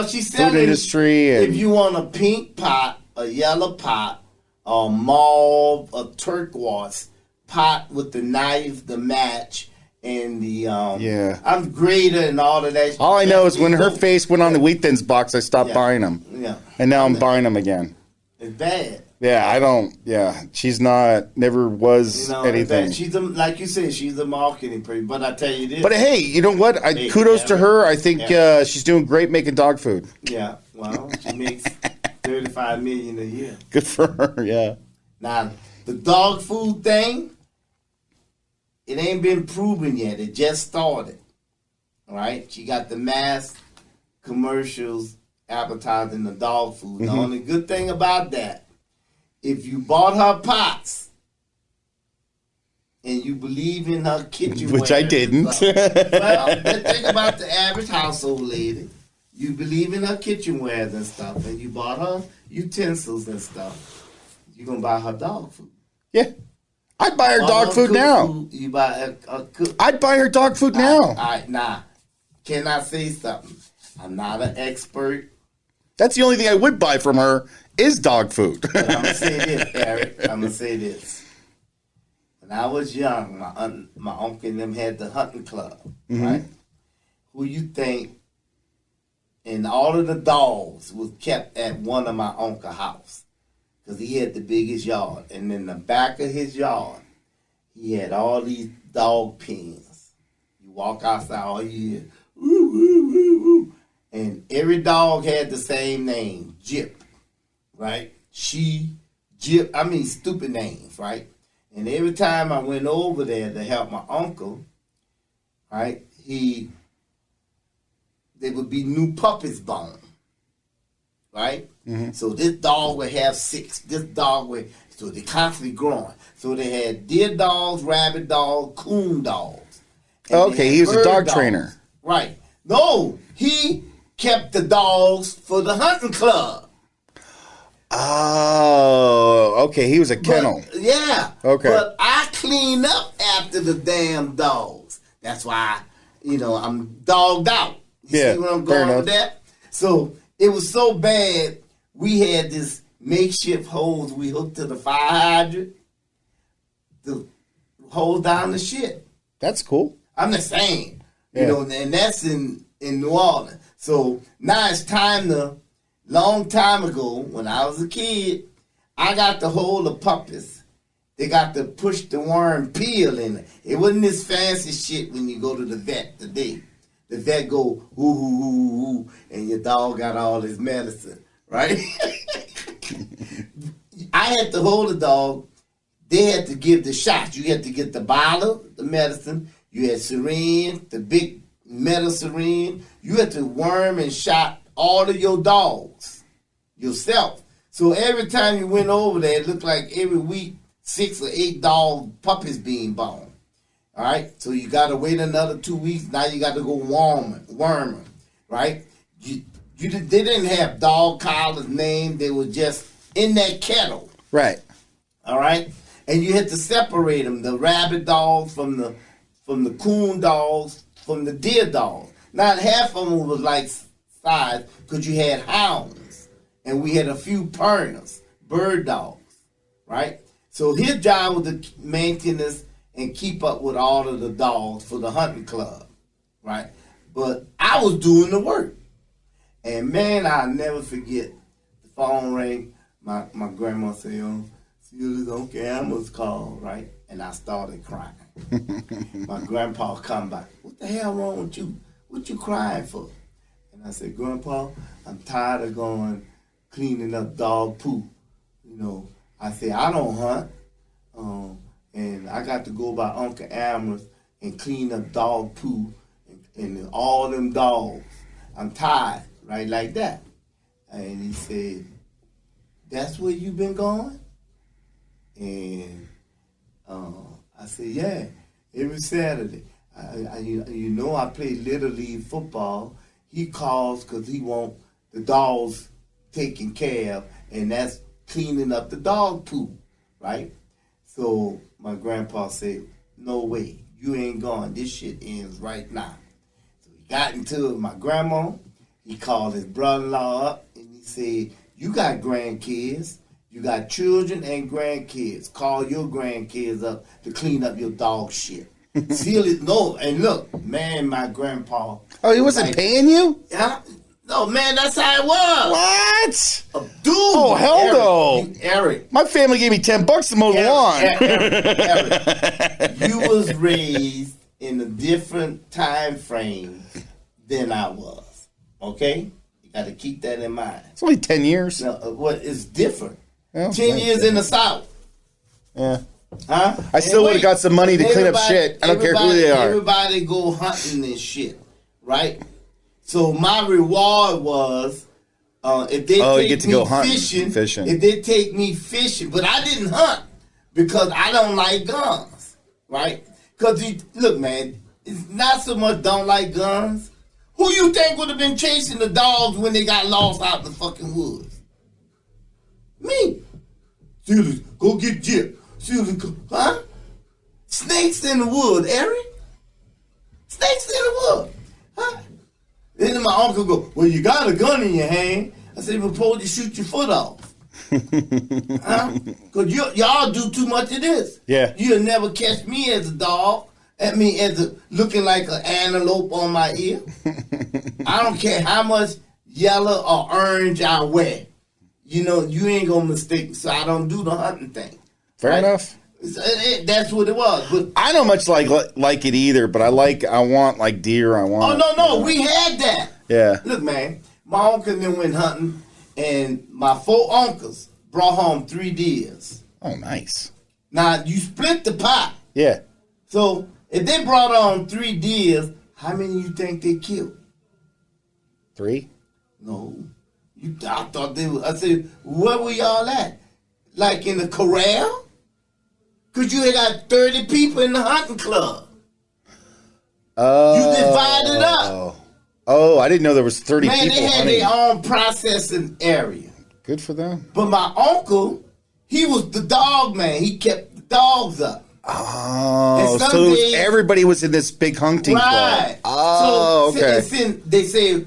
She's food selling industry. And if you want a pink pot, a yellow pot, a mauve, a turquoise pot with the knife, the match, and the I'm grater and all of that. All I know is when her face went on the Wheat Thins box, I stopped buying them. Yeah. And now I'm buying them again. It's bad. Yeah, I don't. Yeah, she's never was anything. She's like you said, she's a marketing person. But I tell you this. But hey, you know what? Kudos to her. I think she's doing great making dog food. Yeah, well, she makes $35 million a year. Good for her. Yeah. Now the dog food thing, it ain't been proven yet. It just started. All right, she got the mass commercials advertising the dog food. The only good thing about that, if you bought her pots and you believe in her kitchen, which I didn't. Well, think about the average household lady. You believe in her kitchenwares and stuff, and you bought her utensils and stuff. You're gonna buy her dog food. Yeah, I'd buy her dog food now. Food, you buy a cook. I'd buy her dog food now. All right, now, can I say something? I'm not an expert. That's the only thing I would buy from her is dog food. But I'm gonna say this, Eric. I'm gonna say this. When I was young, my uncle and them had the hunting club, right? Who you think? And all of the dogs was kept at one of my uncle's house because he had the biggest yard. And in the back of his yard, he had all these dog pens. You walk outside all year, woo, woo, woo, woo. And every dog had the same name, Jip, right? Jip, stupid names, right? And every time I went over there to help my uncle, right, there would be new puppies born, right? So this dog would have 6. So they constantly growing. So they had deer dogs, rabbit dogs, coon dogs. Okay, he was a dog trainer. Right. No, he kept the dogs for the hunting club. Oh, okay. He was a kennel. Yeah. Okay. But I clean up after the damn dogs. That's why, I'm dogged out. You see where I'm going with that? So it was so bad, we had this makeshift hose we hooked to the fire hydrant to hold down the shit. That's cool. I'm just saying, and that's in New Orleans. So now it's long time ago, when I was a kid, I got to hold the puppies. They got to push the worm peel in it. It wasn't this fancy shit when you go to the vet today. The vet go, ooh, ooh, ooh, ooh, and your dog got all his medicine, right? I had to hold the dog. They had to give the shots. You had to get the bottle, the medicine. You had syringe, the big metal syringe. You had to worm and shot all of your dogs yourself. So every time you went over there, it looked like every week 6 or 8 dog puppies being born. All right, so you got to wait another 2 weeks. Now you got to go worm them, right? They didn't have dog collars named. They were just in that kettle. Right. All right, and you had to separate them: the rabbit dogs from the coon dogs from the deer dogs. Not half of them was like size because you had hounds and we had a few perners, bird dogs, right? So his job was to maintain this and keep up with all of the dogs for the hunting club, right? But I was doing the work. And man, I'll never forget, the phone rang, my grandma said, Seles, Uncle Elmer's called, right? And I started crying. My grandpa come back, what the hell wrong with you? What you crying for? And I said, Grandpa, I'm tired of going cleaning up dog poop. I said, I don't hunt. And I got to go by Uncle Elmer's and clean up dog poo and all them dogs. I'm tired, right, like that. And he said, that's where you been going? And I said, yeah, every Saturday. I play Little League football. He calls because he want the dogs taken care of, and that's cleaning up the dog poop, right? So my grandpa said, no way, you ain't going. This shit ends right now. So he got into it with my grandma. He called his brother-in-law up and he said, you got grandkids. You got children and grandkids. Call your grandkids up to clean up your dog shit. Seal it. No, and look, man, my grandpa. Oh, he wasn't paying you? Yeah. No, man, that's how it was. What? Dude. Oh, hell no. Eric. My family gave me $10 to mow the lawn. Eric, you was raised in a different time frame than I was. Okay? You got to keep that in mind. It's only 10 years. Now, what is different? Well, 10 years in the South. Yeah. Huh? I still would have got some money to clean up shit. I don't care who they are. Everybody go hunting and shit, right? So my reward was if they take me fishing. If they take me fishing, but I didn't hunt because I don't like guns, right? Because look, man, it's not so much don't like guns. Who you think would have been chasing the dogs when they got lost out in the fucking woods? Me. Seles, go get Jip. Seles, huh? Snakes in the wood, Eric. Snakes in the wood, huh? Then my uncle go, well, you got a gun in your hand. I said, well, supposed to shoot your foot off. Huh? Because y'all do too much of this. Yeah. You'll never catch me as a dog. At me as looking like an antelope on my ear. I don't care how much yellow or orange I wear. You know, you ain't going to mistake me, so I don't do the hunting thing. Fair enough. That's what it was. But I don't much like it either, but I want like deer. I want. Oh, no, we had that. Yeah. Look, man, my uncle then went hunting, and my 4 uncles brought home 3 deers. Oh, nice. Now, you split the pot. Yeah. So, if they brought on 3 deers, how many you think they killed? 3? No. I thought they were. I said, where were y'all at? Like in the corral? Because you had got 30 people in the hunting club. Oh. You divided up. Oh, I didn't know there was 30 Man, people they had hunting. their own processing area. Good for them. But my uncle, he was the dog man. He kept the dogs up. Oh, so everybody was in this big hunting club. Oh, so, okay. They say,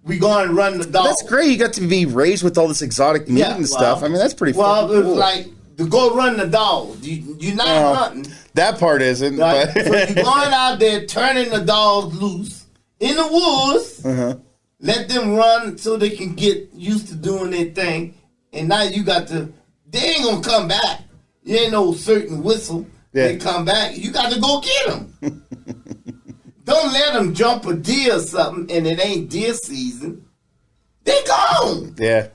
we go and run the dog. That's great. You got to be raised with all this exotic meat and stuff. I mean, that's pretty well, cool. It was like, to go run the dog. You're not hunting. That part isn't. Right? But So you're going out there turning the dogs loose in the woods. Uh-huh. Let them run so they can get used to doing their thing. And now you got to, they ain't going to come back. You ain't no certain whistle. Yeah. They come back. You got to go get them. Don't let them jump a deer or something and it ain't deer season. They gone. Yeah.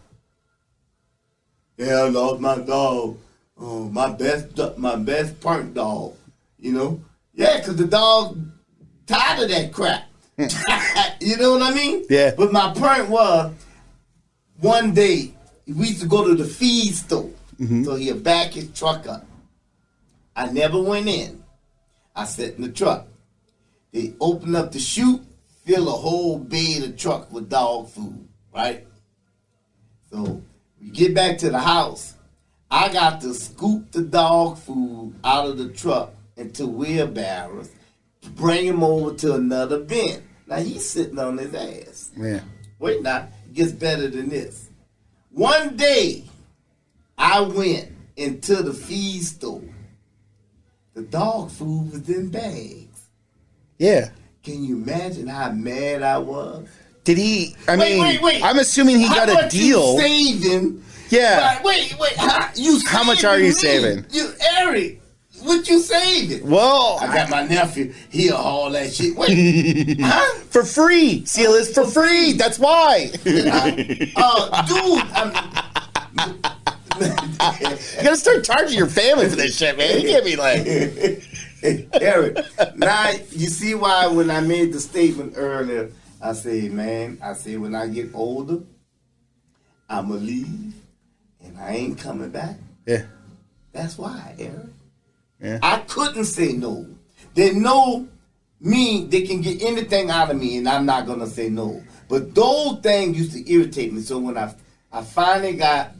Yeah, I lost my dog. Oh, my best punk dog. You know? Yeah, because the dog tired of that crap. You know what I mean? Yeah. But my point was, one day, we used to go to the feed store. Mm-hmm. So he'd back his truck up. I never went in. I sat in the truck. They open up the chute, fill a whole bay of the truck with dog food, right? So we get back to the house. I got to scoop the dog food out of the truck into wheelbarrows, bring him over to another bin. Now he's sitting on his ass. Yeah. Wait now, it gets better than this. One day, I went into the feed store. The dog food was in bags. Yeah. Can you imagine how mad I was? Did he? Wait. I'm assuming he got a deal. You saving? Yeah. Wait. How much are you saving? Eric, what you saving? Well, I got my nephew. He'll haul that shit. Wait, huh? For free. Seles for free. That's why. Dude. You gotta start charging your family for this shit, man. You can't be like. Hey, Eric, now you see why when I made the statement earlier, I say, when I get older, I'ma leave and I ain't coming back. Yeah. That's why, Eric. Yeah. I couldn't say no. They know me, they can get anything out of me and I'm not gonna say no. But those things used to irritate me. So when I finally got,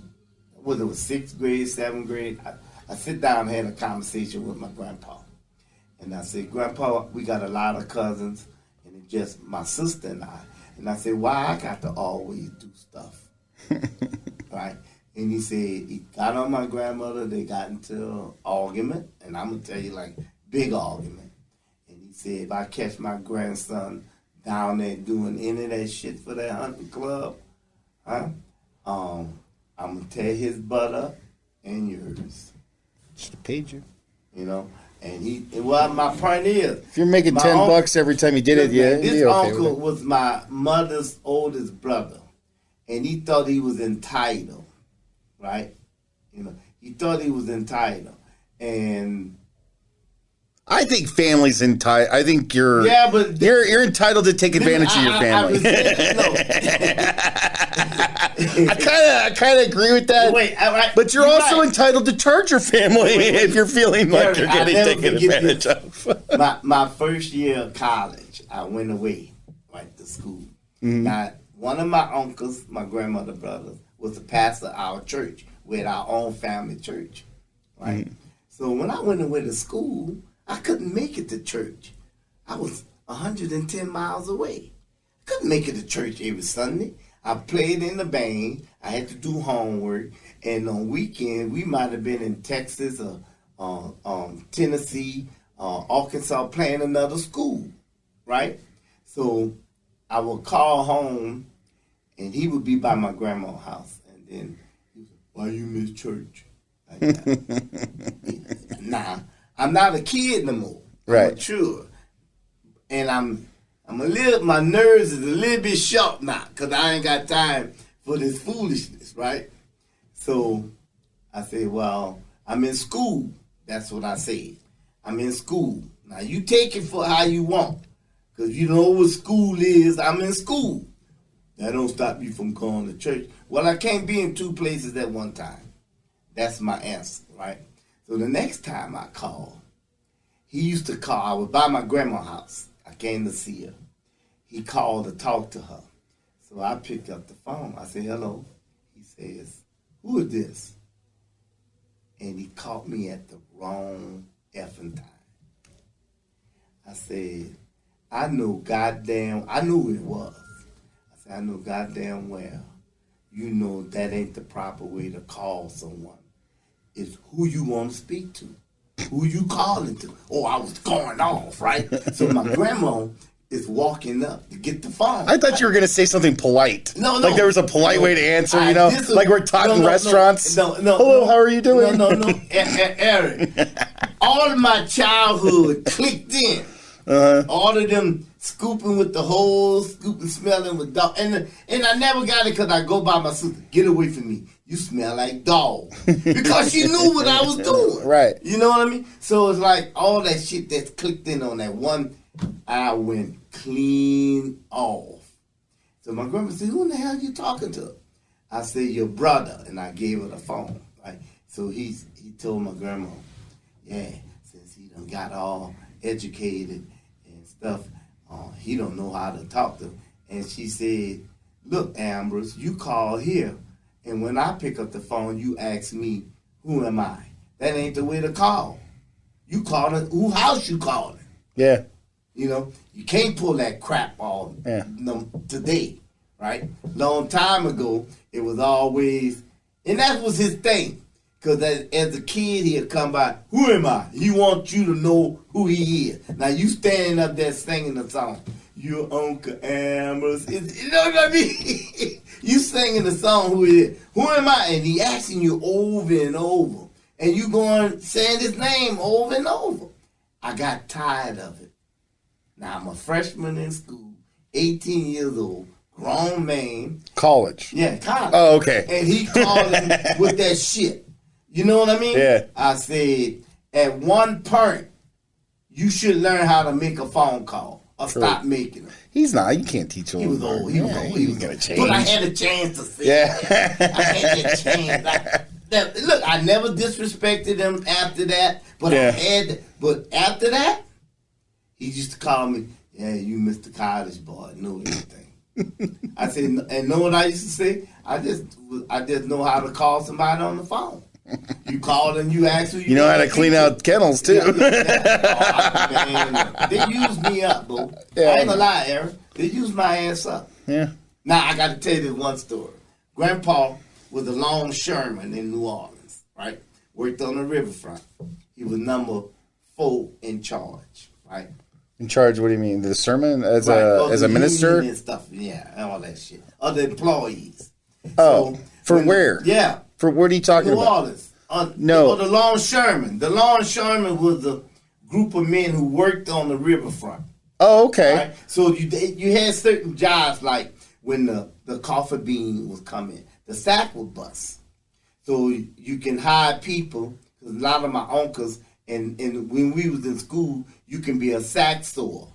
whether it was 6th grade, 7th grade, I sit down and had a conversation with my grandpa. And I said, Grandpa, we got a lot of cousins, and it's just my sister and I. And I said, why I got to always do stuff? Right? And he said, he got on my grandmother, they got into an argument, and I'm going to tell you, like, big argument. And he said, if I catch my grandson down there doing any of that shit for that hunting club, I'm going to tear his butt up and yours. Should have paid you. You know? Well, my point is, if you're making $10 every time you did it, yeah. This okay uncle was my mother's oldest brother, and he thought he was entitled, right? You know, he thought he was entitled, and I think family's entitled. I think you're entitled to take advantage of your family. I kind of agree with that. But you're also entitled to charge your family if you're feeling like you're getting taken advantage of. My first year of college, I went away, right, to school. Mm-hmm. Now, one of my uncles, my grandmother's brothers, was the pastor of our church. We had our own family church, right? Mm-hmm. So when I went away to school, I couldn't make it to church. I was 110 miles away. I couldn't make it to church every Sunday. I played in the band. I had to do homework. And on weekend, we might have been in Texas or Tennessee, Arkansas, playing another school, right? So I would call home, and he would be by my grandma's house. And then he would say, why you miss church? Like that. Nah. I'm not a kid no more. Right. I'm mature. And my nerves is a little bit sharp now because I ain't got time for this foolishness, right? So I said, well, I'm in school. That's what I said. I'm in school. Now you take it for how you want because you know what school is. I'm in school. That don't stop you from going to church. Well, I can't be in two places at one time. That's my answer, right? So the next time I called, he used to call. I was by my grandma's house. I came to see her. He called to talk to her. So I picked up the phone. I said, hello. He says, who is this? And he caught me at the wrong effing time. I said, I knew who it was. I said, I know goddamn well. You know that ain't the proper way to call someone. Is who you want to speak to, who you calling to. Oh, I was going off, right? So my grandma is walking up to get the phone. I thought you were going to say something polite. No. Like there was a polite way to answer, like we're talking restaurants. No. Hello, how are you doing? No. Eric, all of my childhood clicked in. All of them scooping with the holes, smelling with dog. And I never got it because I go by my sister. Get away from me. You smell like dog. Because she knew what I was doing. Right. You know what I mean? So it's like all that shit that's clicked in on that one, I went clean off. So my grandma said, who in the hell are you talking to? I said, your brother. And I gave her the phone. Right? So he told my grandma, yeah, since he done got all educated and stuff, he don't know how to talk to him. And she said, look, Ambrose, you call here. And when I pick up the phone, you ask me, who am I? That ain't the way to call. You calling, who house you calling? Yeah. You know, you can't pull that crap off today, right? Long time ago, it was always, and that was his thing. Because as a kid, he'd come by, who am I? He wants you to know who he is. Now, you standing up there singing the song, your Uncle Ambrose. You know what I mean? You singing the song, who he is. Who am I? And he asking you over and over. And you going, saying his name over and over. I got tired of it. Now, I'm a freshman in school, 18 years old, grown man. College. Yeah, college. Oh, okay. And he calling with that shit. You know what I mean? Yeah. I said, at one point, you should learn how to make a phone call or stop making them. He's not. You can't teach him. He was old. He was gonna change. But I had a chance to say that. I had that chance. Look, I never disrespected him after that. But I had. But after that, he used to call me, yeah, you Mr. College boy, know everything. I said, and know what I used to say? I just know how to call somebody on the phone. You call and you ask who You know how to clean out kennels, too. Man, they use me up, boo. Yeah. I ain't gonna lie, Aaron. They use my ass up. Yeah. Now, I got to tell you this one story. Grandpa was a longshoreman in New Orleans, right? Worked on the riverfront. He was number 4 in charge, right? In charge, what do you mean? The sermon as Right. as a minister? And stuff, yeah, and all that shit. Other employees. Oh, So, for where? Yeah. For what are you talking New about? Orleans. No. The longshoremen. The longshoremen was a group of men who worked on the riverfront. Oh, okay. Right? So you had certain jobs like when the coffee bean was coming, the sack would bust. So you can hire people, because a lot of my uncles, and when we was in school, you can be a sack sewer,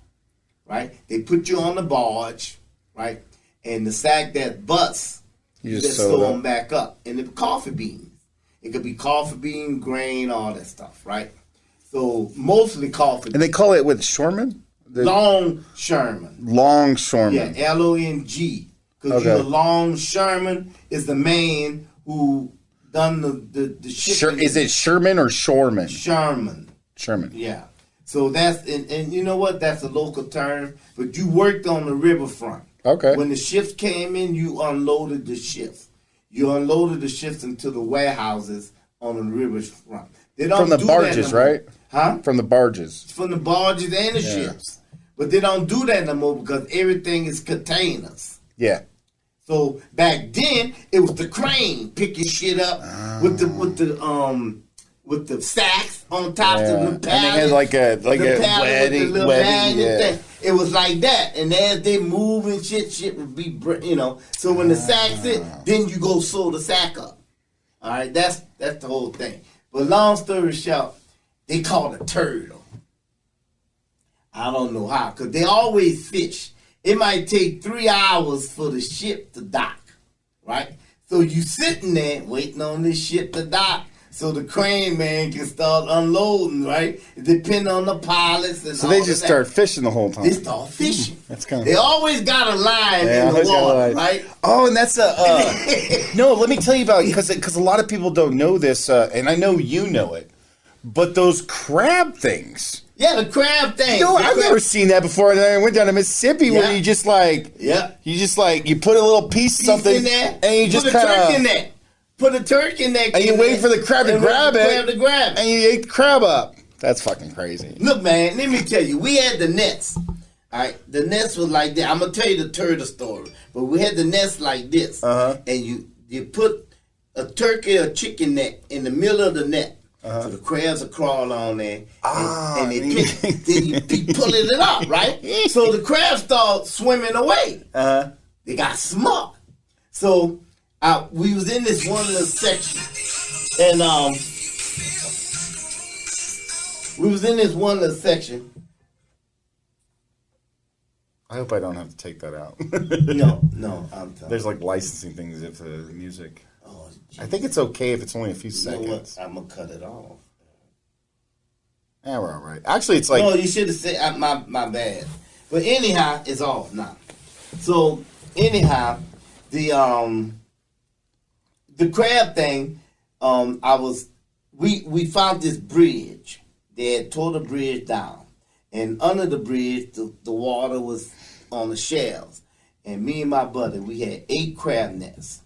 right? They put you on the barge, right? And the sack that busts, You just sew sew it up. them back up. And the coffee beans. It could be coffee bean, grain, all that stuff, right? So mostly coffee. And they call it with shoreman? Longshoreman. Longshoreman. Yeah, Long. Because Okay. the longshoreman is the man who done the shipping. Is it Sherman or Shoreman? Sherman? Sherman. Yeah. So that's, and you know what? That's a local term. But you worked on the riverfront. Okay. When the ships came in, you unloaded the ships. You unloaded the ships into the warehouses on the riverfront. They don't From the do barges, that no more. right? Huh? From the barges. From the barges and the ships. But they don't do that no more because everything is containers. Yeah. So back then it was the crane picking shit up with the sacks on top Yeah. of the And they had like a wedding thing. It was like that, and as they move and shit would be, So when the sack's it, then you go sew the sack up. All right, that's the whole thing. But long story short, they call it a turtle. I don't know how, because they always fish. It might take 3 hours for the ship to dock, right? So you sitting there waiting on this ship to dock so the crane man can start unloading, right? It depends on the pilots and So all they of just that. start fishing the whole time. They start fishing. That's kind of. They always got a line Yeah, in the always got a water, line. right? Oh, and that's no. Let me tell you about because a lot of people don't know this, and I know you know it. But those crab things. Yeah, the crab thing. No, I've never seen that before. And I went down to Mississippi where Yeah. you just like, Yeah. you put a little piece of something in there, and you put just a turkey in kind of, there. Put a turkey in there. and you wait for the crab to grab it, Crab to grab it. and you ate the crab up. That's fucking crazy. Look, man, let me tell you, we had the nets. All right, the nets was like that. I'm gonna tell you the turtle story, but we had the nets like this, and you put a turkey or chicken net in the middle of the net. So the crabs will crawl on there, and they pick, then you be pulling it up, right? So the crabs start swimming away. They got smart. So we was in this one little section, and we was in this one little section. I hope I don't have to take that out. No, I'm telling. There's like licensing things if the music. Oh, I think it's okay if it's only a few you know what? seconds. I'm gonna cut it off. Yeah, we're all right. Actually, it's like No, you should have said my bad. But anyhow, it's off now. So anyhow, the crab thing, we found this bridge. They had tore the bridge down, and under the bridge, the water was on the shelves. And me and my buddy, we had 8 crab nests.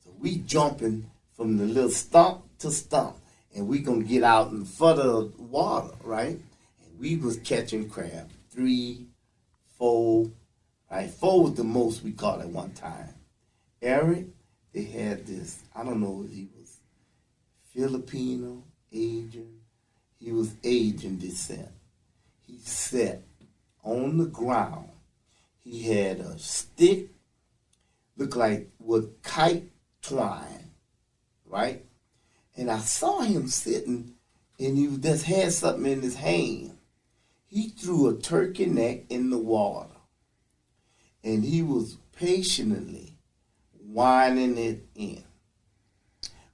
So we jumping from the little stump to stump, and we gonna get out in front of the water, right? And we was catching crab, 3, 4, right? 4 was the most we caught at one time. Eric, they had this, I don't know if he was Filipino, Asian. He was Asian descent. He sat on the ground. He had a stick, looked like with kite twine, right? And I saw him sitting, and he just had something in his hand. He threw a turkey neck in the water, and he was patiently winding it in.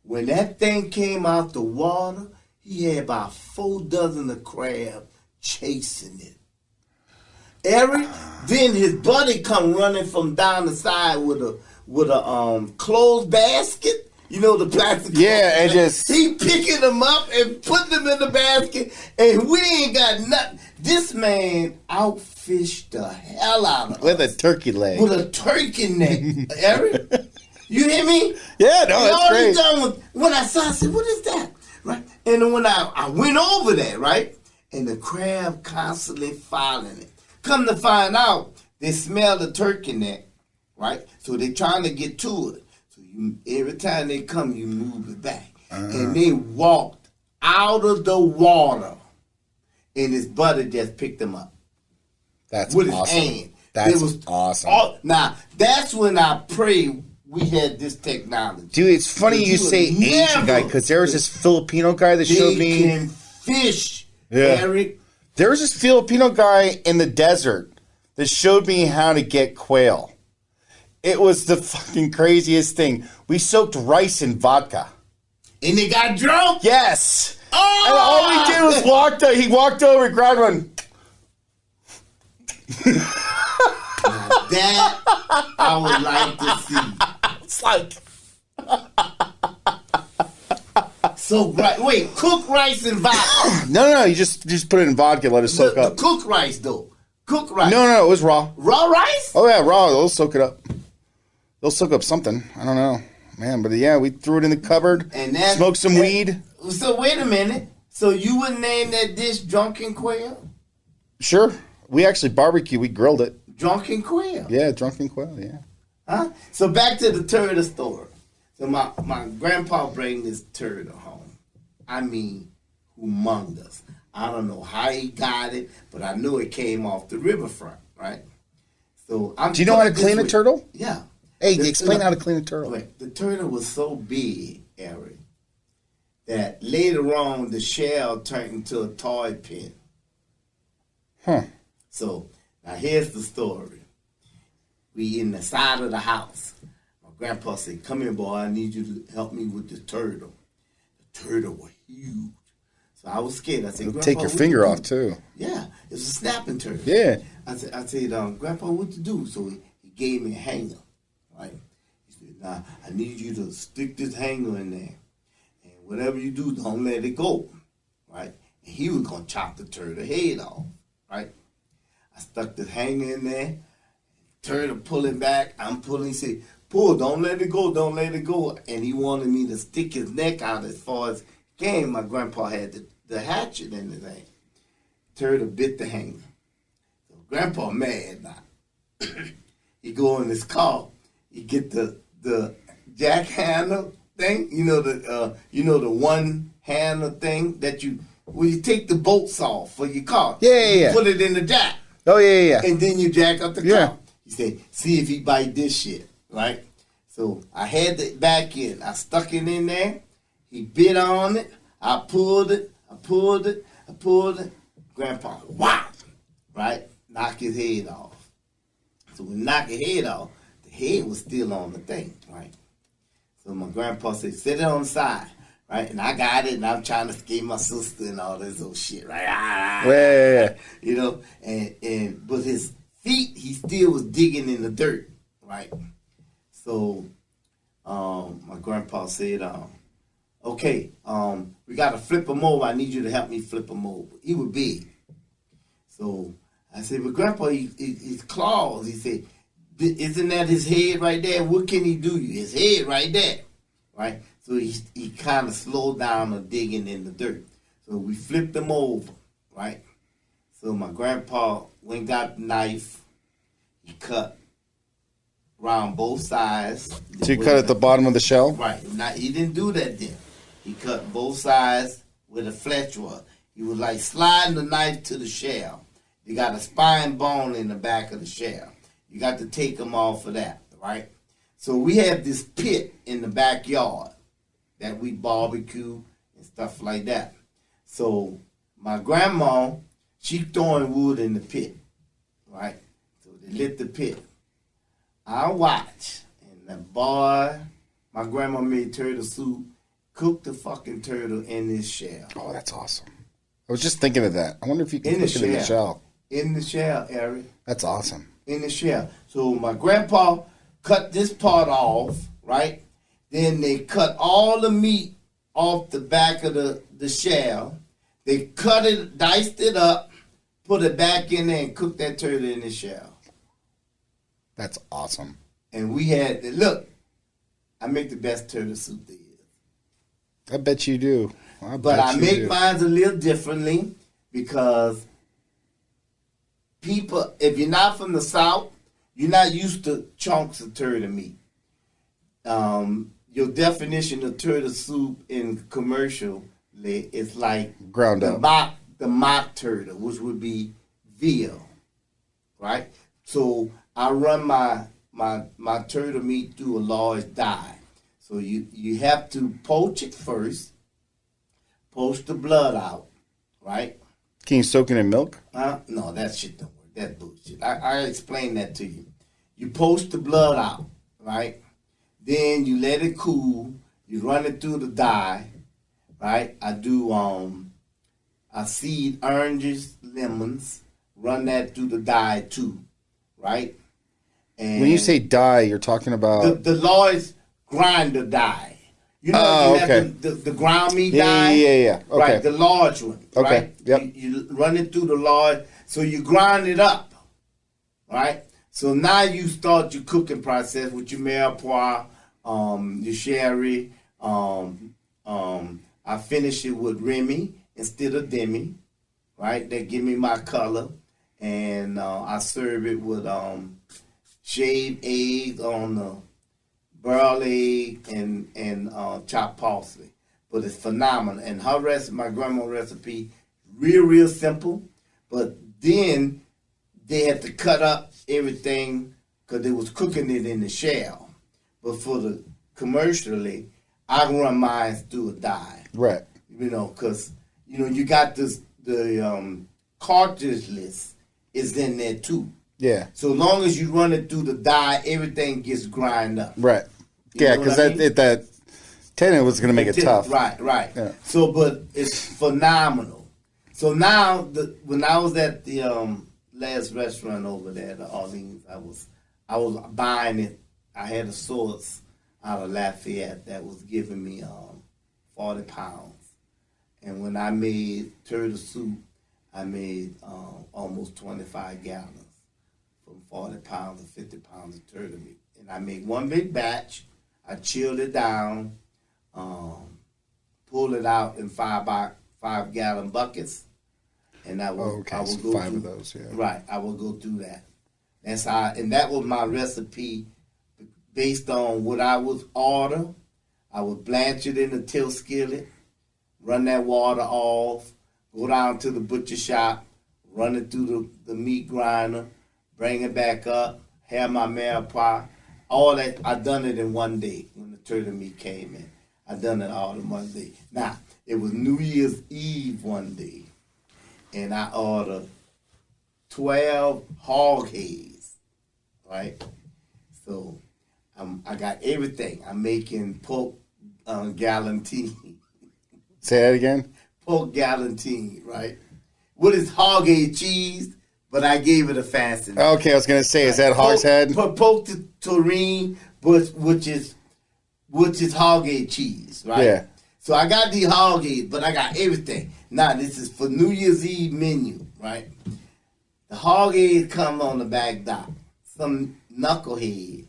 When that thing came out the water, he had about 4 dozen of crab chasing it. Eric, then his buddy come running from down the side with a clothes basket, You know the plastic. Yeah, and just he picking them up and putting them in the basket, and we ain't got nothing. This man outfished the hell out of us with a turkey leg, with a turkey neck. Eric, you hear me? Yeah, no, that's great. When I saw, I said, "What is that?" Right, and then when I went over there, right, and the crab constantly following it. Come to find out, they smell the turkey neck, right? So they trying to get to it. So every time they come, you move it back. And they walked out of the water, and his buddy just picked them up. That's with awesome. His hand. That's awesome. Now, that's when I pray we had this technology. Dude, it's funny you say Asian guy, because there was this Filipino guy that showed me. They can fish, Eric. There was this Filipino guy in the desert that showed me how to get quail. It was the fucking craziest thing. We soaked rice in vodka. And they got drunk? Yes. Oh! And all he did was he walked over and grabbed one. That I would like to see. It's like... So, wait, cook rice and vodka. No, you just put it in vodka, let it soak up. The cooked rice, though. Cooked rice. No, it was raw. Raw rice? Oh, yeah, raw. They'll soak it up. They'll soak up something. I don't know. Man, but yeah, we threw it in the cupboard, and smoked some weed. So, wait a minute. So, you would name that dish Drunken Quail? Sure. We actually barbecued. We grilled it. Drunken Quail? Yeah, Drunken Quail, yeah. Huh? So, back to the turtle story. So, my grandpa bring this turtle home. I mean, humongous. I don't know how he got it, but I know it came off the riverfront, right? So do you know how to clean a turtle? Yeah. Hey, explain how to clean a turtle. Wait, the turtle was so big, Eric, that later on the shell turned into a toy pin. Huh. So now here's the story. We in the side of the house. My grandpa said, "Come here, boy. I need you to help me with the turtle." The turtle was huge. So I was scared. I said, "Grandpa, take your finger off too." Yeah, it's a snapping turtle. Yeah. I said, "Grandpa, what to do?" So he gave me a hanger, right? He said, "Now I need you to stick this hanger in there, and whatever you do, don't let it go, right?" And he was gonna chop the turtle head off, right? I stuck the hanger in there. Turtle pulling back. I'm pulling. He said, "Pull, don't let it go, don't let it go." And he wanted me to stick his neck out as far as game. My grandpa had the hatchet in his hand. Turtle bit the hanger. So Grandpa mad now. He go in his car. He get the jack handle thing. You know the one handle thing that you take the bolts off for your car. Yeah. Put it in the jack. Oh yeah. And then you jack up the car. Yeah. He said, "See if he bite this shit," right? So I had it back in. I stuck it in there. He bit on it. I pulled it. Grandpa, wow, right? Knock his head off. So when knock his head off, the head was still on the thing, right? So my grandpa said, "Set it on the side," right? And I got it, and I'm trying to escape my sister and all this old shit, right? Yeah. You know, but his feet, he still was digging in the dirt, right? So my grandpa said, "Okay, we got to flip him over. I need you to help me flip him over." He was big. So I said, "But Grandpa, his claws," he said, "Isn't that his head right there? What can he do? His head right there." Right? So he kind of slowed down on digging in the dirt. So we flipped him over, right? So my grandpa went and got the knife. He cut around both sides. So you cut at the bottom of the shell? Right. Now, he didn't do that then. He cut both sides with a fletch was. He was like sliding the knife to the shell. You got a spine bone in the back of the shell. You got to take them off of that, right? So we have this pit in the backyard that we barbecue and stuff like that. So my grandma, she throwing wood in the pit, right? So they lit the pit. I watch, and the boy, my grandma made turtle soup, cooked the fucking turtle in this shell. Oh, that's awesome. I was just thinking of that. I wonder if you can cook it in the shell. In the shell, Eric. That's awesome. In the shell. So my grandpa cut this part off, right? Then they cut all the meat off the back of the shell. They cut it, diced it up, put it back in there, and cooked that turtle in the shell. That's awesome. And we had, look, I make the best turtle soup there is. I bet you do. But I make mine a little differently because people, if you're not from the South, you're not used to chunks of turtle meat. Your definition of turtle soup in commercial is like ground up. The mock turtle, which would be veal, right? So I run my turtle meat through a large dye. So you have to poach it first, poach the blood out, right? Can you soak it in milk? No, that shit don't work. That's bullshit. I explained that to you. You poach the blood out, right? Then you let it cool. You run it through the dye, right? I seed oranges, lemons, run that through the dye too, right? And when you say dye, you're talking about the large grinder dye. You know, have the ground meat dye. Yeah. Okay. Right, the large one. Okay. Right? Yep. You run it through the large, so you grind it up, right? So now you start your cooking process with your mirepoix, your sherry. I finish it with Remy instead of Demi, right? That give me my color, and I serve it with shaved eggs on the boiled egg and chopped parsley. But it's phenomenal. And her recipe, my grandma's recipe, real simple. But then they had to cut up everything because they was cooking it in the shell. But for the commercially, I run mine through a dye. Right. You know, because, you know, you got the cartridge list is in there too. Yeah. So long as you run it through the dye, everything gets grind up. Right. Yeah, because that tannin was going to make it tough. Right. Yeah. So, but it's phenomenal. So now, when I was at the last restaurant over there, the Orleans, I was buying it. I had a source out of Lafayette that was giving me 40 pounds. And when I made turtle soup, I made almost 25 gallons from 40 pounds to 50 pounds of turtle meat. And I made one big batch. I chilled it down, pulled it out in 5 gallon buckets, and I will go so 5 of those. Yeah. Right, I will go through that. That's how, and that was my recipe based on what I was order. I would blanch it in a tilt skillet, run that water off, go down to the butcher shop, run it through the meat grinder, bring it back up, have my mirepoix. All that, I done it in one day when the turtle meat came in. I done it all in one day. Now, it was New Year's Eve one day, and I ordered 12 hog heads, right? So, I got everything. I'm making pork galantine. Say that again? Pork galantine, right? What is hog head cheese? But I gave it a fancy name. Okay, I was going to say, is that hog's head? Poke terrine, which is hog head cheese, right? Yeah. So I got the hog head, but I got everything. Now, this is for New Year's Eve menu, right? The hog head comes on the back dock. Some knucklehead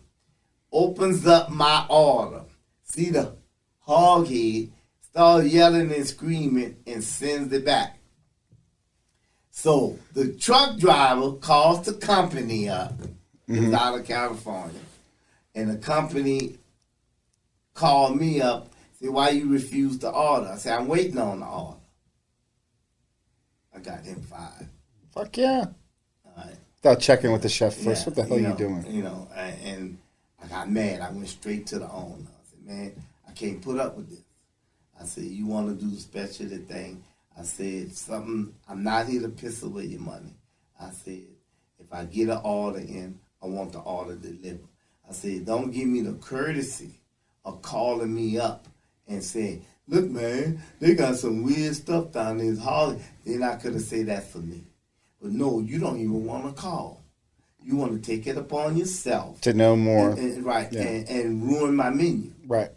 opens up my order. See the hog head, start yelling and screaming, and sends it back. So the truck driver calls the company up. It's out of California. And the company called me up, said, why you refuse to order? I said, I'm waiting on the order. I got him fired. Fuck yeah. All right. Without checking with the chef first. Yeah, What the hell are you doing? You know, and I got mad. I went straight to the owner. I said, man, I can't put up with this. I said, you want to do the specialty thing? I said, I'm not here to piss away your money. I said, if I get an order in, I want the order delivered. I said, don't give me the courtesy of calling me up and saying, look, man, they got some weird stuff down there. Then I could have said that for me. But no, you don't even want to call. You want to take it upon yourself. To know more. Right, yeah. and ruin my menu. Right.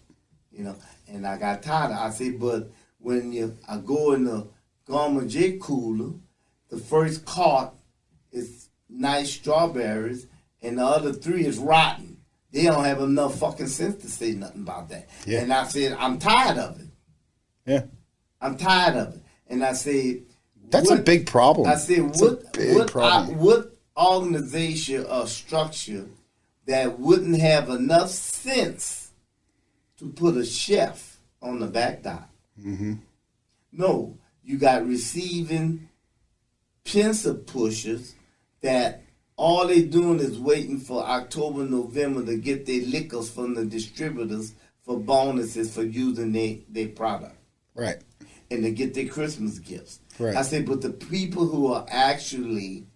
And I got tired. I said, but when I go in the Gamma J cooler, the first cart is nice strawberries, and the other 3 is rotten. They don't have enough fucking sense to say nothing about that. Yeah. And I said, I'm tired of it. Yeah. I'm tired of it. And I said, that's a big problem. I said, what organization or structure that wouldn't have enough sense to put a chef on the back dock? Mm-hmm. No, you got receiving pencil pushers that all they doing is waiting for October, November to get their liquors from the distributors for bonuses for using their product. Right. And to get their Christmas gifts. Right. I said, but the people who are actually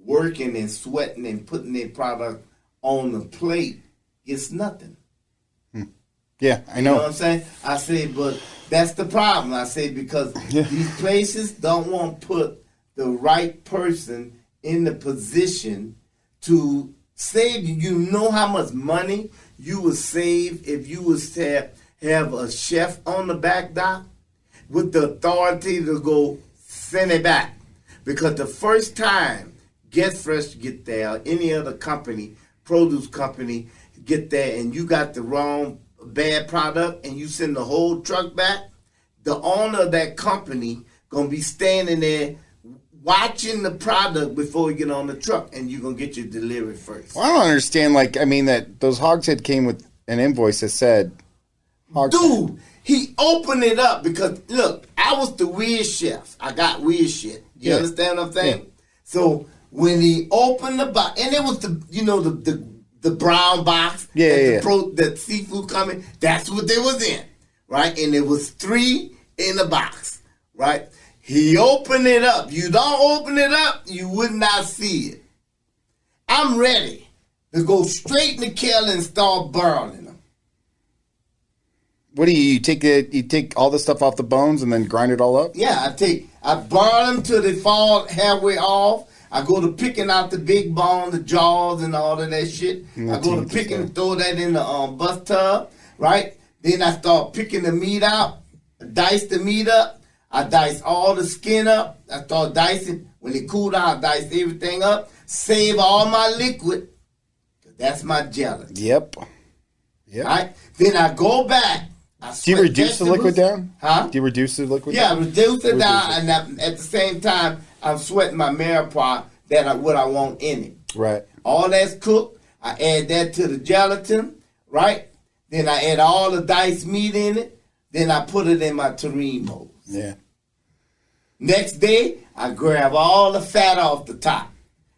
working and sweating and putting their product on the plate gets nothing. Yeah, I know. You know what I'm saying? I said, but that's the problem. I said, because these places don't want to put the right person in the position to save you. You know how much money you would save if you was to have a chef on the back dock with the authority to go send it back. Because the first time Get Fresh get there, or any other company, produce company, get there, and you got the wrong bad product and you send the whole truck back, the owner of that company gonna be standing there watching the product before you get on the truck, and you're gonna get your delivery first. Well, I don't understand. That those hogshead came with an invoice that said, dude, he opened it up because look, I was the weird chef. I got weird shit. You understand what I'm saying? Yeah. So when he opened the box, and it was the brown box, that seafood coming, that's what they was in, right? And it was 3 in the box, right? He opened it up. You don't open it up, you would not see it. I'm ready to go straight in the kettle and start boiling them. What do you take? You take all the stuff off the bones and then grind it all up? Yeah, I boil them till they fall halfway off. I go to picking out the big bone, the jaws, and all of that shit. I go to picking and throw that in the bus tub, right? Then I start picking the meat out, dice the meat up. I dice all the skin up. I start dicing. When it cool down, I dice everything up. Save all my liquid. That's my gelatin. Yep. Right? Then I go back. Do you reduce the liquid down? Huh? Do you reduce the liquid down? Yeah, reduce it down, and at the same time, I'm sweating my mirepoix what I want in it. Right. All that's cooked. I add that to the gelatin, right? Then I add all the diced meat in it. Then I put it in my tureen mold. Yeah. Next day, I grab all the fat off the top.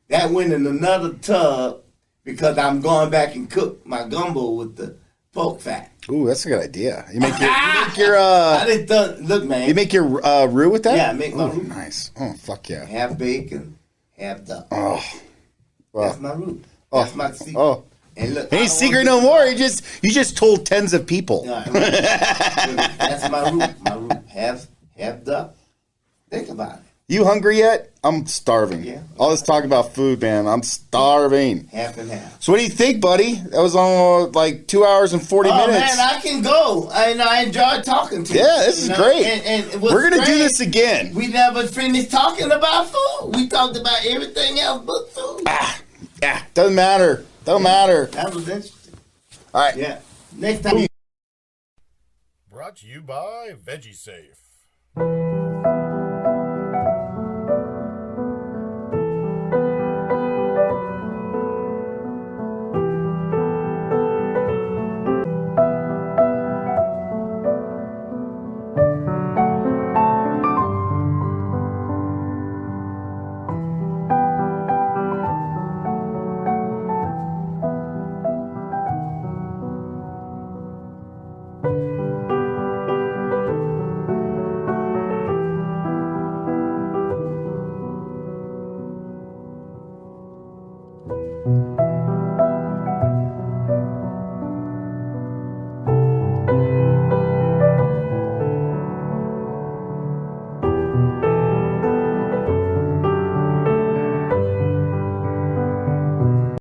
That went in another tub because I'm going back and cook my gumbo with the pork fat. Ooh, that's a good idea. You make your I didn't look, man. You make your roux with that? Yeah, I make my roux. Nice. Oh, fuck yeah. Half bacon, half duck. Oh. Well, that's my roux. That's my secret. Oh. And look, ain't secret no more. You just told tens of people. No, that's my roux. My roux. Half duck. Think about it. You hungry yet? I'm starving. Yeah. All this talk about food, man. I'm starving. Half and half. So what do you think, buddy? That was on 2 hours and 40 minutes. Oh, man, I can go. I enjoy talking to you. Yeah, this is great. And we're going to do this again. We never finished talking about food. We talked about everything else but food. Yeah, doesn't matter. Don't matter. That was interesting. All right. Yeah. Next time. Brought to you by VeggieSafe.